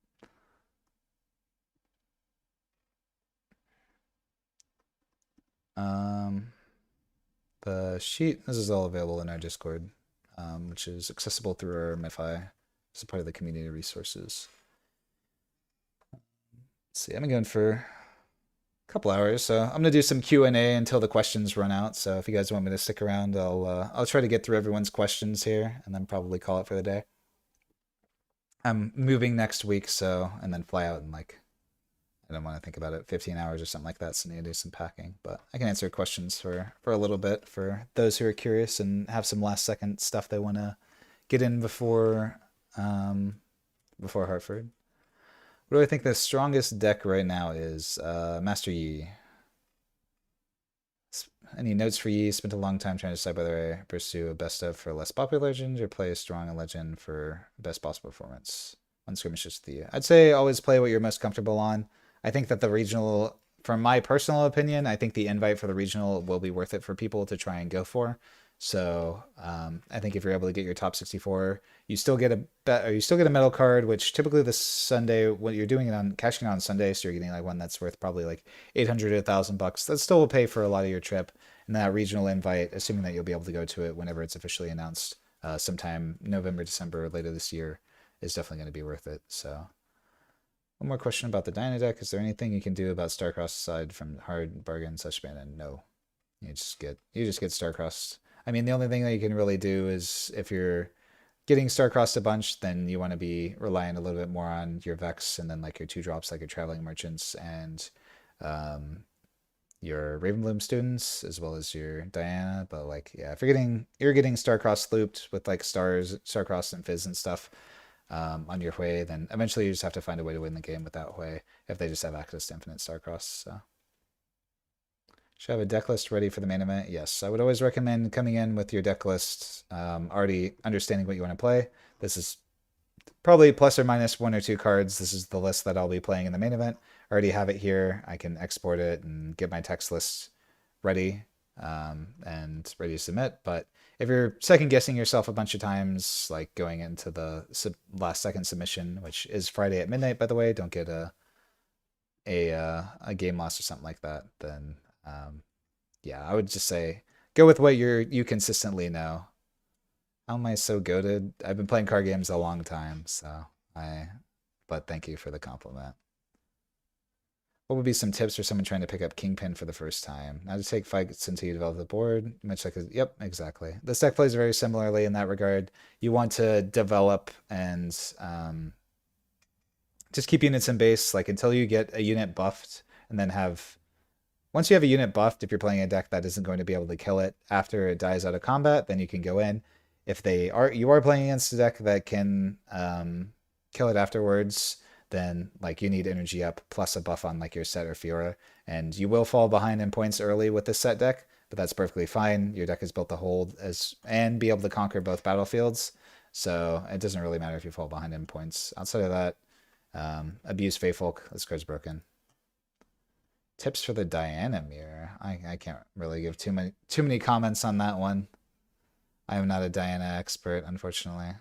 S1: the sheet, this is all available in our Discord, which is accessible through our MiFi as a part of the community resources. Let's see, I've been going for couple hours, so I'm gonna do some Q&A until the questions run out. So if you guys want me to stick around, I'll try to get through everyone's questions here and then probably call it for the day. I'm moving next week, so and then fly out in like I don't want to think about it, 15 hours or something like that. So I need to do some packing, but I can answer questions for a little bit for those who are curious and have some last second stuff they want to get in before Hartford. What do I think the strongest deck right now is? Master Yi. Any notes for Yi? Spent a long time trying to decide whether I pursue a best of for less popular legend or play a strong legend for best possible performance. One skirmish is the. I'd say always play what you're most comfortable on. I think that the regional, from my personal opinion, I think the invite for the regional will be worth it for people to try and go for. So I think if you're able to get your top 64, you still get a metal card, which typically this Sunday, when you're doing it on cashing it on Sunday, so you're getting like one that's worth probably like 800 to $1,000. That still will pay for a lot of your trip. And that regional invite, assuming that you'll be able to go to it whenever it's officially announced, sometime November, December, later this year, is definitely going to be worth it. So one more question about the Dyna deck. Is there anything you can do about Starcross aside from hard bargain such ban? And no. You just get Starcrossed. I mean, the only thing that you can really do is if you're getting Starcrossed a bunch, then you want to be relying a little bit more on your Vex and then like your 2 drops, like your Traveling Merchants and your Ravenbloom students, as well as your Diana. But like, yeah, if you're getting Starcrossed looped with like Starcrossed and Fizz and stuff on your Hui, then eventually you just have to find a way to win the game without Hui if they just have access to infinite Starcross. So. Should I have a deck list ready for the main event? Yes, I would always recommend coming in with your deck list already understanding what you want to play. This is probably plus or minus 1 or 2 cards. This is the list that I'll be playing in the main event. I already have it here. I can export it and get my text list ready and ready to submit. But if you're second guessing yourself a bunch of times, like going into the last second submission, which is Friday at midnight, by the way, don't get a game loss or something like that, then yeah, I would just say go with what you consistently know. How am I so goated? I've been playing card games a long time, but thank you for the compliment. What would be some tips for someone trying to pick up Kingpin for the first time? Now to take fights until you develop the board. Much like yep, exactly. This deck plays very similarly in that regard. You want to develop and just keep units in base like until you get a unit buffed, and then once you have a unit buffed, if you're playing a deck that isn't going to be able to kill it after it dies out of combat, then you can go in. If you are playing against a deck that can kill it afterwards, then like you need energy up plus a buff on like your set or Fiora, and you will fall behind in points early with this set deck, but that's perfectly fine. Your deck is built to hold and be able to conquer both battlefields, so it doesn't really matter if you fall behind in points. Outside of that, abuse Feyfolk. This card's broken. Tips for the Diana mirror. I can't really give too many comments on that one. I am not a Diana expert, unfortunately.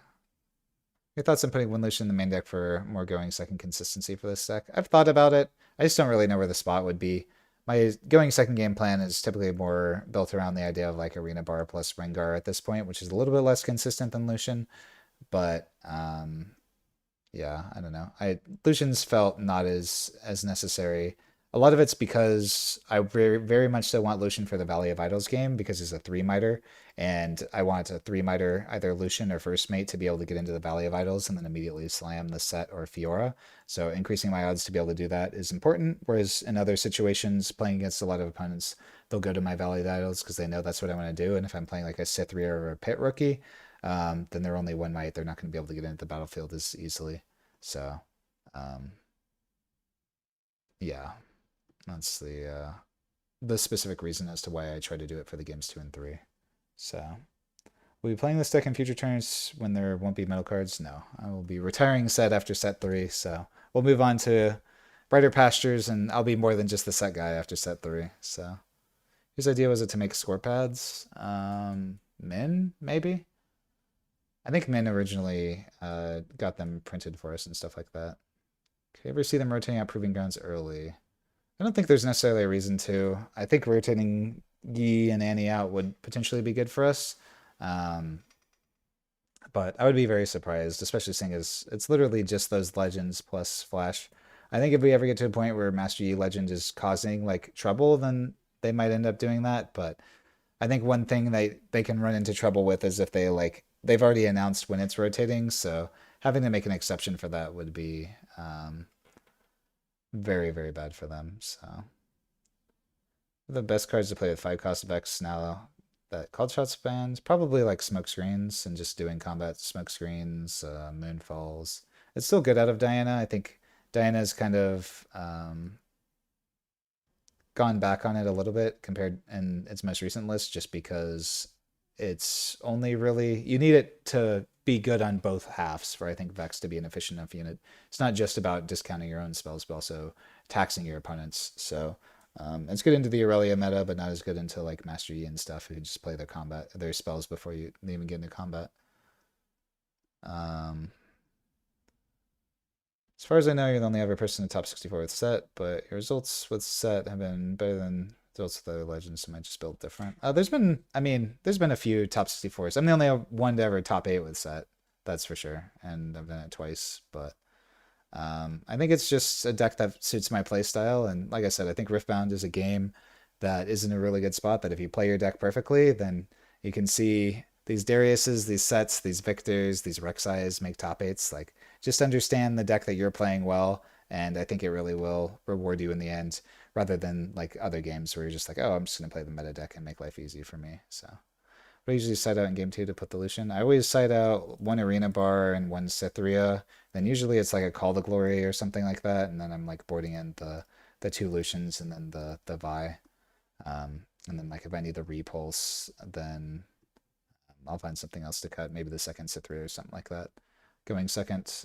S1: Your thoughts on putting Windlution in the main deck for more going second consistency for this deck? I've thought about it. I just don't really know where the spot would be. My going second game plan is typically more built around the idea of like Arena Bar plus Rengar at this point, which is a little bit less consistent than Lucian. But yeah, I don't know. Lucian's felt not as necessary. A lot of it's because I very much so want Lucian for the Valley of Idols game because he's a three miter, and I want a three miter either Lucian or first mate to be able to get into the Valley of Idols and then immediately slam the set or Fiora. So increasing my odds to be able to do that is important. Whereas in other situations, playing against a lot of opponents, they'll go to my Valley of Idols because they know that's what I want to do. And if I'm playing like a Cythria or a Pit rookie, then they're only one mite. They're not going to be able to get into the battlefield as easily. So, um, yeah. That's the specific reason as to why I try to do it for the games 2 and 3. So we'll be playing this deck in future turns when there won't be metal cards. No, I will be retiring set after set 3. So we'll move on to brighter pastures, and I'll be more than just the set guy after set 3. So his idea was it to make score pads. Min maybe. I think Min originally got them printed for us and stuff like that. Okay, ever see them rotating out proving grounds early? I don't think there's necessarily a reason to. I think rotating Yi and Annie out would potentially be good for us. Um, but I would be very surprised, especially seeing as it's literally just those legends plus Flash. I think if we ever get to a point where Master Yi Legend is causing like trouble, then they might end up doing that. But I think one thing they can run into trouble with is if they've already announced when it's rotating, so having to make an exception for that would be very, very bad for them. So the best cards to play with 5 cost effects now that called shots bans, probably like smoke screens and just doing combat smoke screens, moonfalls. It's still good out of Diana. I think Diana's kind of gone back on it a little bit compared in its most recent list just because it's only really you need it to be good on both halves for I think Vex to be an efficient enough unit. It's not just about discounting your own spells, but also taxing your opponents. So it's good into the Aurelia meta, but not as good into like Master Yi and stuff who just play their spells before you even get into combat. Um, as far as I know, you're the only other person in the top 64 with set, but your results with set have been better than results with other legends, so might just build different. There's been a few top 64s. I'm the only one to ever top 8 with set, that's for sure, and I've done it twice, but I think it's just a deck that suits my playstyle, and like I said, I think Riftbound is a game that is in a really good spot, that if you play your deck perfectly, then you can see these Dariuses, these sets, these Victors, these Rek'Sais make top 8s, like just understand the deck that you're playing well, and I think it really will reward you in the end, rather than like other games where you're just like, oh, I'm just gonna play the meta deck and make life easy for me. So I usually side out in game 2 to put the Lucian. I always side out one Arena Bar and one Cythria. Then usually it's like a Call to Glory or something like that, and then I'm like boarding in the 2 Lucians and then the Vi. And then like if I need the Repulse, then I'll find something else to cut, maybe the second Cythria or something like that. Going second.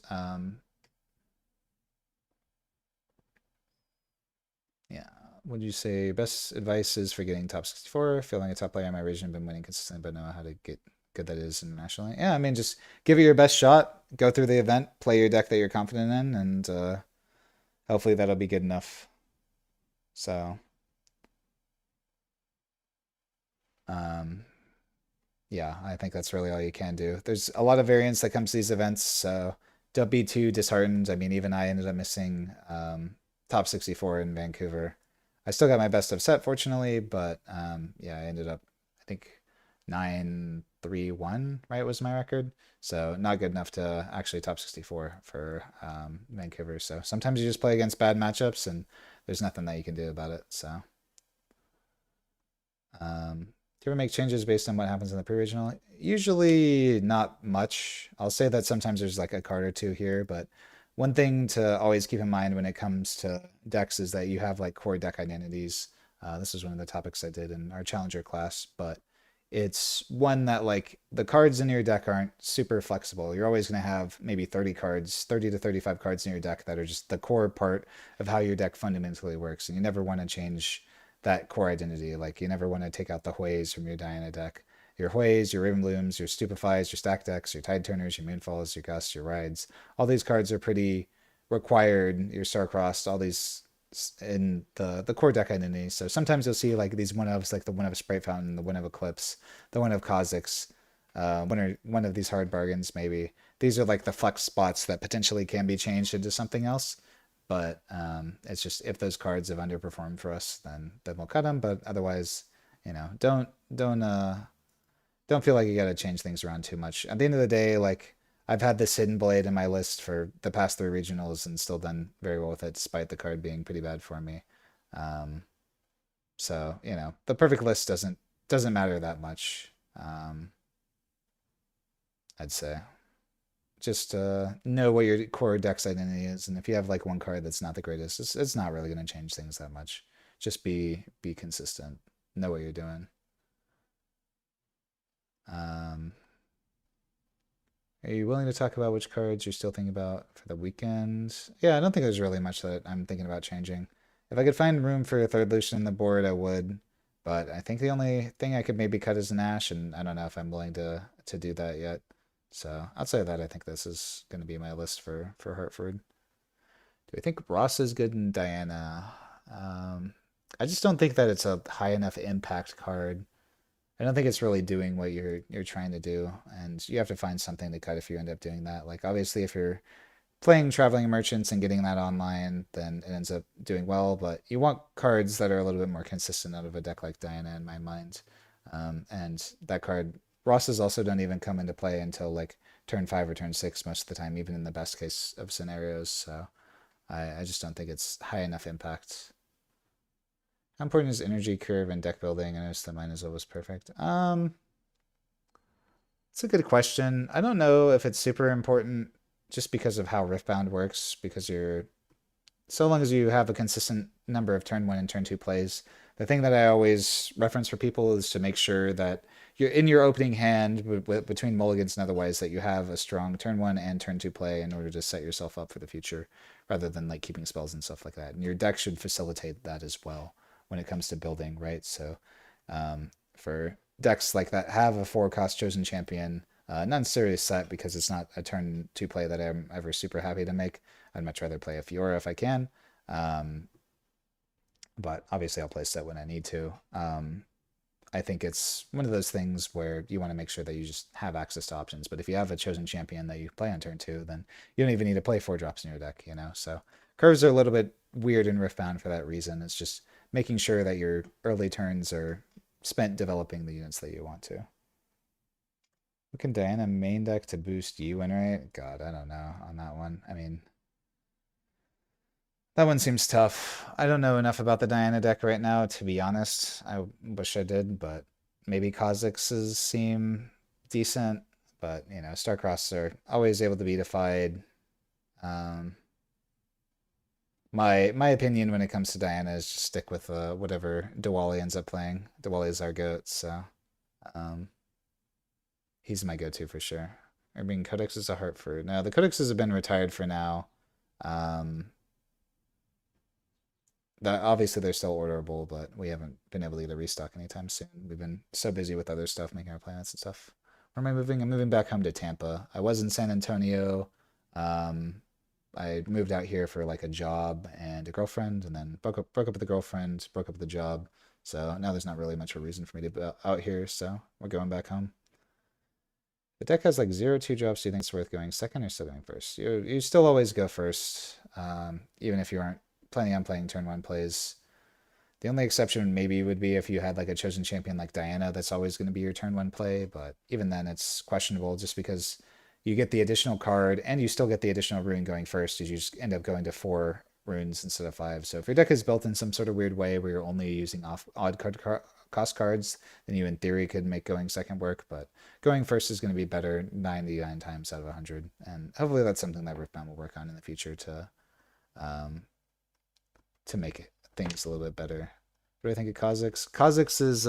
S1: Yeah. Would you say best advice is for getting top 64? Feeling a top player in my region, been winning consistently, but know how to get good that is internationally. Yeah, I mean, just give it your best shot. Go through the event, play your deck that you're confident in, and hopefully that'll be good enough. So, um, yeah, I think that's really all you can do. There's a lot of variance that comes to these events, so don't be too disheartened. I mean, even I ended up missing top 64 in Vancouver. I still got my best of set, fortunately, but yeah, I ended up, I think, 9-3-1, right, was my record. So not good enough to actually top 64 for Vancouver. So sometimes you just play against bad matchups, and there's nothing that you can do about it. So. Do you ever make changes based on what happens in the pre-regional? Usually not much. I'll say that sometimes there's like a card or two here, but one thing to always keep in mind when it comes to decks is that you have like core deck identities. This is one of the topics I did in our challenger class, but it's one that like the cards in your deck aren't super flexible. You're always going to have maybe 30 cards, 30 to 35 cards in your deck that are just the core part of how your deck fundamentally works, and you never want to change that core identity. Like you never want to take out the Hueys from your Diana deck. Your Hueys, your Raven Blooms, your Stupefies, your Stack Decks, your Tide Turners, your Moonfalls, your Gusts, your Rides. All these cards are pretty required. Your Starcrossed, all these in the core deck identity. So sometimes you'll see like these one ofs, like the one of Sprite Fountain, the one of Eclipse, the one of Kha'Zix, one of these hard bargains maybe. These are like the flex spots that potentially can be changed into something else. But it's just if those cards have underperformed for us, then we'll cut them. But otherwise, don't feel like you got to change things around too much. At the end of the day, like I've had this hidden blade in my list for the past three regionals and still done very well with it, despite the card being pretty bad for me. Um, so the perfect list doesn't matter that much. I'd say just know what your core deck's identity is, and if you have like one card that's not the greatest, it's not really going to change things that much. Just be consistent. Know what you're doing. Um, are you willing to talk about which cards you're still thinking about for the weekend? Yeah, I don't think there's really much that I'm thinking about changing. If I could find room for a third Lucian on the board, I would. But I think the only thing I could maybe cut is an Ash, and I don't know if I'm willing to do that yet. So outside of that, I think this is going to be my list for Hartford. Do I think Ross is good in Diana? I just don't think that it's a high enough impact card. I don't think it's really doing what you're trying to do, and you have to find something to cut if you end up doing that. Like obviously, if you're playing Traveling Merchants and getting that online, then it ends up doing well. But you want cards that are a little bit more consistent out of a deck like Diana, in my mind. And that card, Rosses also don't even come into play until like turn 5 or turn 6 most of the time, even in the best case of scenarios. So I just don't think it's high enough impact. How important is energy curve and deck building? I noticed that mine is always perfect. It's a good question. I don't know if it's super important just because of how Riftbound works, because you're so long as you have a consistent number of turn 1 and turn 2 plays. The thing that I always reference for people is to make sure that you're in your opening hand between mulligans and otherwise that you have a strong turn 1 and turn 2 play in order to set yourself up for the future rather than like keeping spells and stuff like that. And your deck should facilitate that as well when it comes to building, right? So for decks like that have a 4-cost chosen champion, not necessarily a set because it's not a turn 2 play that I'm ever super happy to make. I'd much rather play a Fiora if I can. But obviously I'll play set when I need to. I think it's one of those things where you want to make sure that you just have access to options. But if you have a chosen champion that you play on turn 2, then you don't even need to play 4 drops in your deck, So curves are a little bit weird in Riftbound for that reason. It's just making sure that your early turns are spent developing the units that you want to. What can Diana main deck to boost you win rate? God, I don't know on that one. I mean, that one seems tough. I don't know enough about the Diana deck right now, to be honest. I wish I did, but maybe Kha'Zix's seem decent. But, Starcross are always able to be defied. My opinion when it comes to Diana is just stick with whatever Diwali ends up playing. Diwali is our goat, so um, he's my go-to for sure. I mean, Codex is a Hartford. No, the Codexes have been retired for now. Um, that obviously they're still orderable, but we haven't been able to get a restock anytime soon. We've been so busy with other stuff, making our planets and stuff. Where am I moving? I'm moving back home to Tampa. I was in San Antonio. Um, I moved out here for like a job and a girlfriend, and then broke up with the girlfriend, broke up with the job. So now there's not really much of a reason for me to be out here. So we're going back home. The deck has like 0-2 drops. Do you think it's worth going second or still going first? You still always go first, even if you aren't planning on playing turn 1 plays. The only exception maybe would be if you had like a chosen champion like Diana, that's always going to be your turn 1 play, but even then it's questionable just because you get the additional card and you still get the additional rune going first, as you just end up going to 4 runes instead of 5. So if your deck is built in some sort of weird way where you're only using odd cost cards, then you in theory could make going second work, but going first is going to be better 99 times out of 100, and hopefully that's something that Riftbound will work on in the future um, to make things a little bit better. What do I think of Kha'Zix? Kha'Zix is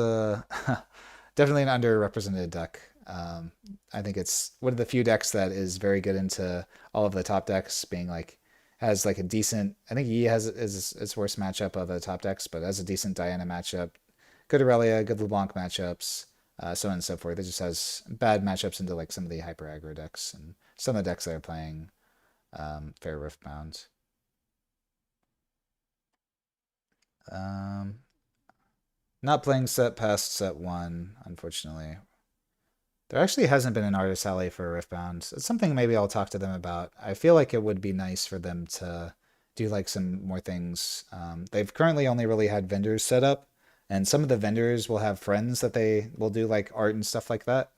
S1: definitely an underrepresented deck. I think it's one of the few decks that is very good into all of the top decks, being like has like a decent. I think he has is its worst matchup of the top decks, but has a decent Diana matchup, good Aurelia, good LeBlanc matchups, so on and so forth. It just has bad matchups into like some of the hyper aggro decks and some of the decks that are playing Fair Riftbound. Not playing set past set 1, unfortunately. There actually hasn't been an artist alley for Riftbound. It's something maybe I'll talk to them about. I feel like it would be nice for them to do like some more things. They've currently only really had vendors set up, and some of the vendors will have friends that they will do like art and stuff like that.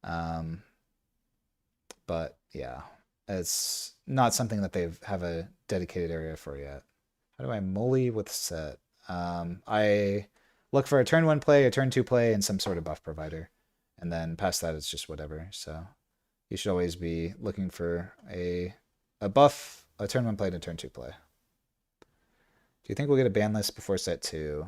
S1: Um, but yeah, it's not something that they have a dedicated area for yet. How do I mully with set? I look for a turn one play, a turn two play, and some sort of buff provider. And then past that, it's just whatever. So you should always be looking for a buff, a turn one play, and a turn two play. Do you think we'll get a ban list before set two?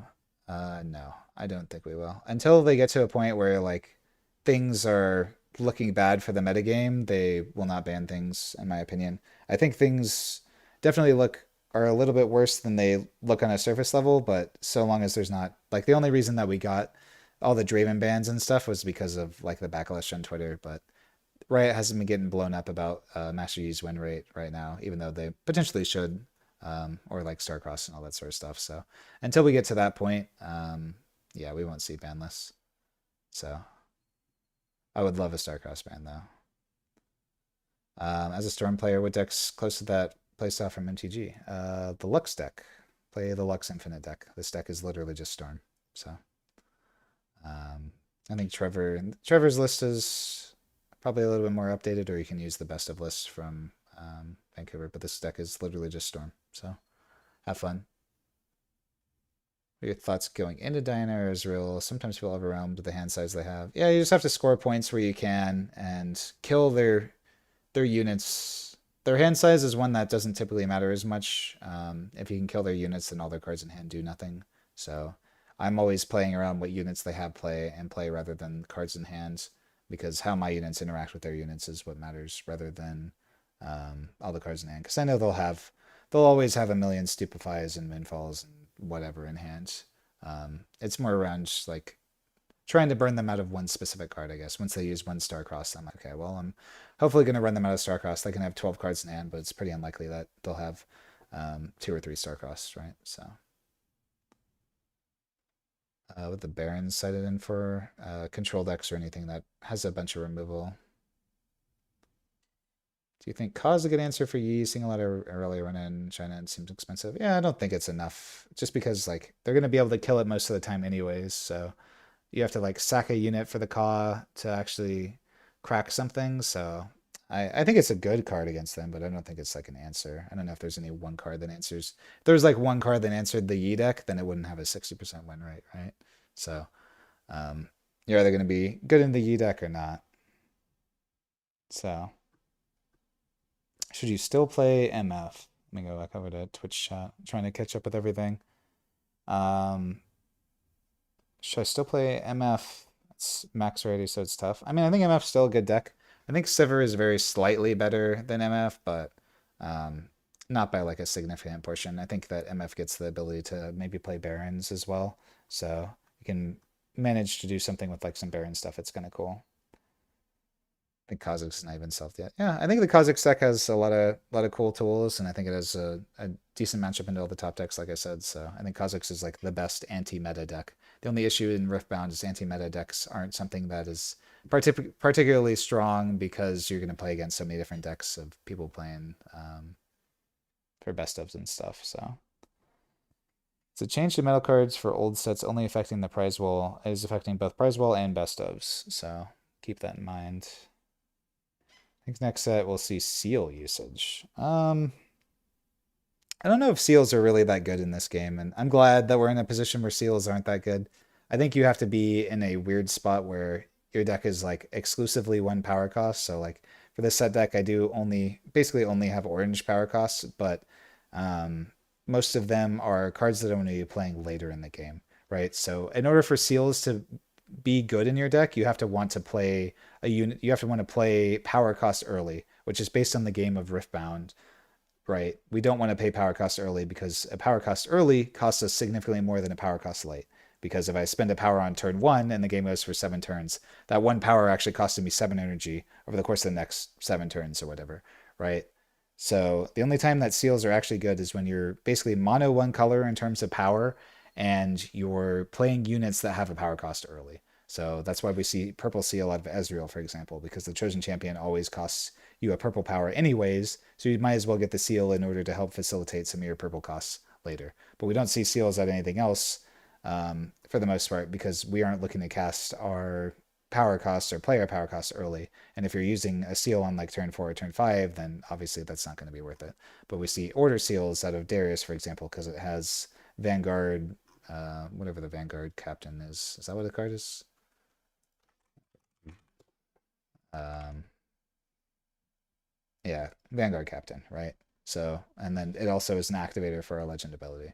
S1: No, I don't think we will. Until they get to a point where like things are looking bad for the metagame, they will not ban things, in my opinion. I think things definitely are a little bit worse than they look on a surface level, but so long as there's not like the only reason that we got all the Draven bans and stuff was because of like the backlash on Twitter, but Riot hasn't been getting blown up about Master Yi's win rate right now, even though they potentially should, or like Starcross and all that sort of stuff. So until we get to that point, yeah, we won't see ban lists. So I would love a Starcross ban though. As a Storm player, what deck's close to that playstyle from MTG? The Lux deck. Play the Lux Infinite deck. This deck is literally just Storm. So I think Trevor's list is probably a little bit more updated, or you can use the best of lists from Vancouver, but this deck is literally just Storm. So have fun. What are your thoughts going into Diana or Israel? Sometimes people overwhelmed with the hand size they have. Yeah, you just have to score points where you can and kill their units. Their hand size is one that doesn't typically matter as much. If you can kill their units, then all their cards in hand do nothing. So I'm always playing around what units they have play rather than cards in hand, because how my units interact with their units is what matters rather than all the cards in hand. Because I know they'll always have a million stupefies and windfalls and whatever in hand. It's more around just like trying to burn them out of one specific card, I guess. Once they use one Starcross, I'm like, okay, well, I'm hopefully going to run them out of Starcross. They can have 12 cards in hand, but it's pretty unlikely that they'll have 2 or 3 Starcross, right? So with the Barons cited in for control decks or anything that has a bunch of removal. Do you think Ka's a good answer for Yi? Seeing a lot of early run in China, it seems expensive. Yeah, I don't think it's enough. Just because like they're gonna be able to kill it most of the time anyways, so you have to like sack a unit for the Ka to actually crack something. So I think it's a good card against them, but I don't think it's like an answer. I don't know if there's any one card that answers. If there's like one card that answered the Yi deck, then it wouldn't have a 60% win rate, right? So you're either gonna be good in the Yi deck or not. So should you still play MF? Let me go back over to Twitch chat. I'm trying to catch up with everything. Should I still play MF? It's max already, so it's tough. I mean, I think MF's still a good deck. I think Sivir is very slightly better than MF, but not by like a significant portion. I think that MF gets the ability to maybe play Barons as well. So you can manage to do something with like some Baron stuff. It's kind of cool. I think Kha'Zix is not even selfed yet. Yeah, I think the Kha'Zix deck has a lot of cool tools, and I think it has a decent matchup into all the top decks, like I said. So I think Kha'Zix is like the best anti-meta deck. The only issue in Riftbound is anti-meta decks aren't something that is particularly strong, because you're going to play against so many different decks of people playing for best ofs and stuff. So change to metal cards for old sets only affecting the prize wall. It is affecting both prize wall and best ofs. So keep that in mind. I think next set we'll see seal usage. I don't know if seals are really that good in this game, and I'm glad that we're in a position where seals aren't that good. I think you have to be in a weird spot where your deck is like exclusively one power cost. So like for this set deck, I do basically only have orange power costs, but most of them are cards that I'm going to be playing later in the game, right? So in order for seals to be good in your deck, you have to want to play a unit. You have to want to play power cost early, which is based on the game of Riftbound, right? We don't want to pay power cost early, because a power cost early costs us significantly more than a power cost late. Because if I spend a power on turn 1 and the game goes for 7 turns, that one power actually costed me 7 energy over the course of the next 7 turns or whatever, right? So the only time that seals are actually good is when you're basically mono one color in terms of power, and you're playing units that have a power cost early. So that's why we see purple seal out of Ezreal, for example, because the Chosen Champion always costs you a purple power anyways, so you might as well get the seal in order to help facilitate some of your purple costs later. But we don't see seals at anything else for the most part because we aren't looking to cast our power costs or player power costs early. And if you're using a seal on like turn 4 or turn 5, then obviously that's not going to be worth it. But we see order seals out of Darius, for example, because it has Vanguard, whatever the Vanguard captain is. Is that what the card is? Um, yeah, Vanguard captain, right? So, and then it also is an activator for a legend ability.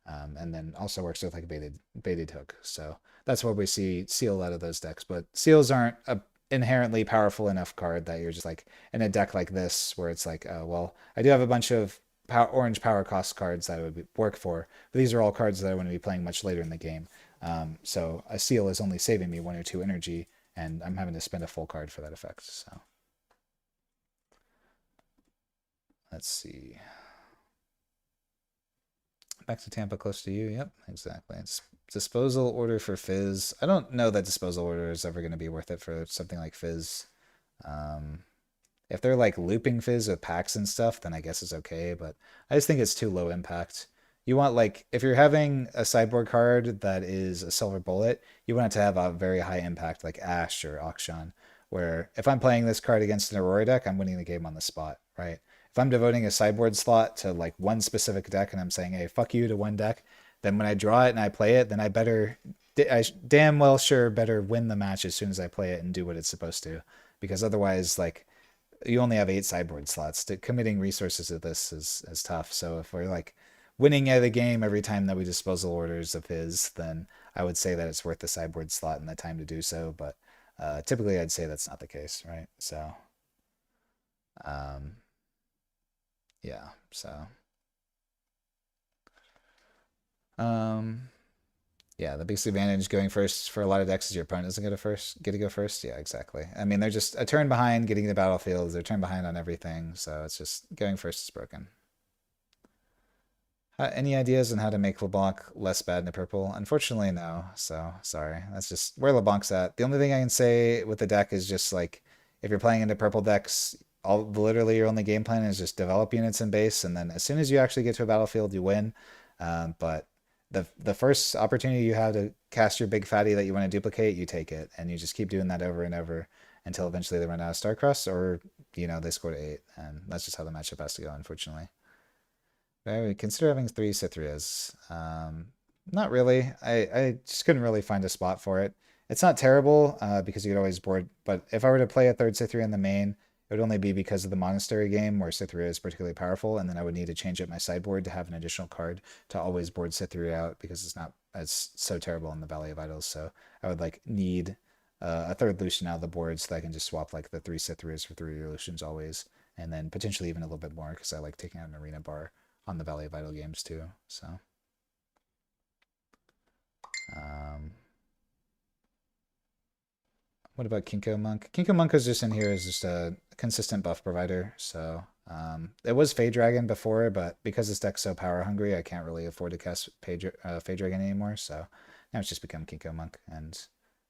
S1: And then also works with like baited hook. So that's where we see seal out of those decks. But seals aren't a inherently powerful enough card that you're just like in a deck like this where it's like, oh well, I do have a bunch of orange power cost cards that would work for, but these are all cards that I want to be playing much later in the game. So a seal is only saving me 1 or 2 energy, and I'm having to spend a full card for that effect. So let's see. Back to Tampa, close to you. Yep, exactly. It's disposal order for Fizz. I don't know that disposal order is ever going to be worth it for something like Fizz. Um, if they're like looping Fizz with packs and stuff, then I guess it's okay. But I just think it's too low impact. You want like if you're having a sideboard card that is a silver bullet, you want it to have a very high impact like Ash or Akshan. Where if I'm playing this card against an Aurora deck, I'm winning the game on the spot, right? If I'm devoting a sideboard slot to like one specific deck and I'm saying, hey, fuck you to one deck, then when I draw it and I play it, then I better, I damn well sure better win the match as soon as I play it and do what it's supposed to. Because otherwise, like, you only have 8 sideboard slots. Committing resources to this is tough. So if we're like winning at a game every time that we disposal orders of his, then I would say that it's worth the sideboard slot and the time to do so. But typically, I'd say that's not the case, right? So, um, yeah. So, um, yeah. The biggest advantage going first for a lot of decks is your opponent doesn't get to go first. Yeah, exactly. I mean, they're just a turn behind getting the battlefield. They're a turn behind on everything. So it's just going first is broken. Any ideas on how to make LeBlanc less bad in the purple? Unfortunately, no. So sorry. That's just where LeBlanc's at. The only thing I can say with the deck is just like if you're playing into purple decks, all literally your only game plan is just develop units in base, and then as soon as you actually get to a battlefield, you win. But the first opportunity you have to cast your big fatty that you want to duplicate, you take it, and you just keep doing that over and over until eventually they run out of star crust, or they score to 8, and that's just how the matchup has to go, unfortunately. I would consider having 3 Cythrias. Not really. I just couldn't really find a spot for it. It's not terrible because you could always board, but if I were to play a third Cythria in the main, it would only be because of the monastery game where Cythria is particularly powerful, and then I would need to change up my sideboard to have an additional card to always board Cythria out because it's so terrible in the Valley of Idols. So I would like need a third Lucian out of the board so that I can just swap like the 3 Cythrias for 3 Lucians always, and then potentially even a little bit more because I like taking out an arena bar on the Valley of Idol games too. So, what about Kinko Monk? Kinko Monk is just in here as just a consistent buff provider. So, it was Fade Dragon before, but because this deck's so power hungry, I can't really afford to cast Fade Dragon anymore. So now it's just become Kinko Monk, and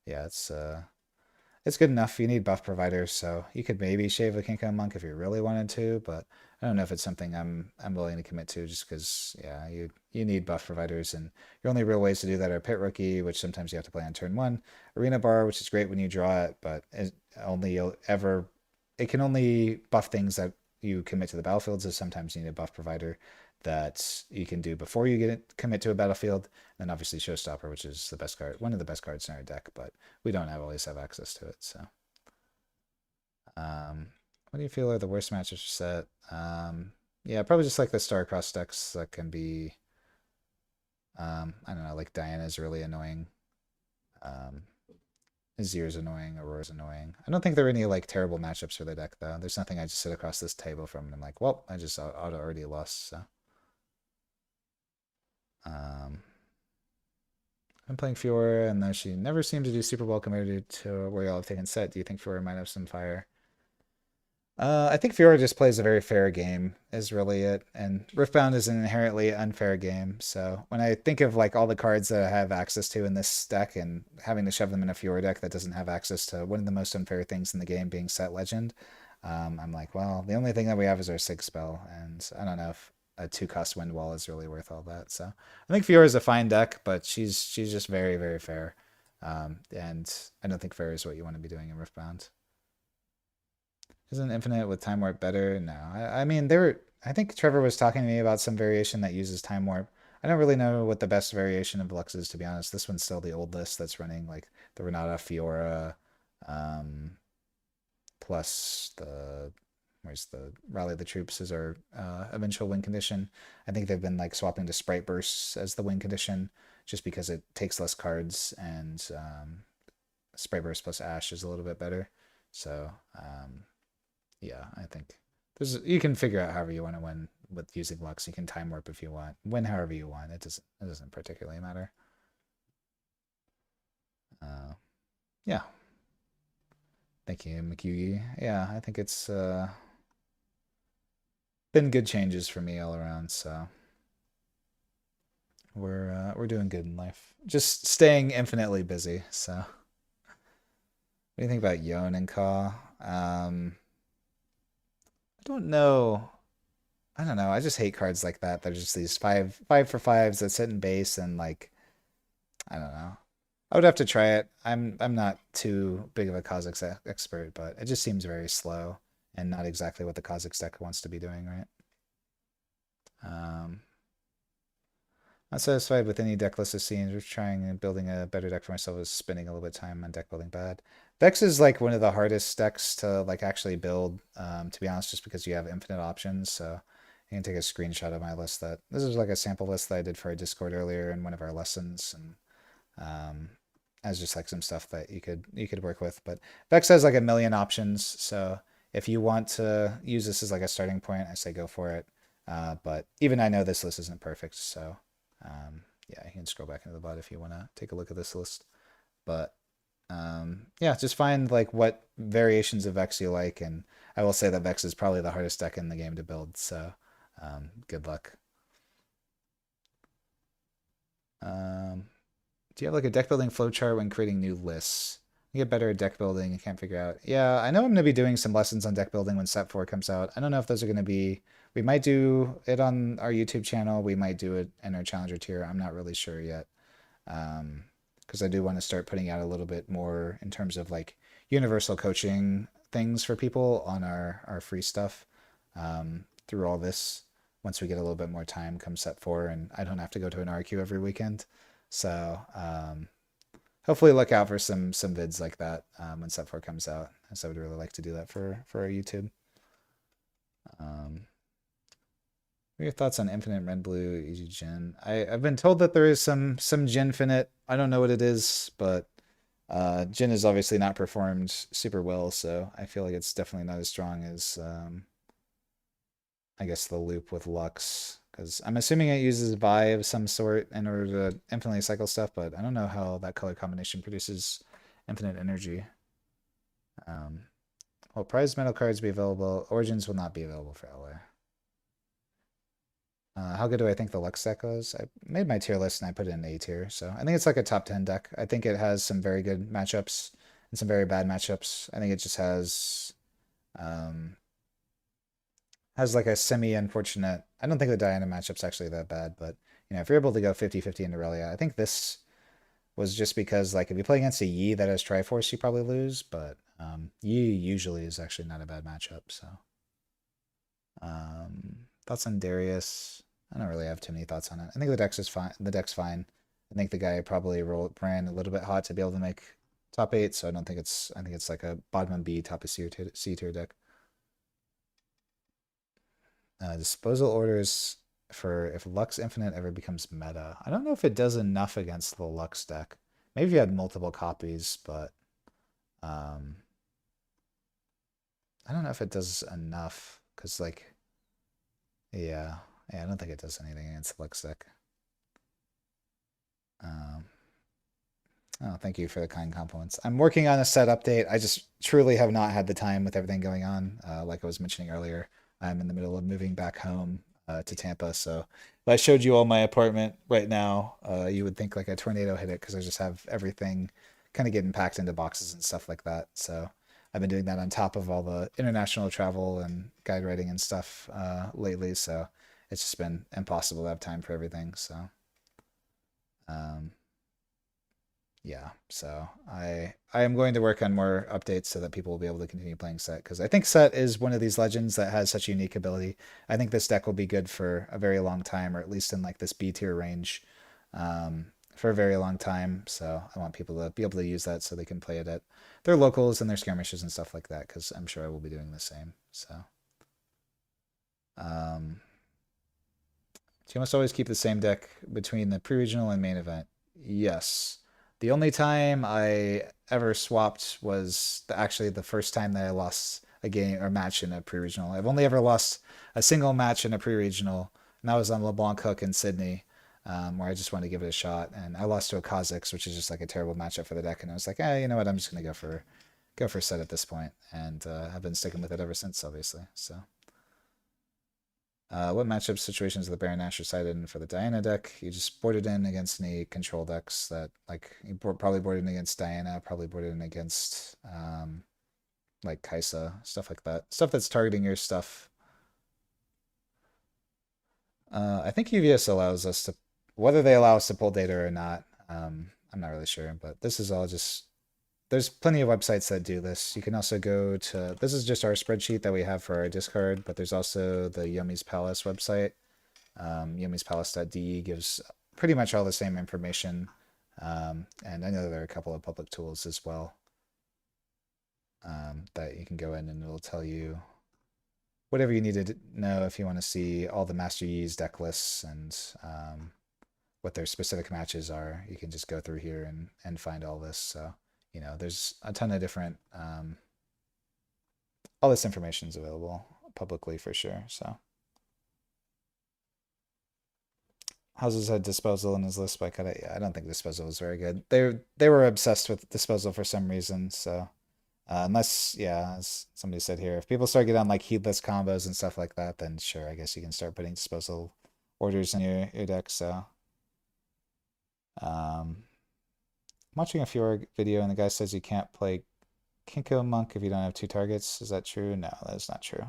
S1: yeah, it's good enough. You need buff providers, so you could maybe shave a Kinko Monk if you really wanted to, but I don't know if it's something I'm willing to commit to just because, yeah, you need buff providers, and your only real ways to do that are Pit Rookie, which sometimes you have to play on turn 1, Arena Bar, which is great when you draw it, but it can only buff things that you commit to the battlefield, so sometimes you need a buff provider that you can do before you commit to a battlefield. And then obviously Showstopper, which is the best card, one of the best cards in our deck, but we don't always have access to it. So, what do you feel are the worst matches set? Yeah, probably just like the Star-Crossed decks that can be, I don't know, like Diana's really annoying. Azir's annoying, Aurora's annoying. I don't think there are any like terrible matchups for the deck though. There's nothing I just sit across this table from and I'm like, well, I just already lost. So, I'm playing Fiora, and though she never seemed to do super well compared to where y'all have taken set, do you think Fiora might have some fire? I think Fiora just plays a very fair game, is really it. And Riftbound is an inherently unfair game. So when I think of like all the cards that I have access to in this deck and having to shove them in a Fiora deck that doesn't have access to one of the most unfair things in the game being set legend, I'm like, well, the only thing that we have is our Sig spell, and I don't know if a 2-cost wind wall is really worth all that. So I think Fiora is a fine deck, but she's just very, very fair. And I don't think fair is what you want to be doing in Riftbound. Isn't Infinite with Time Warp better? No. I mean, I think Trevor was talking to me about some variation that uses Time Warp. I don't really know what the best variation of Lux is, to be honest. This one's still the old list that's running, like the Renata, Fiora, um, plus where's the Rally the Troops is our eventual win condition. I think they've been like swapping to Sprite Bursts as the win condition just because it takes less cards, and Sprite Burst plus Ash is a little bit better. So yeah, I think you can figure out however you want to win with using Lux. You can time warp if you want, win however you want. It doesn't particularly matter. Yeah. Thank you, McYugi. Yeah, I think it's been good changes for me all around. So we're doing good in life. Just staying infinitely busy. So what do you think about Yon and Ka? I don't know. I don't know. I just hate cards like that. They're just these five for fives that sit in base and like I don't know. I would have to try it. I'm not too big of a Kha'Zix expert, but it just seems very slow and not exactly what the Kha'Zix deck wants to be doing, right? Um, Not satisfied with any deck list I've seen. Just trying and building a better deck for myself is spending a little bit of time on deck building bad. Vex is like one of the hardest decks to like actually build, to be honest, just because you have infinite options. So you can take a screenshot of my list that this is like a sample list that I did for our Discord earlier in one of our lessons, and as just like some stuff that you could work with. But Vex has like a million options, so if you want to use this as like a starting point, I say go for it. But even I know this list isn't perfect, so yeah, you can scroll back into the bot if you want to take a look at this list. But yeah, just find like what variations of Vex you like, and I will say that Vex is probably the hardest deck in the game to build. So good luck. Um, do you have like a deck building flowchart when creating new lists? You get better at deck building. You can't figure out. Yeah, I know I'm gonna be doing some lessons on deck building when Set 4 comes out. I don't know if those are gonna be. We might do it on our YouTube channel. We might do it in our Challenger tier. I'm not really sure yet. Because I do want to start putting out a little bit more in terms of like universal coaching things for people on our free stuff through all this. Once we get a little bit more time, come Set 4, and I don't have to go to an RQ every weekend. So hopefully look out for some vids like that when Set 4 comes out, as I would really like to do that for our YouTube. What are your thoughts on Infinite Red Blue Easy Jin? I've been told that there is some Jinfinite. I don't know what it is, but Jin has obviously not performed super well, so I feel like it's definitely not as strong as I guess the loop with Lux. Because I'm assuming it uses Vi of some sort in order to infinitely cycle stuff, but I don't know how that color combination produces infinite energy. Will prize metal cards be available? Origins will not be available for LA. How good do I think the Lux deck was? I made my tier list and I put it in A tier, so I think it's like a top 10 deck. I think it has some very good matchups and some very bad matchups. I think it just has like a semi-unfortunate. I don't think the Diana matchup's actually that bad, but if you're able to go 50-50 into Relia, I think this was just because like if you play against a Yi that has Triforce, you probably lose, but Yi usually is actually not a bad matchup, so. Thoughts on Darius? I don't really have too many thoughts on it. I think the deck's is fine. The deck's fine. I think the guy probably ran a little bit hot to be able to make top 8, so I don't think it's. I think it's like a bottom B, top of C tier deck. Disposal orders for if Lux Infinite ever becomes meta. I don't know if it does enough against the Lux deck. Maybe if you had multiple copies, but I don't know if it does enough because like yeah, I don't think it does anything against the Lux deck. Oh, thank you for the kind compliments. I'm working on a set update. I just truly have not had the time with everything going on. Like I was mentioning earlier, I'm in the middle of moving back home to Tampa. So if I showed you all my apartment right now, you would think like a tornado hit it because I just have everything kind of getting packed into boxes and stuff like that. So I've been doing that on top of all the international travel and guide writing and stuff lately. So it's just been impossible to have time for everything. So um, yeah, so I am going to work on more updates so that people will be able to continue playing Set because I think Set is one of these legends that has such unique ability. I think this deck will be good for a very long time, or at least in like this B tier range, for a very long time. So I want people to be able to use that so they can play it at their locals and their skirmishes and stuff like that because I'm sure I will be doing the same. So um, so you must always keep the same deck between the pre-regional and main event. Yes. The only time I ever swapped was actually the first time that I lost a game or match in a pre-regional. I've only ever lost a single match in a pre-regional, and that was on LeBlanc Hook in Sydney, where I just wanted to give it a shot. And I lost to a Kha'Zix, which is just like a terrible matchup for the deck. And I was like, you know what? I'm just gonna go for Set at this point, and I've been sticking with it ever since, obviously. So. What matchup situations are the Baron Nashor cited in for the Diana deck? You just board it in against any control decks that, like, you probably board it in against Diana, probably board it in against, like, Kaisa, stuff like that. Stuff that's targeting your stuff. I think UVS allows us to, whether they allow us to pull data or not, I'm not really sure, but this is all just, there's plenty of websites that do this. You can also go to, this is just our spreadsheet that we have for our discard, but there's also the Yumi's Palace website. Yumi'spalace.de gives pretty much all the same information. And I know there are a couple of public tools as well that you can go in and it'll tell you whatever you need to know if you want to see all the Master Yi's deck lists and what their specific matches are. You can just go through here and find all this. So, you know, there's a ton of different, all this information is available publicly for sure. So. Houses had Disposal in his list, but yeah, I don't think Disposal was very good. They were obsessed with Disposal for some reason. So unless, yeah, as somebody said here, if people start getting on like heedless combos and stuff like that, then sure, I guess you can start putting Disposal orders in your deck. So I'm watching a Fjord video and the guy says you can't play Kinko Monk if you don't have two targets. Is that true? No, that is not true.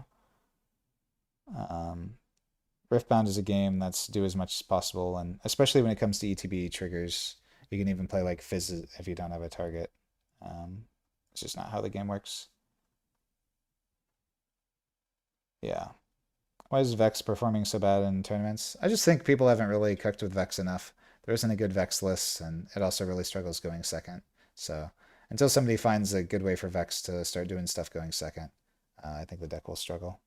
S1: Riftbound is a game that's do as much as possible, and especially when it comes to ETB triggers, you can even play like Fizz if you don't have a target. It's just not how the game works. Yeah. Why is Vex performing so bad in tournaments? I just think people haven't really cooked with Vex enough. There isn't a good Vex list, and it also really struggles going second. So until somebody finds a good way for Vex to start doing stuff going second, I think the deck will struggle.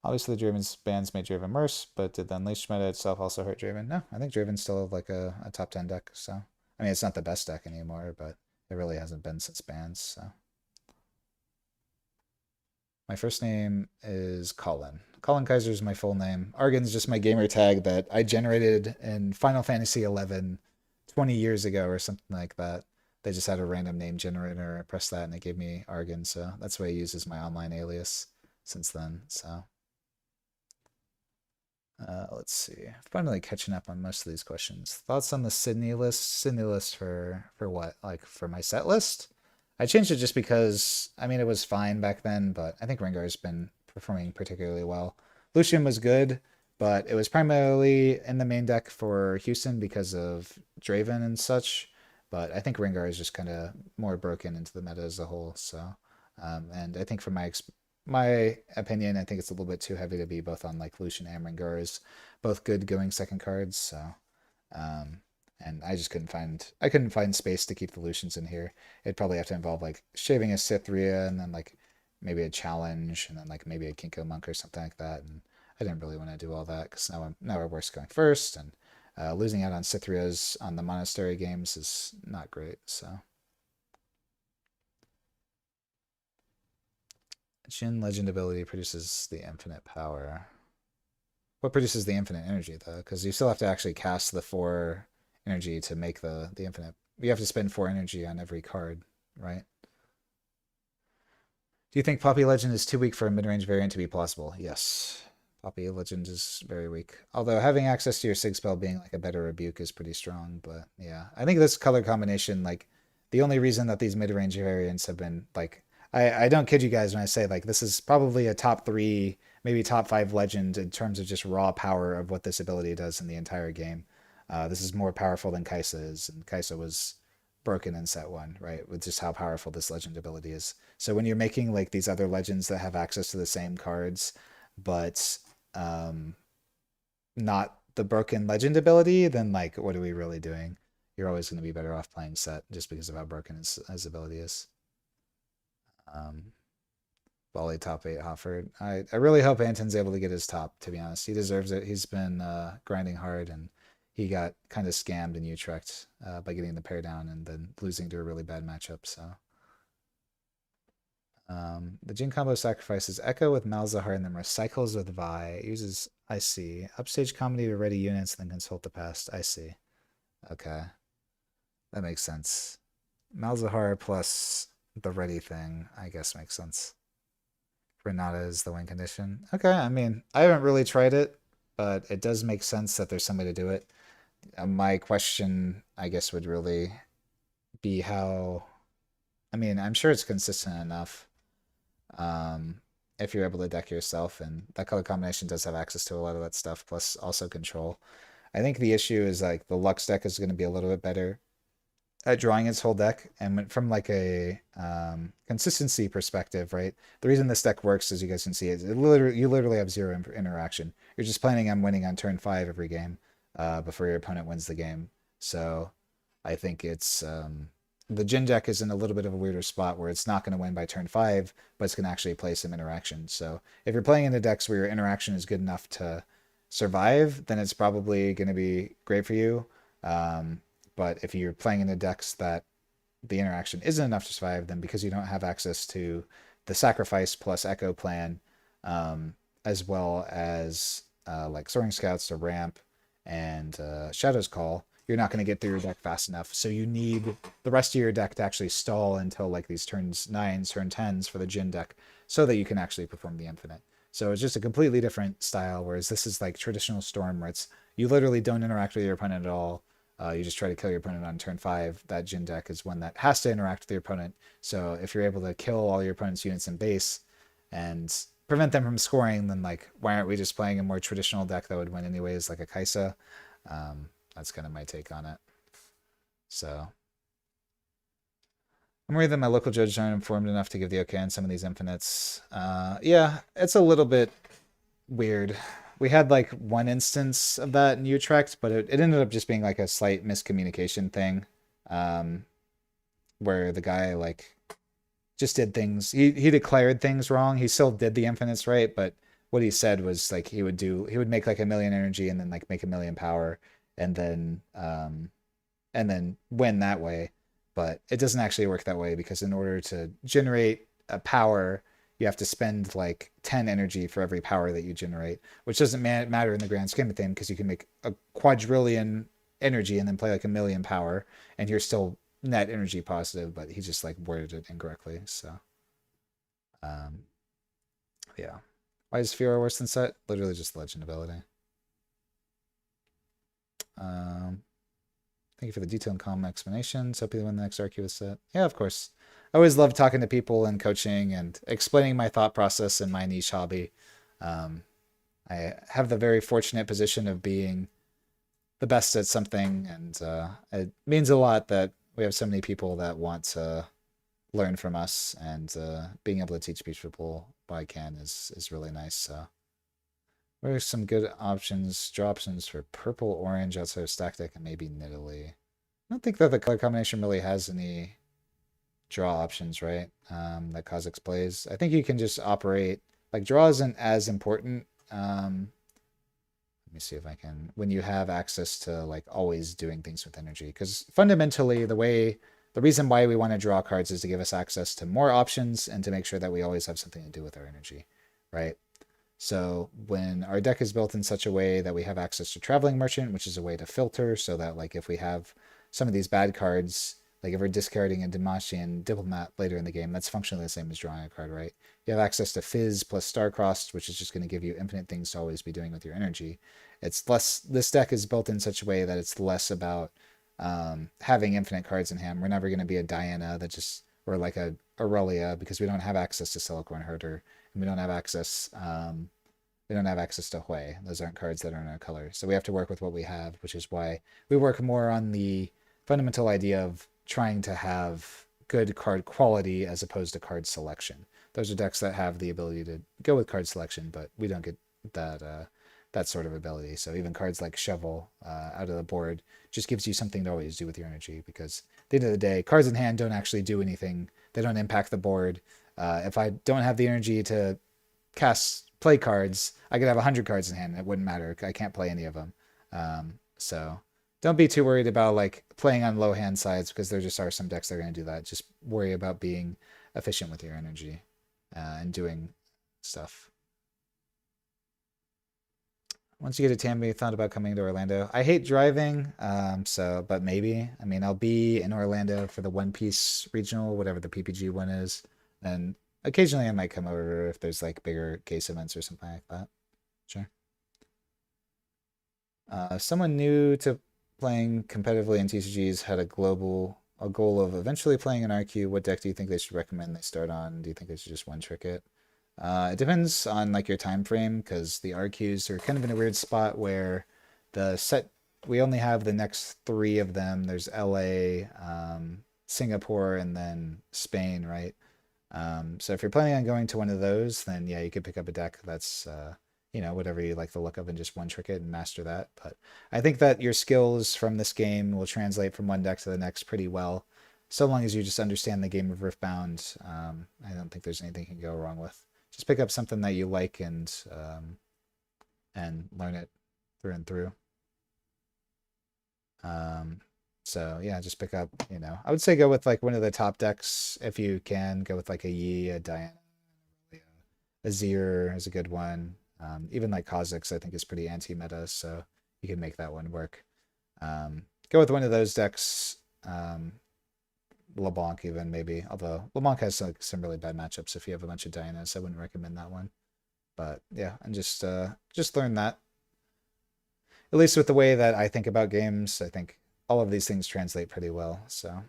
S1: Obviously, the Draven's bans made Draven worse, but did the Unleashed meta itself also hurt Draven? No, I think Draven's still like a top 10 deck. So, I mean, it's not the best deck anymore, but it really hasn't been since bans. So, my first name is Colin. Colin Kaiser is my full name. Argon's just my gamer tag that I generated in Final Fantasy 11 20 years ago or something like that. They just had a random name generator. I pressed that and it gave me Argon. So that's what I use as my online alias since then. So. Let's see. Finally catching up on most of these questions. Thoughts on the Sydney list? Sydney list for what? Like for my set list? I changed it just because I mean it was fine back then, but I think Rengar's been performing particularly well. Lucian was good, but it was primarily in the main deck for Houston because of Draven and such. But I think Rengar is just kind of more broken into the meta as a whole. So, and I think from my opinion, I think it's a little bit too heavy to be both on like Lucian and Rengar's, both good going second cards. So, and I just couldn't find space to keep the Lucians in here. It'd probably have to involve like shaving a Cytheria and then like maybe a challenge and then like maybe a Kinko Monk or something like that. And I didn't really want to do all that because now we're worse going first and losing out on Cytherias on the Monastery games is not great. So. Jin Legend ability produces the infinite power. What produces the infinite energy though? Because you still have to actually cast the 4 energy to make the infinite. You have to spend 4 energy on every card, right? Do you think Poppy Legend is too weak for a mid-range variant to be plausible? Yes. Poppy Legend is very weak. Although having access to your Sig spell being like a better rebuke is pretty strong, but yeah. I think this color combination, like the only reason that these mid-range variants have been like, I don't kid you guys when I say like this is probably a top three, maybe top five legend in terms of just raw power of what this ability does in the entire game. This is more powerful than Kaisa is, and Kaisa was broken in set one, right? With just how powerful this legend ability is. So when you're making like these other legends that have access to the same cards, but um, not the broken legend ability, then like what are we really doing? You're always going to be better off playing set just because of how broken his ability is. Um, Volley top eight Hartford. I really hope Anton's able to get his top, to be honest. He deserves it. He's been grinding hard and he got kind of scammed in Utrecht by getting the pair down and then losing to a really bad matchup. So the Jin combo sacrifices Echo with Malzahar and then recycles with Vi. It uses, I see. Upstage comedy to ready units, then consult the past. I see. Okay. That makes sense. Malzahar plus the ready thing, I guess makes sense. Renata is the win condition. Okay, I mean, I haven't really tried it, but it does make sense that there's some way to do it. My question, I guess, would really be how. I mean, I'm sure it's consistent enough. If you're able to deck yourself, and that color combination does have access to a lot of that stuff, plus also control. I think the issue is like the Lux deck is going to be a little bit better at drawing its whole deck, and from like a consistency perspective, right? The reason this deck works, as you guys can see, is you literally have zero interaction. You're just planning on winning on turn 5 every game before your opponent wins the game. So I think it's the Jin deck is in a little bit of a weirder spot where it's not going to win by turn 5, but it's going to actually play some interaction. So if you're playing into decks where your interaction is good enough to survive, then it's probably going to be great for you. But if you're playing into decks that the interaction isn't enough to survive, then because you don't have access to the sacrifice plus echo plan, as well as like Soaring Scouts to ramp and Shadow's Call, you're not going to get through your deck fast enough. So you need the rest of your deck to actually stall until like these turns 9s, turn 10s for the Jin deck so that you can actually perform the infinite. So it's just a completely different style, whereas this is like traditional Storm where it's you literally don't interact with your opponent at all. You just try to kill your opponent on turn 5. That Jin deck is one that has to interact with your opponent. So if you're able to kill all your opponent's units in base and prevent them from scoring, then like why aren't we just playing a more traditional deck that would win anyways, like a Kaisa? That's kind of my take on it. So I'm worried that my local judges aren't informed enough to give the okay on some of these infinites. Yeah, it's a little bit weird. We had like one instance of that in Utrecht, but it ended up just being like a slight miscommunication thing, where the guy like just did things. He declared things wrong. He still did the infinites right, but what he said was like he would make like 1,000,000 energy and then like make 1,000,000 power and then win that way. But it doesn't actually work that way because in order to generate a power, you have to spend like 10 energy for every power that you generate, which doesn't matter in the grand scheme of things because you can make a quadrillion energy and then play like 1,000,000 power and you're still net energy positive, but he just like worded it incorrectly. So yeah. Why is Fiora worse than Set? Literally just legend ability. Thank you for the detailed and calm explanations. Hope you win the next RQ with Set. Yeah, of course. I always love talking to people and coaching and explaining my thought process in my niche hobby. I have the very fortunate position of being the best at something, and it means a lot that we have so many people that want to learn from us, and being able to teach people what I can is really nice. So, what are some good options, draw options for purple, orange outside of stack deck, and maybe Nidalee? I don't think that the color combination really has any draw options, right? That Kha'Zix plays. I think you can just operate like draw isn't as important. Let me see if I can when you have access to like always doing things with energy, because fundamentally the reason why we want to draw cards is to give us access to more options and to make sure that we always have something to do with our energy, right? So when our deck is built in such a way that we have access to Traveling Merchant, which is a way to filter so that like if we have some of these bad cards, like if we're discarding a Demacian Diplomat later in the game, that's functionally the same as drawing a card, right? You have access to Fizz plus Starcrossed, which is just going to give you infinite things to always be doing with your energy. It's less, this deck is built in such a way that it's less about having infinite cards in hand. We're never going to be a Diana that just, or like a Aurelia, because we don't have access to Silicorn Herder, and we don't have access to Hui. Those aren't cards that are in our color. So we have to work with what we have, which is why we work more on the fundamental idea of trying to have good card quality as opposed to card selection. Those are decks that have the ability to go with card selection, but we don't get that sort of ability. So even cards like Shovel out of the board just gives you something to always do with your energy, because at the end of the day, cards in hand don't actually do anything. They don't impact the board. If I don't have the energy to play cards, I could have 100 cards in hand. It wouldn't matter. I can't play any of them. So don't be too worried about like playing on low hand sides, because there just are some decks that are going to do that. Just worry about being efficient with your energy and doing stuff. Once you get to Tampa, you thought about coming to Orlando. I hate driving, but maybe. I mean, I'll be in Orlando for the One Piece regional, whatever the PPG one is, and occasionally I might come over if there's like bigger case events or something like that. Sure. Someone new to playing competitively in TCGs had a goal of eventually playing an RQ. What deck do you think they should recommend they start on? Do you think they should just one trick it? It depends on like your time frame, because the RQs are kind of in a weird spot where the set we only have the next three of them. There's LA, Singapore, and then Spain, right? So if you're planning on going to one of those, then yeah, you could pick up a deck that's whatever you like the look of and just one trick it and master that. But I think that your skills from this game will translate from one deck to the next pretty well, so long as you just understand the game of Riftbound. I don't think there's anything you can go wrong with. Just pick up something that you like and learn it through and through. So yeah, just pick up, I would say go with like one of the top decks if you can. Go with like a Yi, a Diana, a Azir is a good one. Even like Kha'Zix I think is pretty anti-meta, so you can make that one work. Go with one of those decks. LeBlanc even maybe, although LeBlanc has some really bad matchups if you have a bunch of Dianas. I wouldn't recommend that one. But yeah, and just learn that. At least with the way that I think about games, I think all of these things translate pretty well. So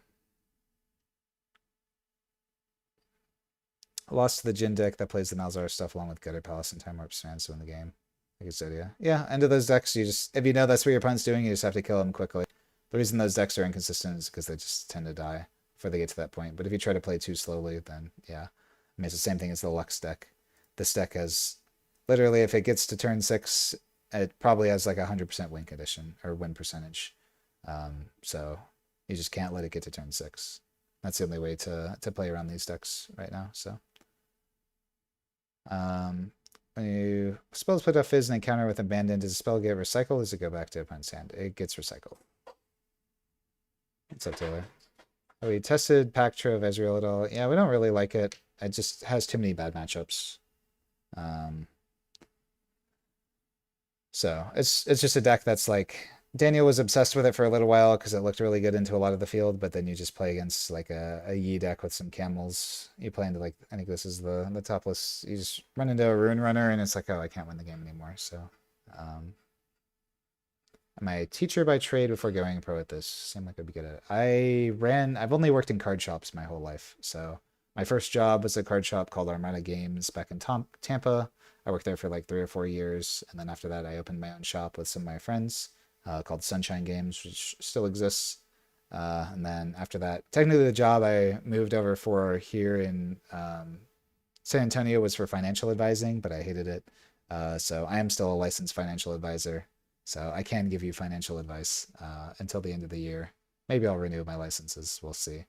S1: I lost to the Jin deck that plays the Malzahar stuff along with Gutter Palace and Time Warp Strands to win the game. I guess so, yeah. Yeah, end of those decks, you just, if you know that's what your opponent's doing, you just have to kill them quickly. The reason those decks are inconsistent is because they just tend to die before they get to that point. But if you try to play too slowly, then yeah. I mean, it's the same thing as the Lux deck. This deck has, literally, if it gets to turn 6, it probably has like 100% win condition, or win percentage. So you just can't let it get to turn 6. That's the only way to play around these decks right now, so. When you spells put off Fizz and encounter with Abandon, does the spell get recycled or does it go back to opponent's hand? It gets recycled. What's up, Taylor? Oh, we tested Pactra of Ezreal at all? Yeah, we don't really like it. It just has too many bad matchups. So it's just a deck that's like, Daniel was obsessed with it for a little while because it looked really good into a lot of the field, but then you just play against like a Yi deck with some camels. You play into like, I think this is the top list. You just run into a Rune Runner and it's like, oh, I can't win the game anymore. So, am I a teacher by trade before going pro at this? Seem like I'd be good at it. I've only worked in card shops my whole life. So my first job was a card shop called Armada Games back in Tampa. I worked there for like 3 or 4 years. And then after that, I opened my own shop with some of my friends. Called Sunshine Games, which still exists. And then after that, technically the job I moved over for here in San Antonio was for financial advising, but I hated it. So I am still a licensed financial advisor. So I can give you financial advice until the end of the year. Maybe I'll renew my licenses. We'll see.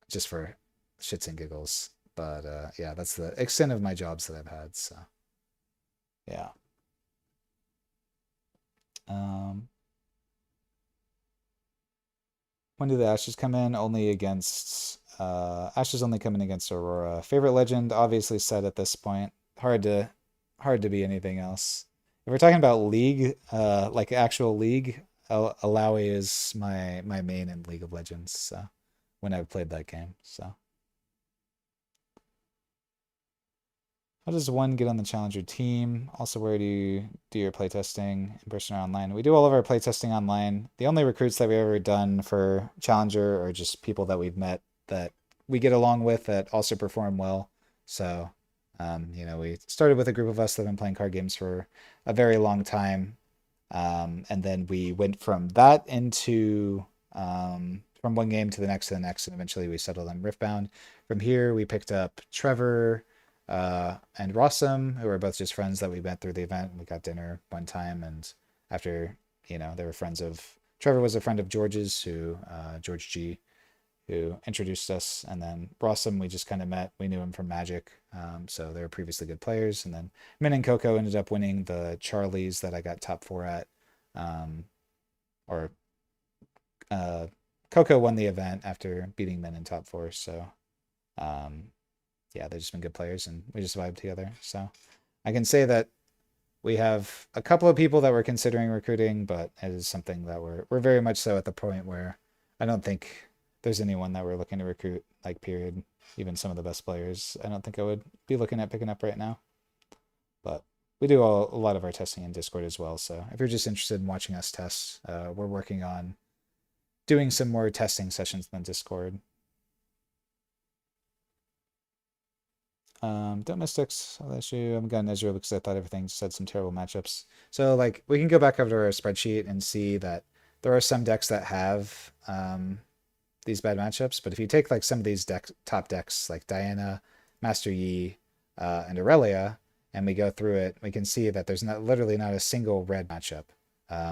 S1: Just for shits and giggles. But yeah, that's the extent of my jobs that I've had. So yeah. When do the Ashes come in? Only against Ashes only come in against Aurora. Favorite legend, obviously set at this point. Hard to be anything else. If we're talking about league, like actual league, Alawi is my main in League of Legends. So when I've played that game, so How does one get on the Challenger team? Also, where do you do your playtesting in person or online? We do all of our playtesting online. The only recruits that we've ever done for Challenger are just people that we've met that we get along with that also perform well. So, we started with a group of us that have been playing card games for a very long time. And then we went from that into from one game to the next, and eventually we settled on Riftbound. From here, we picked up Trevor and Rossum, who were both just friends that we met through the event. We got dinner one time, and after, they were friends of Trevor was a friend of George's, who George G, who introduced us, and then Rossum we just kind of met. We knew him from Magic, so they were previously good players. And then Min and Coco ended up winning the Charlies that I got top 4 at, or Coco won the event after beating Min in top 4. So yeah, they've just been good players, and we just vibed together. So I can say that we have a couple of people that we're considering recruiting, but it is something that we're very much so at the point where I don't think there's anyone that we're looking to recruit, like, period. Even some of the best players, I don't think I would be looking at picking up right now. But we do a lot of our testing in Discord as well. So if you're just interested in watching us test, we're working on doing some more testing sessions in Discord. Don't miss sticks. I'll let you. I'm going Ezreal because I thought everything just had some terrible matchups. So, like, we can go back over to our spreadsheet and see that there are some decks that have these bad matchups. But if you take, like, some of these top decks, like Diana, Master Yi, and Aurelia, and we go through it, we can see that there's literally not a single red matchup,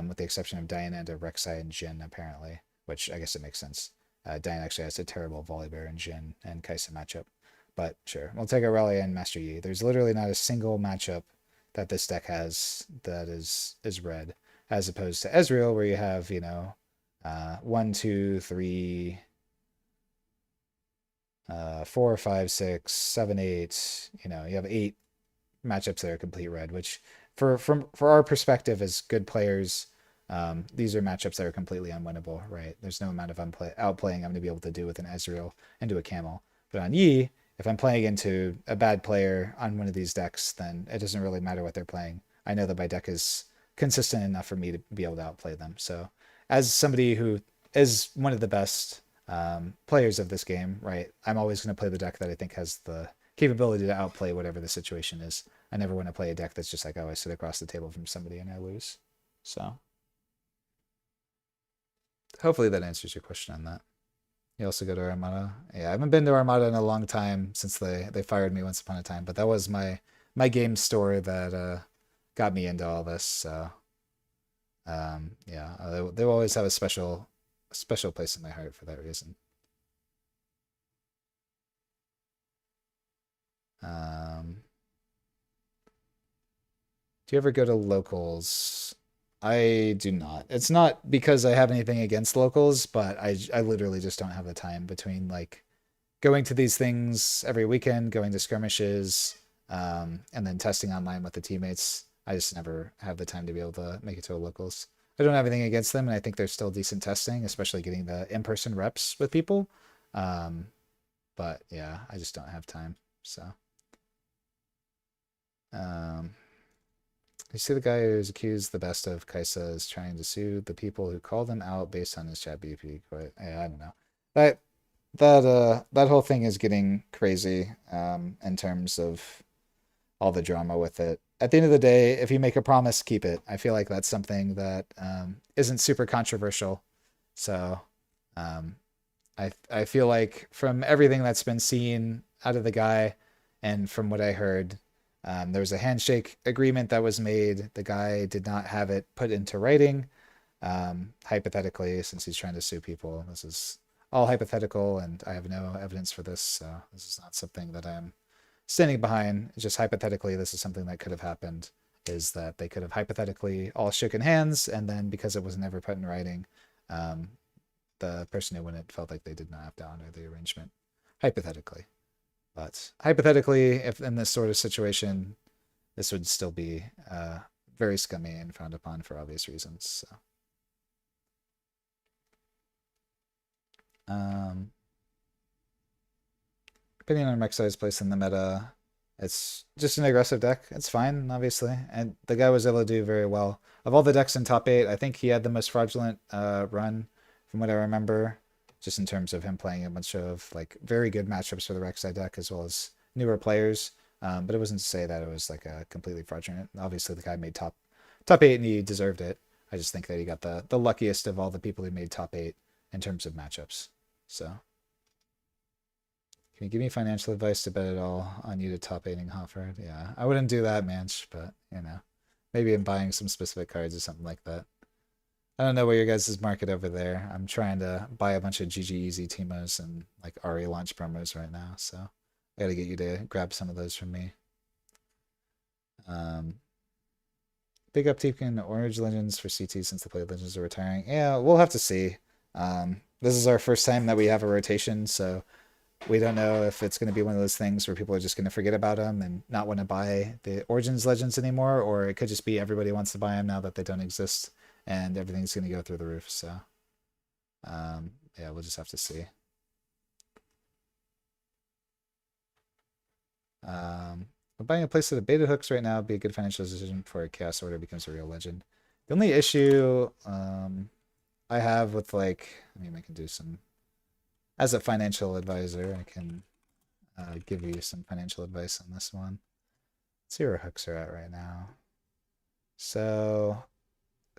S1: with the exception of Diana and Rek'Sai and Jhin, apparently, which I guess it makes sense. Diana actually has a terrible Volibear and Jhin and Kai'Sa matchup. But sure, we'll take Aurelia and Master Yi. There's literally not a single matchup that this deck has that is red, as opposed to Ezreal, where you have, 1, 2, 3, 4, 5, 6, 7, 8. You have 8 matchups that are complete red, which for our perspective as good players, these are matchups that are completely unwinnable, right? There's no amount of outplaying I'm going to be able to do with an Ezreal into a Camel. But on Yi, if I'm playing into a bad player on one of these decks, then it doesn't really matter what they're playing. I know that my deck is consistent enough for me to be able to outplay them. So as somebody who is one of the best players of this game, right, I'm always going to play the deck that I think has the capability to outplay whatever the situation is. I never want to play a deck that's just like, oh, I sit across the table from somebody and I lose. So hopefully that answers your question on that. You also go to Armada. Yeah, I haven't been to Armada in a long time since they fired me once upon a time, but that was my game store that got me into all this. So yeah, they will always have a special place in my heart for that reason. Do you ever go to locals? I do not. It's not because I have anything against locals, but I literally just don't have the time between, like, going to these things every weekend, going to skirmishes, and then testing online with the teammates. I just never have the time to be able to make it to a locals. I don't have anything against them, and I think they're still decent testing, especially getting the in-person reps with people. But yeah, I just don't have time. So, you see the guy who's accused the best of Kai'Sa is trying to sue the people who called him out based on his chat BP. But yeah, I don't know. That whole thing is getting crazy in terms of all the drama with it. At the end of the day, if you make a promise, keep it. I feel like that's something that isn't super controversial. So I feel like from everything that's been seen out of the guy and from what I heard, there was a handshake agreement that was made. The guy did not have it put into writing. Hypothetically, since he's trying to sue people, this is all hypothetical, and I have no evidence for this, so this is not something that I'm standing behind. It's just hypothetically, this is something that could have happened, is that they could have hypothetically all shaken hands, and then because it was never put in writing, the person who won it felt like they did not have to honor the arrangement, hypothetically. But hypothetically, if in this sort of situation, this would still be very scummy and frowned upon for obvious reasons. So. Depending on Rek'Sai's place in the meta, It's just an aggressive deck. It's fine, obviously. And the guy was able to do very well. Of all the decks in top 8, I think he had the most fraudulent run from what I remember, just in terms of him playing a bunch of like very good matchups for the Rek'Sai deck as well as newer players. But it wasn't to say that it was like a completely fraudulent. Obviously, the guy made top 8 and he deserved it. I just think that he got the luckiest of all the people who made top 8 in terms of matchups. So. Can you give me financial advice to bet it all on you to top 8ing Hartford? Yeah, I wouldn't do that, Manch, but, you know, maybe I'm buying some specific cards or something like that. I don't know what your guys' market over there. I'm trying to buy a bunch of GG Easy Timos and, like, Ari launch promos right now, so I gotta get you to grab some of those from me. Big uptick in Orange Legends for CT since the Play Legends are retiring. Yeah, we'll have to see. This is our first time that we have a rotation, so we don't know if it's going to be one of those things where people are just going to forget about them and not want to buy the Origins Legends anymore, or it could just be everybody wants to buy them now that they don't exist and everything's going to go through the roof. So, yeah, we'll just have to see. But buying a place at the beta hooks right now would be a good financial decision before a Chaos Order becomes a real legend. The only issue I have with, like, I mean, I can do some as a financial advisor, I can give you some financial advice on this one. Let's see where hooks are at right now. So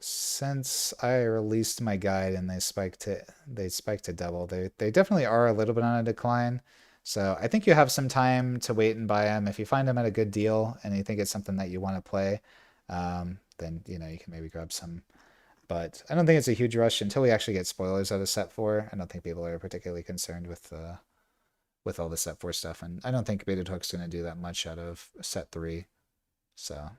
S1: since I released my guide and they spiked to double, they definitely are a little bit on a decline. So I think you have some time to wait and buy them. If you find them at a good deal and you think it's something that you want to play, then you can maybe grab some. But I don't think it's a huge rush until we actually get spoilers out of set 4. I don't think people are particularly concerned with all the set 4 stuff, and I don't think Baited Hook's going to do that much out of set 3. So,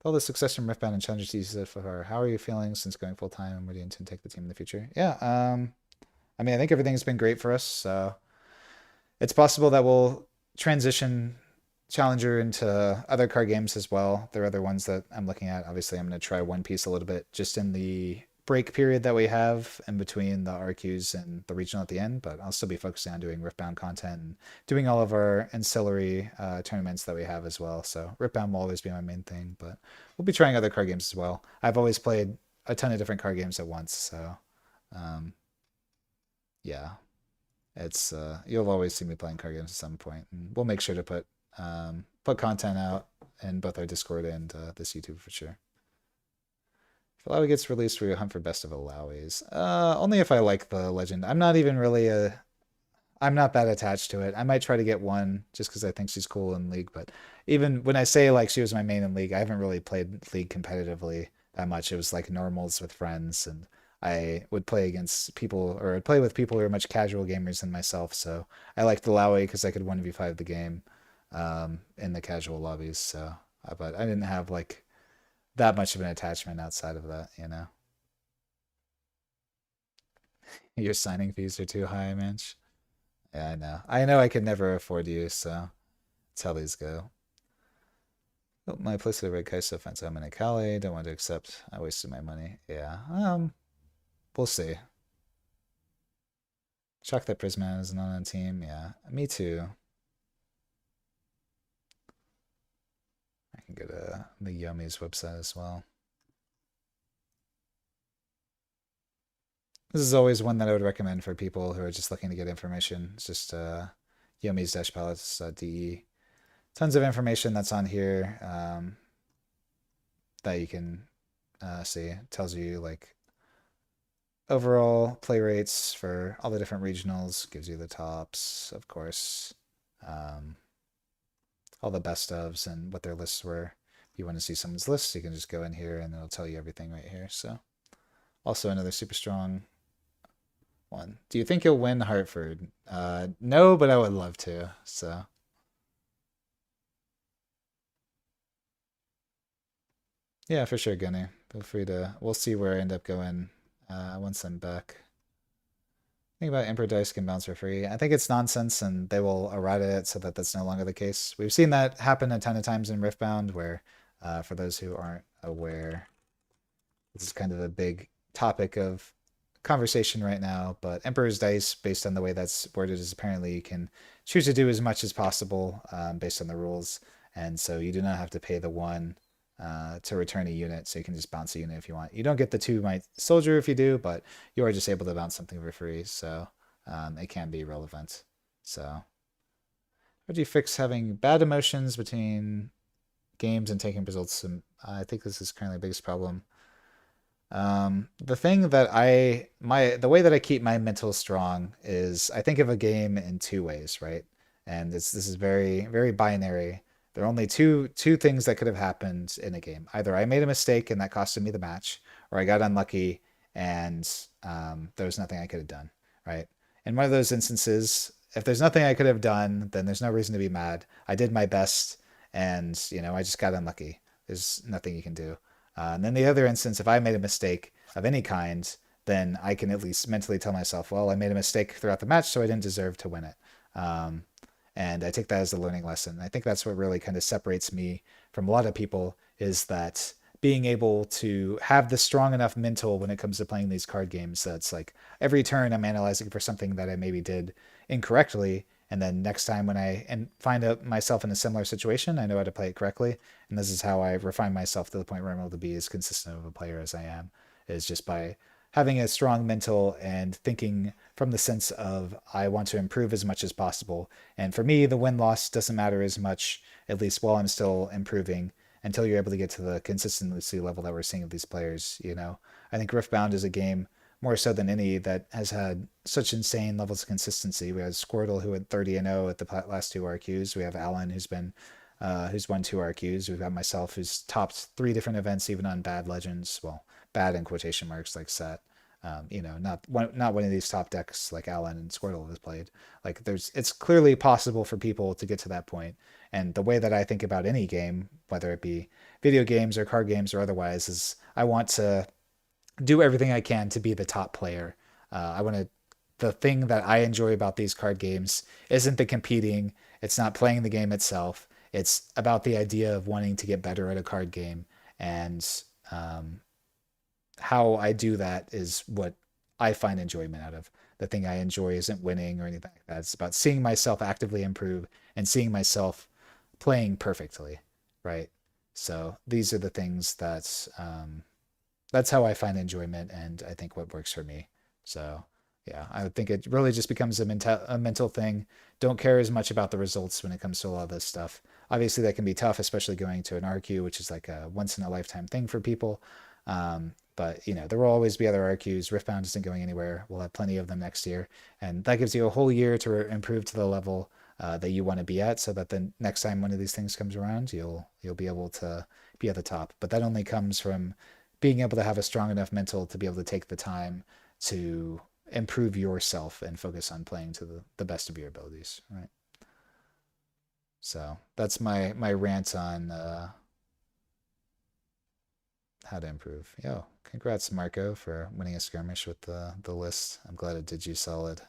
S1: all the success from Riftbound and Challenger TCs so far, how are you feeling since going full time, and where do you intend to take the team in the future? Yeah, I mean, I think everything's been great for us. So it's possible that we'll transition Challenger into other card games as well. There are other ones that I'm looking at. Obviously, I'm going to try One Piece a little bit just in the break period that we have in between the RQs and the regional at the end, but I'll still be focusing on doing Riftbound content and doing all of our ancillary tournaments that we have as well. So Riftbound will always be my main thing, but we'll be trying other card games as well. I've always played a ton of different card games at once, so yeah, it's you'll always see me playing card games at some point, and we'll make sure to put content out in both our Discord and this YouTube for sure. If Alawi gets released, we hunt for best of Alawis. Only if I like the legend. I'm not even really I'm not that attached to it. I might try to get one just because I think she's cool in League, but even when I say like she was my main in League, I haven't really played League competitively that much. It was like normals with friends, and I would play against people, or I'd play with people who are much casual gamers than myself. So I liked Alawi because I could 1v5 the game in the casual lobbies. So, but I didn't have like that much of an attachment outside of that, Your signing fees are too high, Minch. Yeah, I know. I know I could never afford you, so that's how these go. Oh, my place at a Red Kaiso fence. I'm in a Cali. Don't want to accept. I wasted my money. Yeah. We'll see. Shocked that Prisma is not on the team. Yeah, me too. I can go to the Yomi's website as well. This is always one that I would recommend for people who are just looking to get information. It's just yomi's-palettes.de. Tons of information that's on here that you can see. It tells you like overall play rates for all the different regionals, gives you the tops, of course, all the best ofs and what their lists were. If you want to see someone's list, you can just go in here and it'll tell you everything right here. So also another super strong one. Do you think you'll win Hartford? No, but I would love to. So yeah, for sure, Gunny. Feel free to. We'll see where I end up going once I'm back. Think about Emperor Dice can bounce for free. I think it's nonsense, and they will errata it so that that's no longer the case. We've seen that happen a ton of times in Riftbound, where, for those who aren't aware, this is kind of a big topic of conversation right now, but Emperor's Dice, based on the way that's worded, is apparently you can choose to do as much as possible based on the rules, and so you do not have to pay the one to return a unit, so you can just bounce a unit if you want. You don't get the 2 Might Soldier if you do, but you are just able to bounce something for free, so it can be relevant. So, how do you fix having bad emotions between games and taking results? I think this is currently the biggest problem. The thing that the way that I keep my mental strong is I think of a game in 2 ways, right? And this is very, very binary. There are only two things that could have happened in a game. Either I made a mistake and that costed me the match, or I got unlucky and there was nothing I could have done, right? In one of those instances, if there's nothing I could have done, then there's no reason to be mad. I did my best, and I just got unlucky. There's nothing you can do. And then the other instance, if I made a mistake of any kind, then I can at least mentally tell myself, well, I made a mistake throughout the match, so I didn't deserve to win it. And I take that as a learning lesson. I think that's what really kind of separates me from a lot of people, is that being able to have the strong enough mental when it comes to playing these card games that's like every turn I'm analyzing for something that I maybe did incorrectly, and then next time when I find out myself in a similar situation, I know how to play it correctly. And this is how I refine myself to the point where I'm able to be as consistent of a player as I am, is just by having a strong mental and thinking from the sense of I want to improve as much as possible. And for me, the win-loss doesn't matter as much, at least while I'm still improving, until you're able to get to the consistency level that we're seeing of these players. I think Riftbound is a game more so than any that has had such insane levels of consistency. We have Squirtle, who went 30-0 at the last 2 RQs. We have Alan, who's won 2 RQs. We've got myself, who's topped 3 different events, even on bad legends. Well, bad in quotation marks, like set. Not one of these top decks like Alan and Squirtle has played. Like it's clearly possible for people to get to that point. And the way that I think about any game, whether it be video games or card games or otherwise, is I want to do everything I can to be the top player. I want to. The thing that I enjoy about these card games isn't the competing. It's not playing the game itself. It's about the idea of wanting to get better at a card game, and how I do that is what I find enjoyment out of. The thing I enjoy isn't winning or anything like that. It's about seeing myself actively improve and seeing myself playing perfectly, right? So these are the things that's how I find enjoyment, and I think what works for me. So yeah, I would think it really just becomes a mental thing. Don't care as much about the results when it comes to a lot of this stuff. Obviously, that can be tough, especially going to an RQ, which is like a once in a lifetime thing for people. But there will always be other RQs. Riftbound isn't going anywhere. We'll have plenty of them next year, and that gives you a whole year to improve to the level that you want to be at, so that the next time one of these things comes around, you'll be able to be at the top. But that only comes from being able to have a strong enough mental to be able to take the time to improve yourself and focus on playing to the best of your abilities, right? So that's my rant on how to improve. Yo, congrats, Marco, for winning a skirmish with the list. I'm glad it did you solid.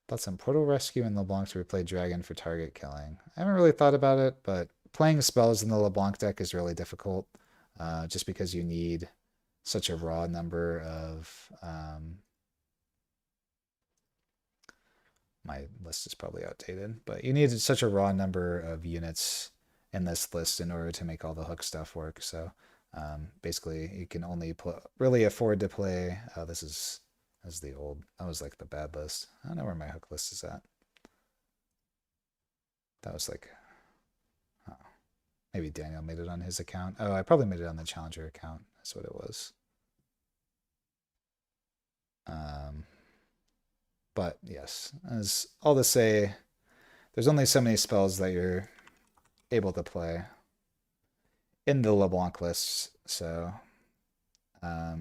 S1: Thoughts on Portal Rescue and LeBlanc to replay Dragon for target killing? I haven't really thought about it, but playing spells in the LeBlanc deck is really difficult, just because you need such a raw number of my list is probably outdated, but you need such a raw number of units in this list in order to make all the hook stuff work. So basically, you can only really afford to play. Oh, this is the old. That was like the bad list. I don't know where my hook list is at. That was like, oh, maybe Daniel made it on his account. Oh, I probably made it on the Challenger account. That's what it was. But yes, as all to say, there's only so many spells that you're able to play in the LeBlanc lists. So, yeah,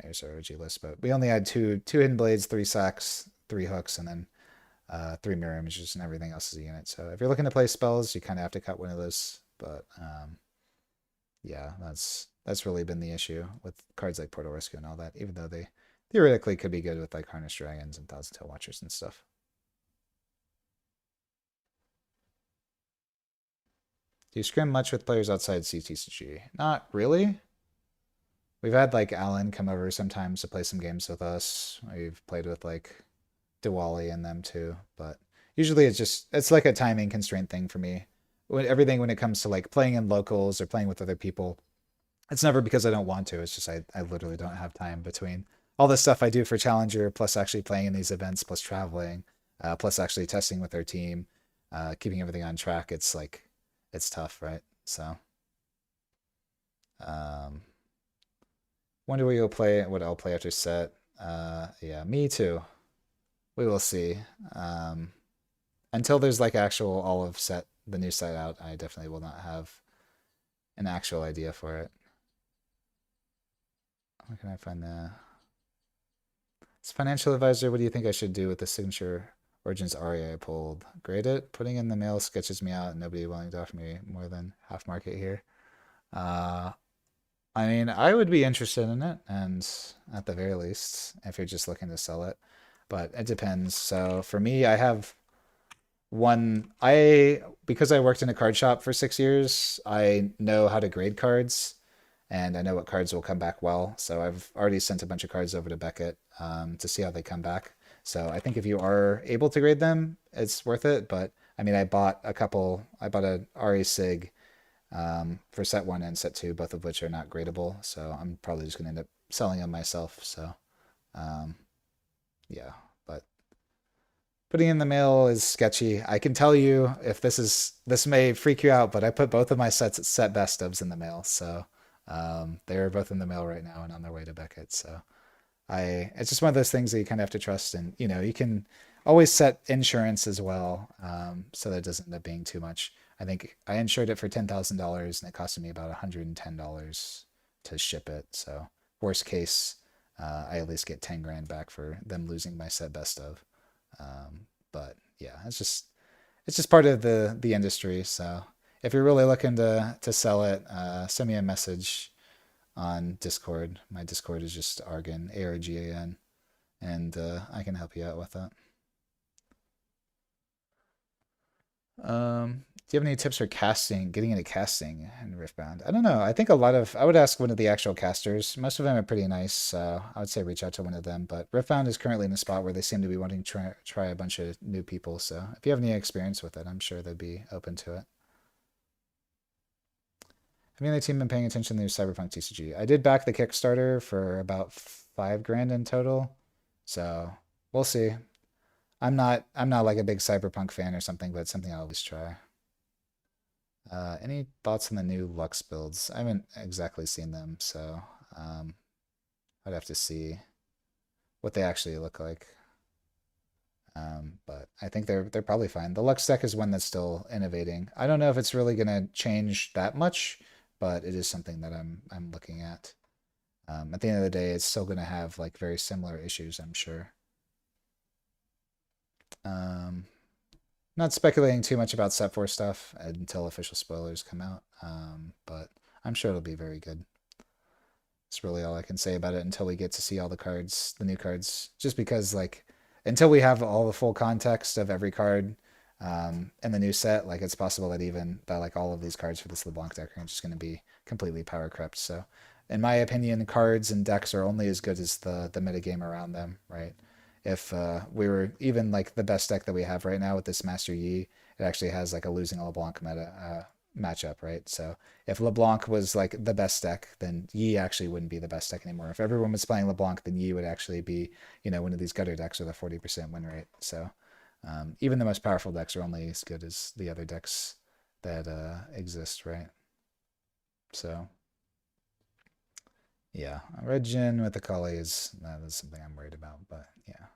S1: here's our OG list. But we only had two hidden blades, 3 sacks, 3 hooks, and then 3 mirror images, and everything else is a unit. So if you're looking to play spells, you kind of have to cut one of those. But yeah, that's really been the issue with cards like Portal Rescue and all that, even though they theoretically could be good with like Harness Dragons and Thousand Tail Watchers and stuff. Do you scrim much with players outside CTCG? Not really. We've had like Alan come over sometimes to play some games with us. We've played with like Diwali and them too, but usually it's like a timing constraint thing for me. When it comes to like playing in locals or playing with other people, it's never because I don't want to. It's just I literally don't have time between all the stuff I do for Challenger, plus actually playing in these events, plus traveling, plus actually testing with our team, keeping everything on track. It's like it's tough, right? So um, wonder what you'll play, what I'll play after set. Yeah, me too. We will see. Um, until there's like actual all of set the new set out, I definitely will not have an actual idea for it. Where can I find the As financial advisor, what do you think I should do with the signature Origins aria I pulled? Grade it. Putting in the mail sketches me out. Nobody willing to offer me more than half market here. Uh, I mean, I would be interested in it, and at the very least, if you're just looking to sell it. But it depends. So for me, I have one. Because I worked in a card shop for 6 years, I know how to grade cards and I know what cards will come back well. So I've already sent a bunch of cards over to Beckett to see how they come back. So I think if you are able to grade them, it's worth it. But I mean, I bought a couple. I bought a RA Sig for set one and set two, both of which are not gradable. So I'm probably just going to end up selling them myself. So um, yeah, but putting in the mail is sketchy. I can tell you if this may freak you out, but I put both of my sets at set best ofs in the mail. So they're both in the mail right now and on their way to Beckett. So it's just one of those things that you kind of have to trust. And, you can always set insurance as well. So that it doesn't end up being too much. I think I insured it for $10,000 and it costed me about $110 to ship it. So worst case, I at least get 10 grand back for them losing my set best of. But yeah, it's just part of the industry. So if you're really looking to sell it, send me a message on Discord. My Discord is just Argan, ARGAN, and I can help you out with that. Do you have any tips for getting into casting in Riftbound? I don't know. I think I would ask one of the actual casters. Most of them are pretty nice, so I would say reach out to one of them. But Riftbound is currently in a spot where they seem to be wanting to try a bunch of new people. So if you have any experience with it, I'm sure they'd be open to it. Have any other team been paying attention to the new Cyberpunk TCG? I did back the Kickstarter for about 5 grand in total, so we'll see. I'm not like a big Cyberpunk fan or something, but it's something I'll always try. Any thoughts on the new Lux builds? I haven't exactly seen them, so I'd have to see what they actually look like. But I think they're probably fine. The Lux deck is one that's still innovating. I don't know if it's really gonna change that much, but it is something that I'm looking at. At the end of the day, it's still gonna have like very similar issues, I'm sure. Um, Not speculating too much about Set 4 stuff until official spoilers come out, but I'm sure it'll be very good. That's really all I can say about it until we get to see all the cards, the new cards. Just because, like, until we have all the full context of every card in the new set, like, it's possible that like all of these cards for this LeBlanc deck are just going to be completely power crept. So, in my opinion, cards and decks are only as good as the metagame around them, right? If we were even like the best deck that we have right now with this Master Yi, it actually has like a losing LeBlanc meta matchup, right? So if LeBlanc was like the best deck, then Yi actually wouldn't be the best deck anymore. If everyone was playing LeBlanc, then Yi would actually be, one of these gutter decks with a 40% win rate. So even the most powerful decks are only as good as the other decks that exist, right? So yeah, Red Jin with the Kali is something I'm worried about, but yeah.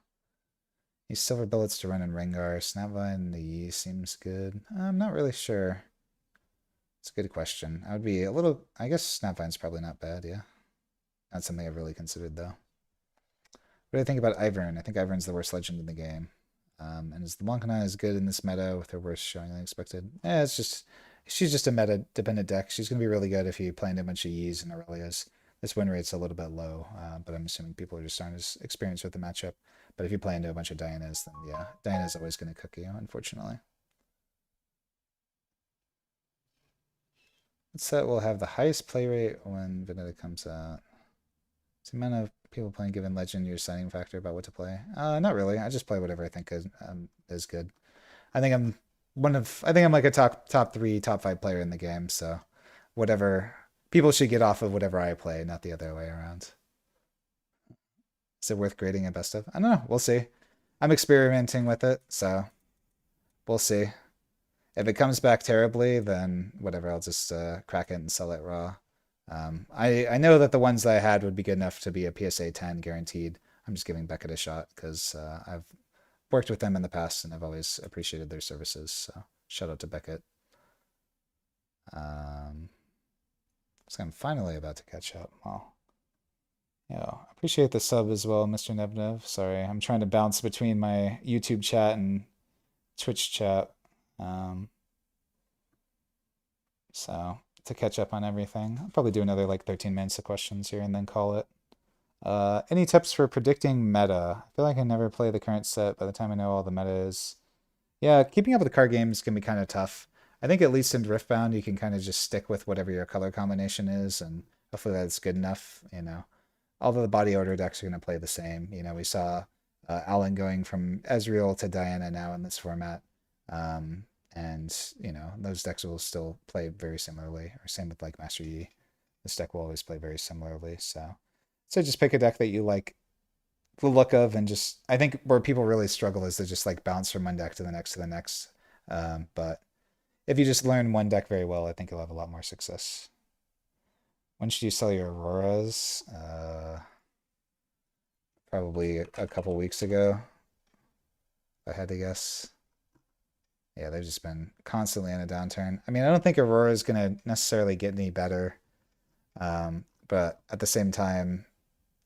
S1: Use silver bullets to run in Rengar. Snapvine, the Yi seems good. I'm not really sure. It's a good question. I would be a little. I guess Snapvine's probably not bad, yeah. Not something I've really considered, though. What do I think about Ivern? I think Ivern's the worst legend in the game. And is the Blancana as good in this meta with her worst showing than expected? She's just a meta dependent deck. She's going to be really good if you play into a bunch of Yis and Aurelias. This win rate's a little bit low, but I'm assuming people are just aren't as experienced with the matchup. But if you play into a bunch of Dianas, then yeah, Diana's always going to cook you, unfortunately. What set will have the highest play rate when Vanilla comes out? Is the amount of people playing Given Legend your deciding factor about what to play? Not really. I just play whatever I think is good. I think I'm I think I'm like a top three, top five player in the game. So whatever people should get off of whatever I play, not the other way around. Is it worth grading a best of? I don't know. We'll see. I'm experimenting with it, so we'll see. If it comes back terribly, then whatever, I'll just crack it and sell it raw. I know that the ones that I had would be good enough to be a PSA 10 guaranteed. I'm just giving Beckett a shot because I've worked with them in the past and I've always appreciated their services. So shout out to Beckett. So I'm finally about to catch up. Well, yeah, appreciate the sub as well, Mr. Nebnev. Sorry, I'm trying to bounce between my YouTube chat and Twitch chat. Um, so to catch up on everything, I'll probably do another like 13 minutes of questions here and then call it. Any tips for predicting meta? I feel like I never play the current set by the time I know all the meta is. Yeah, keeping up with the card games can be kind of tough. I think at least in Riftbound, you can kind of just stick with whatever your color combination is, and hopefully that's good enough, you know. Although the body order decks are going to play the same. You know, we saw Alan going from Ezreal to Diana now in this format. And, you know, those decks will still play very similarly, or same with like Master Yi. This deck will always play very similarly. So just pick a deck that you like the look of, and just I think where people really struggle is to just like bounce from one deck to the next to the next. But if you just learn one deck very well, I think you'll have a lot more success. When should you sell your Auroras? Probably a couple weeks ago, if I had to guess. Yeah, they've just been constantly in a downturn. I mean, I don't think Aurora is going to necessarily get any better, but at the same time,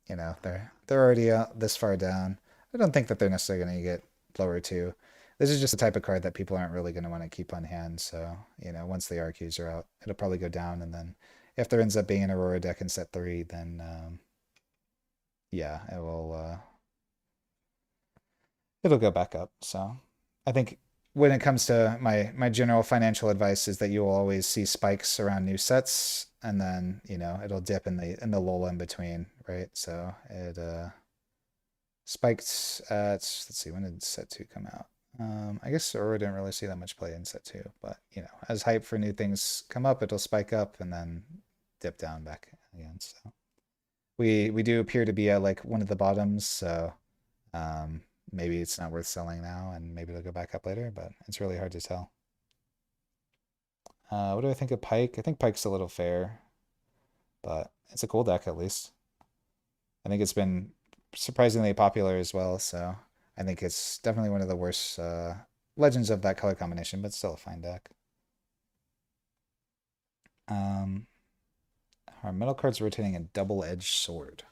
S1: you know, they're already this far down. I don't think that they're necessarily going to get lower too. This is just the type of card that people aren't really going to want to keep on hand. So, you know, once the RQs are out, it'll probably go down. And then if there ends up being an Aurora deck in set 3, then yeah, it'll go back up. So I think when it comes to my general financial advice is that you will always see spikes around new sets, and then you know it'll dip in the lull in between, right? So it spiked at, let's see, when did set 2 come out? I guess Aurora didn't really see that much play in set 2, but you know, as hype for new things come up, it'll spike up and then dip down back again. So we do appear to be at like one of the bottoms, so maybe it's not worth selling now, and maybe it'll go back up later, but it's really hard to tell. What do I think of Pike? I think Pike's a little fair, but it's a cool deck at least. I think it's been surprisingly popular as well, so I think it's definitely one of the worst legends of that color combination, but still a fine deck. Our metal card's rotating a double-edged sword,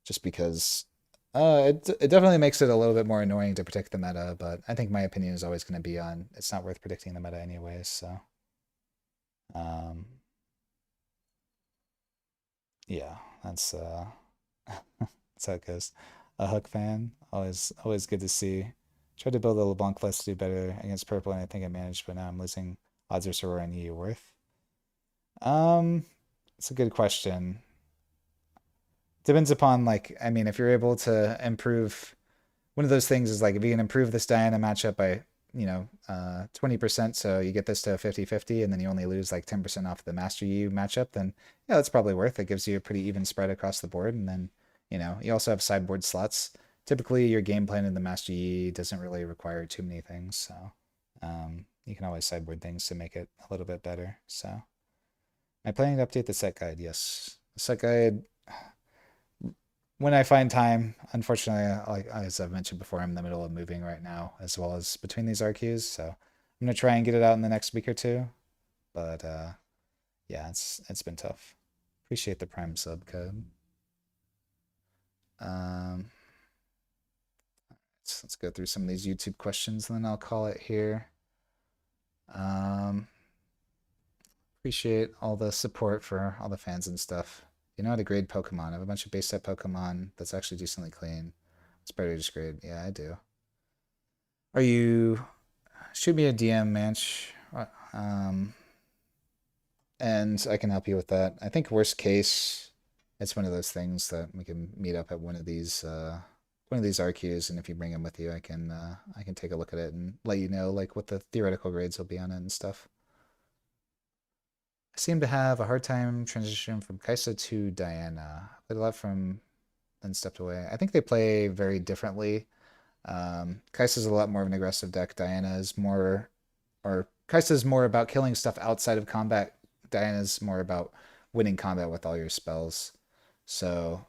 S1: just because it definitely makes it a little bit more annoying to predict the meta, but I think my opinion is always going to be on it's not worth predicting the meta anyways, so yeah, that's that's how it goes. A Hook fan, always good to see. Tried to build a LeBlanc list to do better against purple, and I think I managed, but now I'm losing odds are Soror and EU worth. It's a good question. Depends upon like, I mean, if you're able to improve, one of those things is like if you can improve this Diana matchup by, you know, 20%, so you get this to 50-50, and then you only lose like 10% off the Master U matchup, then yeah, that's probably worth it. Gives you a pretty even spread across the board, and then, you know, you also have sideboard slots. Typically, your game plan in the Master Yi doesn't really require too many things, so you can always sideboard things to make it a little bit better. So, am I planning to update the set guide? Yes, the set guide when I find time. Unfortunately, like as I've mentioned before, I'm in the middle of moving right now, as well as between these RQs. So I'm gonna try and get it out in the next week or two. But yeah, it's been tough. Appreciate the Prime sub code. Let's go through some of these YouTube questions, and then I'll call it here. Appreciate all the support for all the fans and stuff. You know how to grade Pokemon. I have a bunch of base set Pokemon that's actually decently clean. It's better to just grade. Yeah, I do. Are you... Shoot me a DM, Manch. And I can help you with that. I think worst case, It's one of those things that we can meet up at one of these RQs, and if you bring them with you, I can take a look at it and let you know like what the theoretical grades will be on it and stuff. I seem to have a hard time transitioning from Kaisa to Diana. I played a lot from then stepped away. I think they play very differently. Kai'Sa's a lot more of an aggressive deck. Diana is more, or Kai'Sa's more about killing stuff outside of combat. Diana's more about winning combat with all your spells. So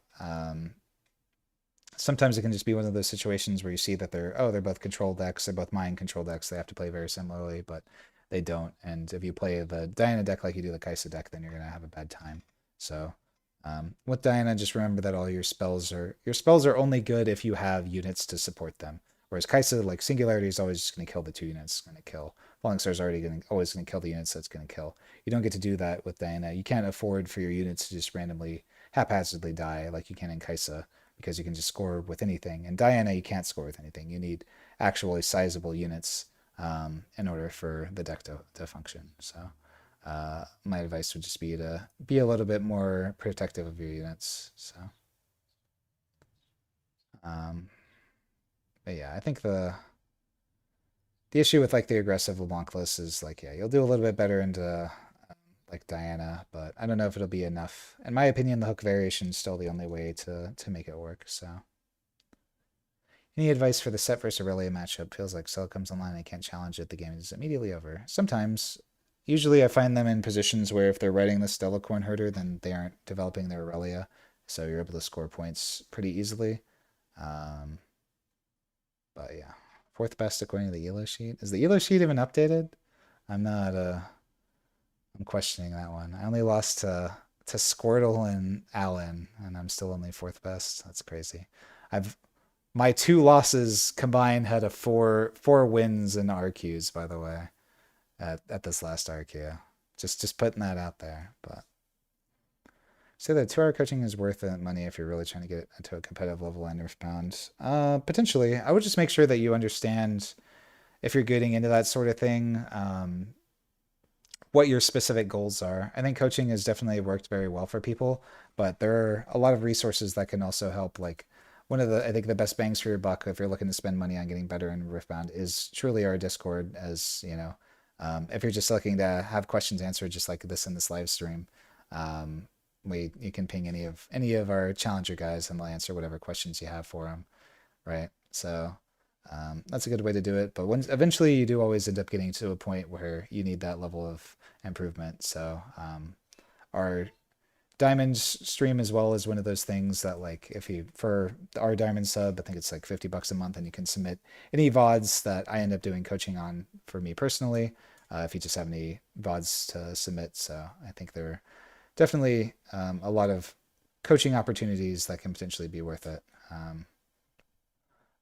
S1: sometimes it can just be one of those situations where you see that they're both control decks, they're both mind control decks. They have to play very similarly, but they don't. And if you play the Diana deck like you do the Kai'Sa deck, then you're gonna have a bad time. So with Diana, just remember that all your spells are only good if you have units to support them. Whereas Kai'Sa, like Singularity, is always just going to kill the two units it's going to kill. Falling Star is always going to kill the units that's going to kill. You don't get to do that with Diana. You can't afford for your units to just randomly, haphazardly die like you can in Kai'Sa because you can just score with anything. In Diana, you can't score with anything. You need actually sizable units in order for the deck to function. So my advice would just be to be a little bit more protective of your units. So, um, but yeah, I think the issue with like the aggressive LeBlanc list is like, yeah, you'll do a little bit better into like Diana, but I don't know if it'll be enough. In my opinion, the hook variation is still the only way to make it work. So, any advice for the Set versus Aurelia matchup? Feels like Cell comes online and I can't challenge it. The game is immediately over. Sometimes, usually I find them in positions where if they're writing the Stella Coin Herder, then they aren't developing their Aurelia, so you're able to score points pretty easily. Um, but yeah, fourth best according to the Elo sheet. Is the Elo sheet even updated? I'm not. I'm questioning that one. I only lost to Squirtle and Allen, and I'm still only fourth best. That's crazy. I've my two losses combined had a four wins in RQs, by the way, at this last RQ. Just putting that out there. But say that 2 hour coaching is worth the money if you're really trying to get into a competitive level in Riftbound. Potentially. I would just make sure that you understand if you're getting into that sort of thing, what your specific goals are. I think coaching has definitely worked very well for people, but there are a lot of resources that can also help. Like one of the, I think the best bangs for your buck if you're looking to spend money on getting better in Riftbound is truly our Discord. As you know, if you're just looking to have questions answered, just like this in this live stream, um, we you can ping any of our challenger guys and they'll answer whatever questions you have for them, right? So that's a good way to do it. But eventually you do always end up getting to a point where you need that level of improvement. So our diamonds stream as well is one of those things that like if you for our diamond sub, I think it's like $50 a month, and you can submit any VODs that I end up doing coaching on for me personally. If you just have any VODs to submit, so I think there are definitely a lot of coaching opportunities that can potentially be worth it.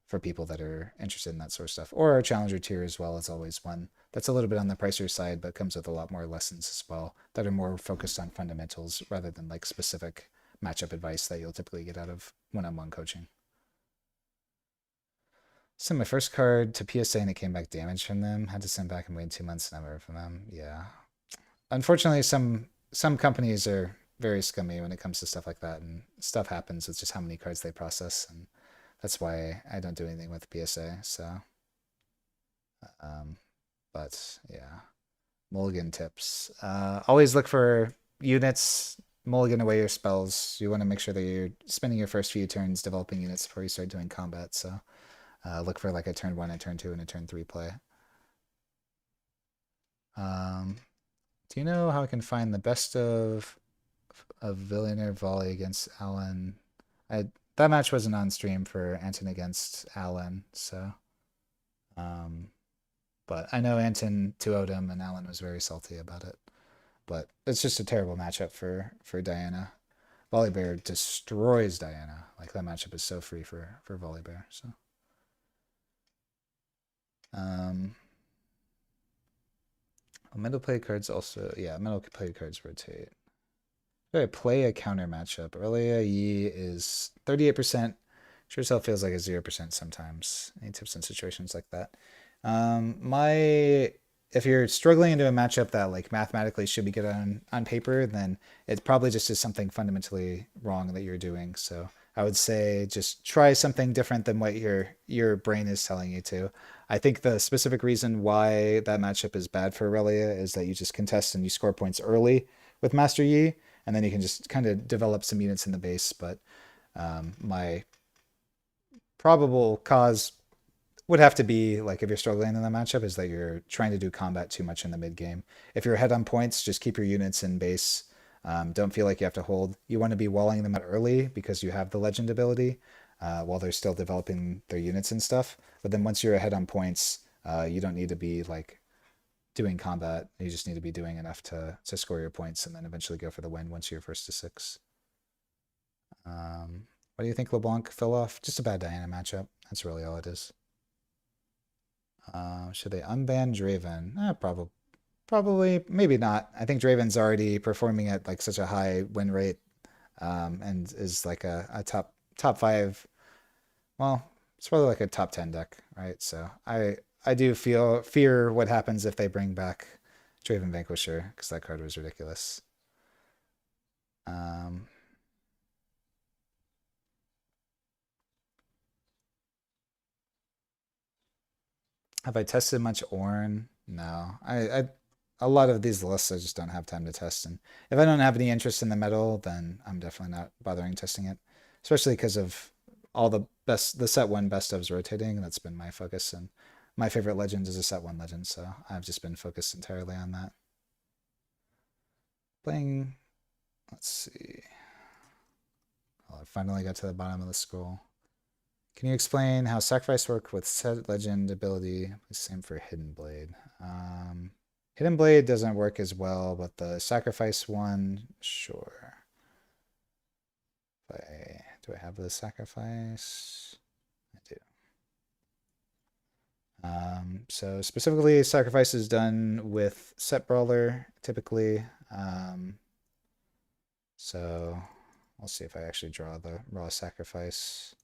S1: For people that are interested in that sort of stuff. Or our challenger tier as well is always one that's a little bit on the pricier side, but comes with a lot more lessons as well that are more focused on fundamentals rather than like specific matchup advice that you'll typically get out of one-on-one coaching. Sent my first card to PSA and it came back damaged from them. Had to send back and wait 2 months, never heard from them. Yeah. Unfortunately, some companies are very scummy when it comes to stuff like that, and stuff happens with just how many cards they process, and that's why I don't do anything with PSA. So, um, but yeah, mulligan tips. Always look for units. Mulligan away your spells. You want to make sure that you're spending your first few turns developing units before you start doing combat. So, look for like a turn 1, a turn 2, and a turn 3 play. Do you know how I can find the best of Billionaire Volley against Allen? That match wasn't on stream for Anton against Allen, so but I know Anton 2-0'd him and Allen was very salty about it. But it's just a terrible matchup for Diana. Volibear destroys Diana. Like that matchup is so free for Volibear. So metal play cards also, yeah, metal play cards rotate. If I play a counter matchup, Aurelia Yi is 38%. Sure as hell feels like a 0% sometimes. Any tips in situations like that? My if you're struggling into a matchup that like mathematically should be good on paper, then it probably just is something fundamentally wrong that you're doing. So I would say just try something different than what your brain is telling you to. I think the specific reason why that matchup is bad for Aurelia is that you just contest and you score points early with Master Yi, and then you can just kind of develop some units in the base. But my probable cause would have to be like if you're struggling in the matchup is that you're trying to do combat too much in the mid game. If you're ahead on points, just keep your units in base. Don't feel like you have to hold. You want to be walling them out early because you have the legend ability while they're still developing their units and stuff. But then once you're ahead on points, you don't need to be like doing combat. You just need to be doing enough to score your points and then eventually go for the win once you're first to 6. What do you think LeBlanc fell off? Just a bad Diana matchup. That's really all it is. Should they unban Draven? Probably, maybe not. I think Draven's already performing at like such a high win rate, and is like a top 5. Well, it's probably like a top 10 deck, right? So I do fear what happens if they bring back Draven Vanquisher because that card was ridiculous. Have I tested much Ornn? No. A lot of these lists I just don't have time to test. And if I don't have any interest in the metal, then I'm definitely not bothering testing it. Especially because of all the set 1 best ofs rotating. That's been my focus. And my favorite legend is a set 1 legend, so I've just been focused entirely on that. Playing, let's see. Oh, I finally got to the bottom of the scroll. Can you explain how sacrifice work with set legend ability? Same for Hidden Blade. Hidden Blade doesn't work as well, but the sacrifice one, sure. Do I have the sacrifice? I do. So specifically, sacrifice is done with set brawler typically. So I'll see if I actually draw the raw sacrifice.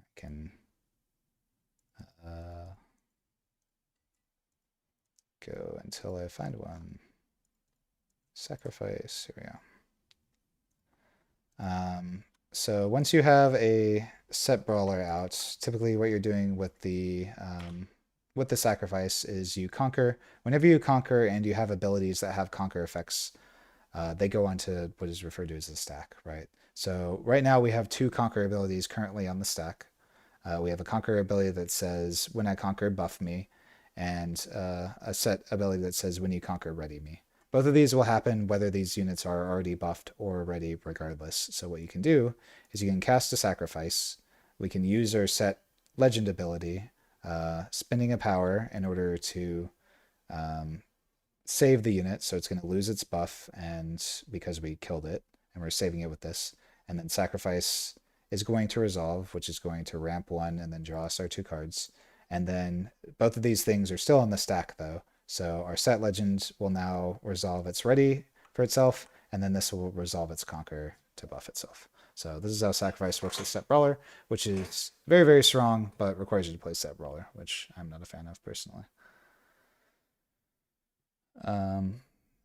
S1: I can go until I find one. Sacrifice, here we go. So once you have a set brawler out, typically what you're doing with the sacrifice is you conquer. Whenever you conquer and you have abilities that have conquer effects, they go onto what is referred to as the stack, right? So right now we have 2 conquer abilities currently on the stack. We have a conquer ability that says when I conquer, buff me, and a set ability that says when you conquer, ready me. Both of these will happen whether these units are already buffed or ready regardless. So what you can do is you can cast a sacrifice. We can use our set legend ability, spending a power in order to save the unit. So it's going to lose its buff, and because we killed it and we're saving it with this, and then sacrifice is going to resolve, which is going to ramp 1 and then draw us our 2 cards. And then both of these things are still on the stack though. So our set legend will now resolve its ready for itself, and then this will resolve its conquer to buff itself. So this is how sacrifice works with set brawler, which is very, very strong, but requires you to play set brawler, which I'm not a fan of personally.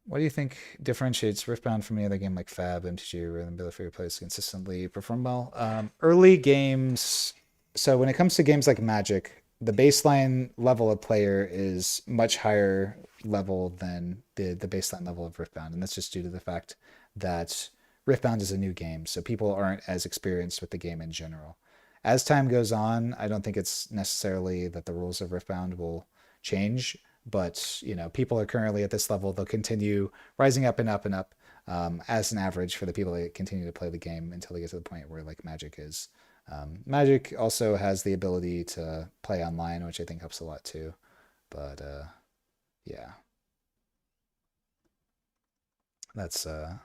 S1: What do you think differentiates Riftbound from any other game like Fab, MTG, or the ability for your players to consistently perform well? Early games. So when it comes to games like Magic, the baseline level of player is much higher level than the baseline level of Riftbound, and that's just due to the fact that Riftbound is a new game, so people aren't as experienced with the game in general. As time goes on, I don't think it's necessarily that the rules of Riftbound will change, but people are currently at this level. They'll continue rising up and up and up as an average for the people that continue to play the game until they get to the point where like Magic is. Magic also has the ability to play online, which I think helps a lot too. But yeah, that's the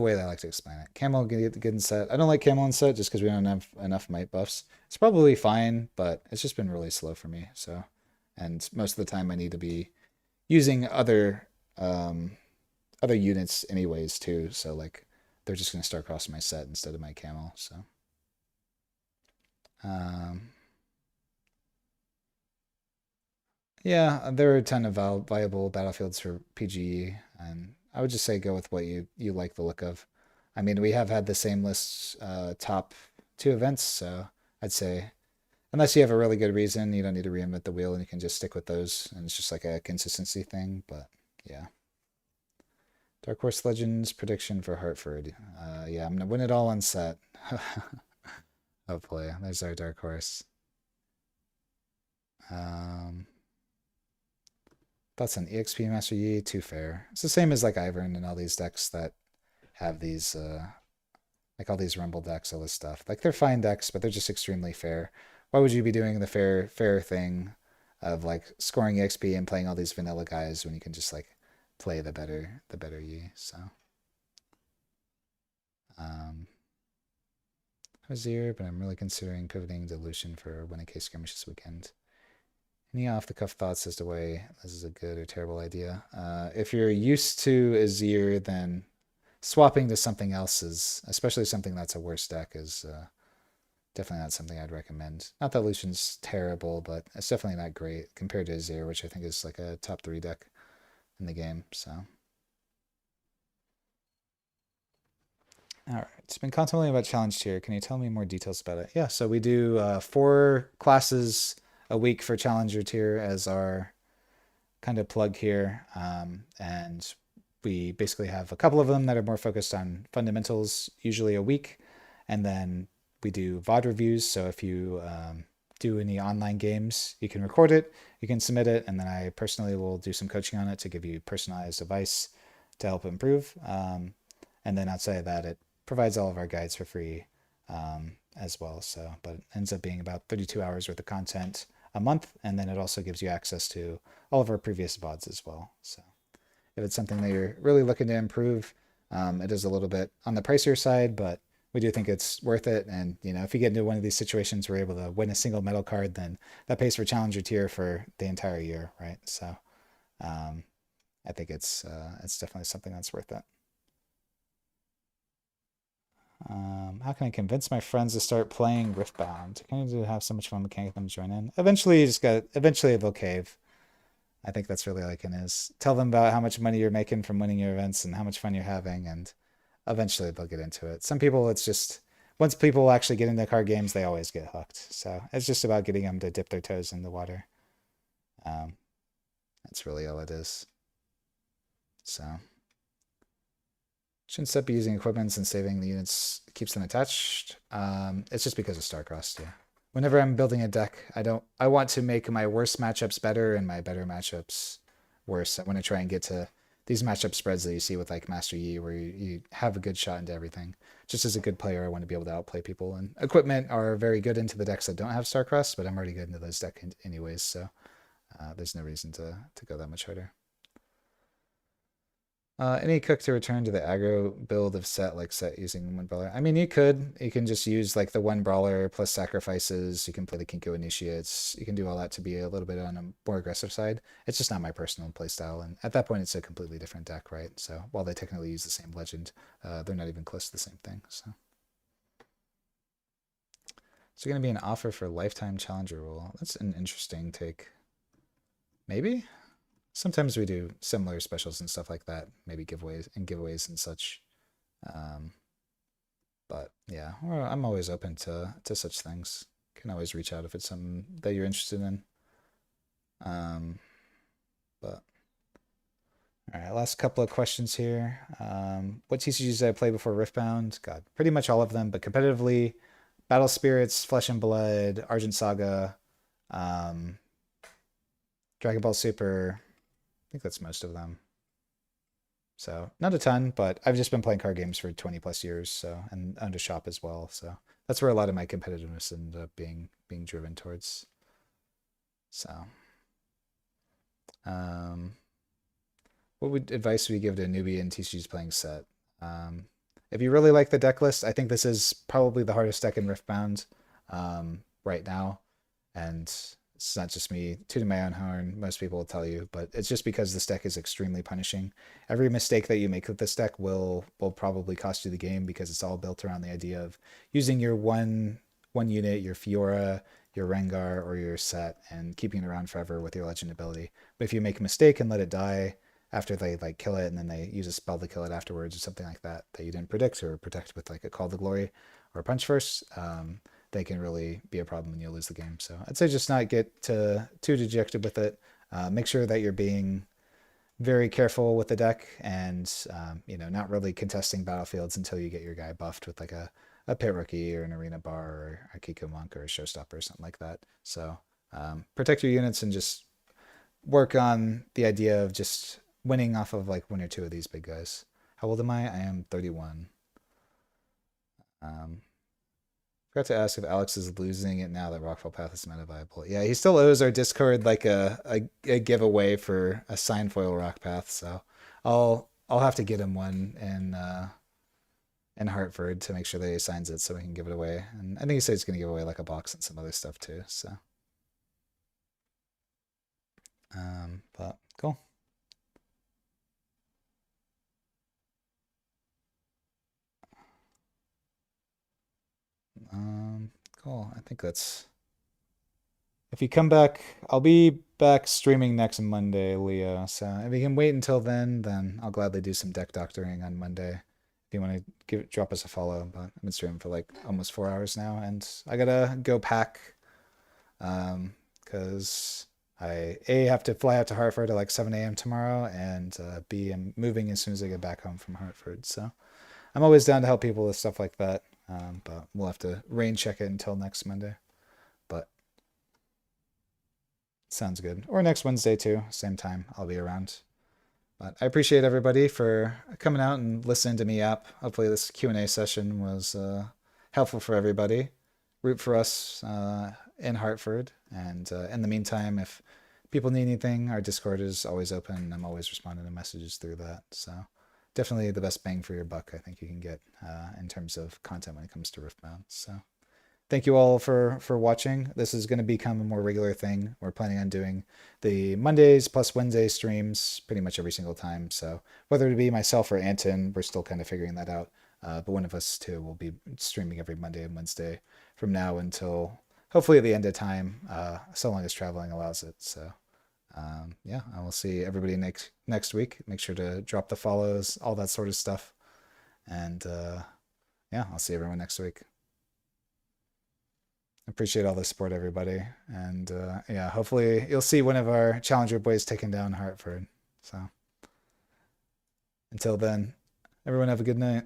S1: way that I like to explain it. Camel getting set. I don't like Camel in set just because we don't have enough might buffs. It's probably fine, but it's just been really slow for me. So, and most of the time I need to be using other units anyways too. So like they're just gonna start crossing my set instead of my Camel. So. Yeah, there are a ton of viable battlefields for PGE, and I would just say go with what you like the look of. I mean, we have had the same list top two events, so I'd say unless you have a really good reason, you don't need to reinvent the wheel, and you can just stick with those, and it's just like a consistency thing. But yeah, Dark Horse Legends prediction for Hartford. Yeah, I'm gonna win it all on set. Hopefully, there's our Dark Horse. Um, Thoughts on EXP Master Yi? Too fair. It's the same as like Ivern and all these decks that have these like all these Rumble decks, all this stuff. Like they're fine decks, but they're just extremely fair. Why would you be doing the fair thing of like scoring EXP and playing all these vanilla guys when you can just like play the better Yi? So um Hosier, but I'm really considering pivoting to Lucian for when a case skirmish this weekend. Any off the cuff thoughts as to why this is a good or terrible idea? If you're used to Azir, then swapping to something else is, especially something that's a worse deck, is definitely not something I'd recommend. Not that Lucian's terrible, but it's definitely not great compared to Azir, which I think is like a top 3 deck in the game. So, all right. It's been contemplating about challenge tier. Can you tell me more details about it? Yeah. So we do 4 classes a week for challenger tier as our kind of plug here. And we basically have a couple of them that are more focused on fundamentals, usually a week. And then we do VOD reviews. So if you do any online games, you can record it, you can submit it, and then I personally will do some coaching on it to give you personalized advice to help improve. And then outside of that, it provides all of our guides for free as well. So, but it ends up being about 32 hours worth of content a month, and then it also gives you access to all of our previous VODs as well. So if it's something that you're really looking to improve, it is a little bit on the pricier side, but we do think it's worth it. And if you get into one of these situations where you're able to win a single medal card, then that pays for challenger tier for the entire year, right? So I think it's definitely something that's worth it. How can I convince my friends to start playing Riftbound? I need to have so much fun, we can't get them to join in. Eventually they'll cave. I think that's really all I can is tell them about how much money you're making from winning your events and how much fun you're having, and eventually they'll get into it. Some people, it's just once people actually get into card games, they always get hooked. So it's just about getting them to dip their toes in the water. Um, that's really all it is. So shouldn't stop using equipments and saving the units keeps them attached. It's just because of Starcrossed, yeah. Whenever I'm building a deck, I want to make my worst matchups better and my better matchups worse. I want to try and get to these matchup spreads that you see with like Master Yi, where you have a good shot into everything. Just as a good player, I want to be able to outplay people. And equipment are very good into the decks that don't have Starcrossed, but I'm already good into those decks anyways, so there's no reason to go that much harder. Any cook to return to the aggro build of set, like set using one brawler? I mean, you can just use like the one brawler plus sacrifices. You can play the Kinko initiates. You can do all that to be a little bit on a more aggressive side. It's just not my personal playstyle, and at that point, it's a completely different deck, right? So while they technically use the same legend, they're not even close to the same thing. So going to be an offer for lifetime challenger rule. That's an interesting take. Maybe. Sometimes we do similar specials and stuff like that, maybe giveaways and such. Um, but yeah, I'm always open to such things. Can always reach out if it's something that you're interested in. Um, but all right, last couple of questions here. What TCGs did I play before Riftbound? God, pretty much all of them, but competitively, Battle Spirits, Flesh and Blood, Argent Saga, um, Dragon Ball Super. I think that's most of them. So not a ton, but I've just been playing card games for 20 plus years, so and under shop as well. So that's where a lot of my competitiveness ended up being driven towards. So um what advice would you give to a newbie in TCG's playing set? Um if you really like the deck list, I think this is probably the hardest deck in Riftbound right now. And it's not just me tooting my own horn. Most people will tell you, but it's just because this deck is extremely punishing. Every mistake that you make with this deck will probably cost you the game because it's all built around the idea of using your one unit, your Fiora, your Rengar or your set and keeping it around forever with your legend ability. But if you make a mistake and let it die after they like kill it and then they use a spell to kill it afterwards or something like that that you didn't predict or protect with like a Call to Glory or a Punch First, they can really be a problem when you lose the game. So I'd say just not get too dejected with it. Make sure that you're being very careful with the deck and not really contesting battlefields until you get your guy buffed with like a pit rookie or an arena bar or a Kiko monk or a showstopper or something like that. So protect your units and just work on the idea of just winning off of like one or two of these big guys. How old am I? I am 31. Forgot to ask if Alex is losing it now that Rockfall Path is meta viable. Yeah, he still owes our Discord like a giveaway for a sign foil Rock Path, so I'll have to get him one in Hartford to make sure that he signs it so we can give it away. And I think he said he's gonna give away like a box and some other stuff too. So but cool. Cool. I think that's. If you come back, I'll be back streaming next Monday, Leo. So if you can wait until then I'll gladly do some deck doctoring on Monday. If you want to drop us a follow, but I've been streaming for like almost 4 hours now, and I gotta go pack, because I have to fly out to Hartford at like 7 a.m. tomorrow, and B, I'm moving as soon as I get back home from Hartford. So I'm always down to help people with stuff like that, but we'll have to rain check it until next Monday. But sounds good. Or next Wednesday too, same time. I'll be around. But I appreciate everybody for coming out and listening to me yap. Hopefully this Q&A session was helpful for everybody. Root for us in Hartford. And in the meantime, if people need anything, our Discord is always open. I'm always responding to messages through that. So definitely the best bang for your buck I think you can get in terms of content when it comes to Riftbound. So thank you all for watching. This is going to become a more regular thing. We're planning on doing the Mondays plus Wednesday streams pretty much every single time. So whether it be myself or Anton, we're still kind of figuring that out. But one of us two will be streaming every Monday and Wednesday from now until hopefully at the end of time, so long as traveling allows it. So yeah, I will see everybody next week. Make sure to drop the follows, all that sort of stuff. And yeah, I'll see everyone next week. Appreciate all the support, everybody. And yeah, hopefully you'll see one of our Challenger boys taking down Hartford. So until then, everyone have a good night.